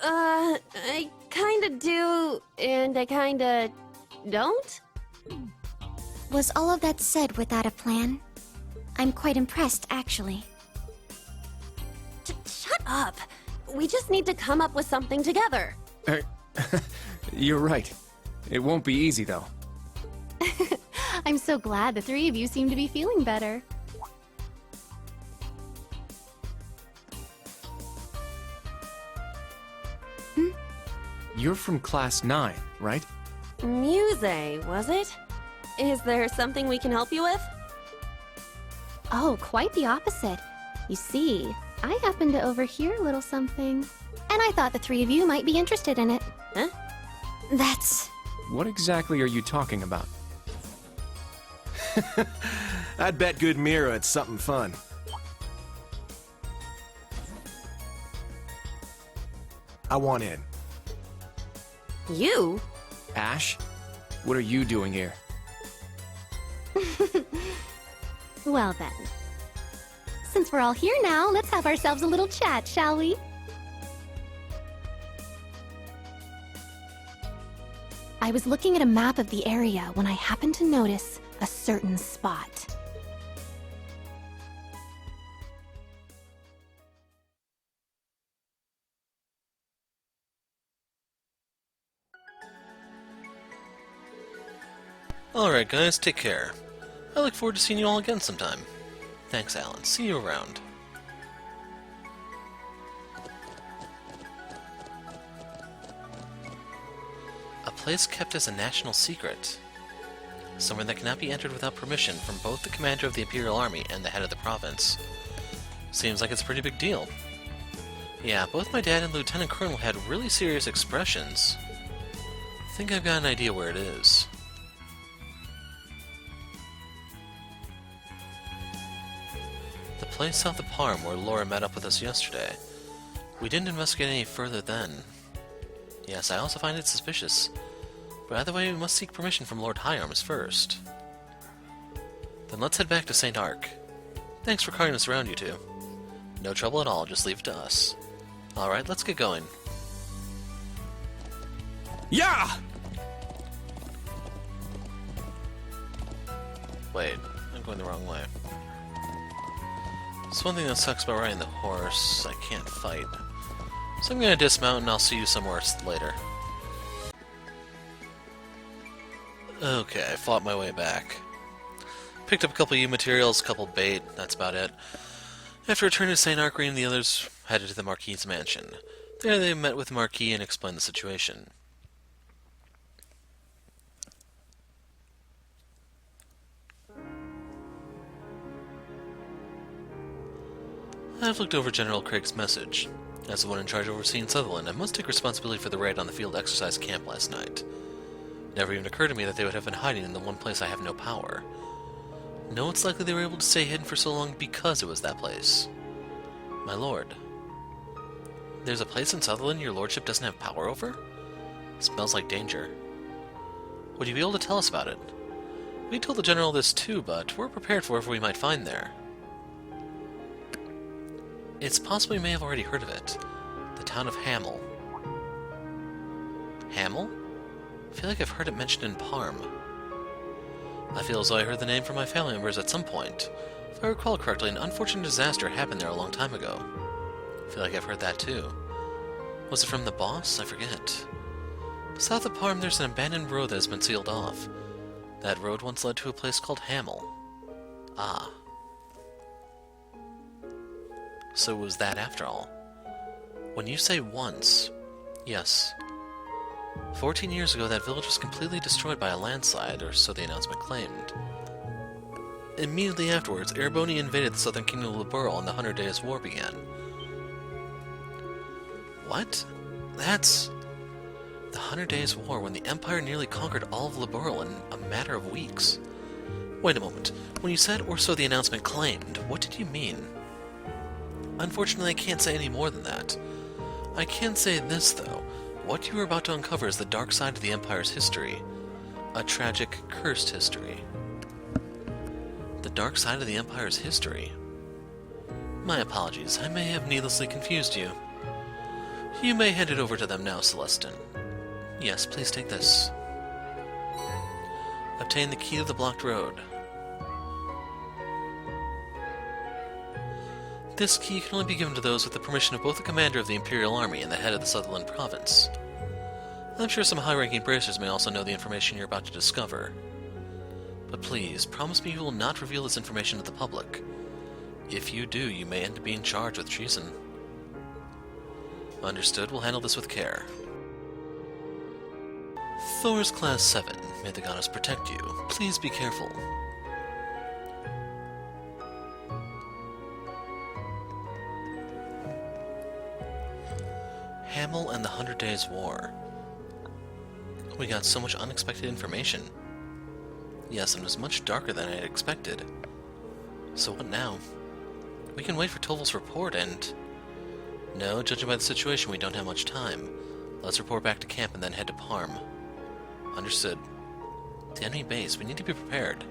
I kinda do, and I kinda don't? Was all of that said without a plan? I'm quite impressed, actually. Shut up! We just need to come up with something together. You're right. It won't be easy, though. I'm so glad the three of you seem to be feeling better. You're from Class 9, right? Muse, was it? Is there something we can help you with? Oh, quite the opposite. You see, I happened to overhear a little something, and I thought the three of you might be interested in it. Huh? That's... What exactly are you talking about? I'd bet good Mira it's something fun. I want in. You? Ash? What are you doing here? Well then. Since we're all here now, let's have ourselves a little chat, shall we? I was looking at a map of the area when I happened to notice a certain spot. Alright guys, take care. I look forward to seeing you all again sometime. Thanks, Alan. See you around. A place kept as a national secret. Somewhere that cannot be entered without permission from both the commander of the Imperial Army and the head of the province. Seems like it's a pretty big deal. Yeah, both my dad and Lieutenant Colonel had really serious expressions. I think I've got an idea where it is. The place south of Parm where Laura met up with us yesterday. We didn't investigate any further then. Yes, I also find it suspicious. But either way, we must seek permission from Lord High Arms first. Then let's head back to St. Ark. Thanks for carting us around, you two. No trouble at all, just leave it to us. Alright, let's get going. Yeah! Wait, I'm going the wrong way. It's one thing that sucks about riding the horse. I can't fight. So I'm gonna dismount and I'll see you somewhere later. Okay, I fought my way back. Picked up a couple U materials, a couple bait, that's about it. After returning to St. Arkreen, the others headed to the Marquis's mansion. There they met with the Marquis and explained the situation. I've looked over General Craig's message. As the one in charge of overseeing Sutherland, I must take responsibility for the raid on the field exercise camp last night. It never even occurred to me that they would have been hiding in the one place I have no power. No, it's likely they were able to stay hidden for so long because it was that place. My lord. There's a place in Sutherland your lordship doesn't have power over? Smells like danger. Would you be able to tell us about it? We told the general this too, but we're prepared for whatever we might find there. It's possible you may have already heard of it. The town of Hamel. Hamel? I feel like I've heard it mentioned in Parm. I feel as though I heard the name from my family members at some point. If I recall correctly, an unfortunate disaster happened there a long time ago. I feel like I've heard that too. Was it from the boss? I forget. South of Parm, there's an abandoned road that has been sealed off. That road once led to a place called Hamel. Ah. So it was that after all. When you say once, yes. 14 years ago, that village was completely destroyed by a landslide, or so the announcement claimed. Immediately afterwards, Ereboni invaded the southern kingdom of Liberl and the 100 Days War began. What? That's... the 100 Days War, when the Empire nearly conquered all of Liberl in a matter of weeks. Wait a moment. When you said, or so the announcement claimed, what did you mean? Unfortunately, I can't say any more than that. I can say this, though. What you are about to uncover is the dark side of the Empire's history. A tragic, cursed history. The dark side of the Empire's history? My apologies, I may have needlessly confused you. You may hand it over to them now, Celestin. Yes, please take this. Obtain the key to the blocked road. This key can only be given to those with the permission of both the commander of the Imperial Army and the head of the Sutherland Province. I'm sure some high-ranking bracers may also know the information you're about to discover. But please, promise me you will not reveal this information to the public. If you do, you may end up being charged with treason. Understood, we'll handle this with care. Thor's Class 7. May the goddess protect you. Please be careful. Hamel and the 100 Days War. We got so much unexpected information. Yes, and it was much darker than I had expected. So what now? We can wait for Toval's report and... No, judging by the situation, we don't have much time. Let's report back to camp and then head to Parm. Understood. The enemy base, we need to be prepared.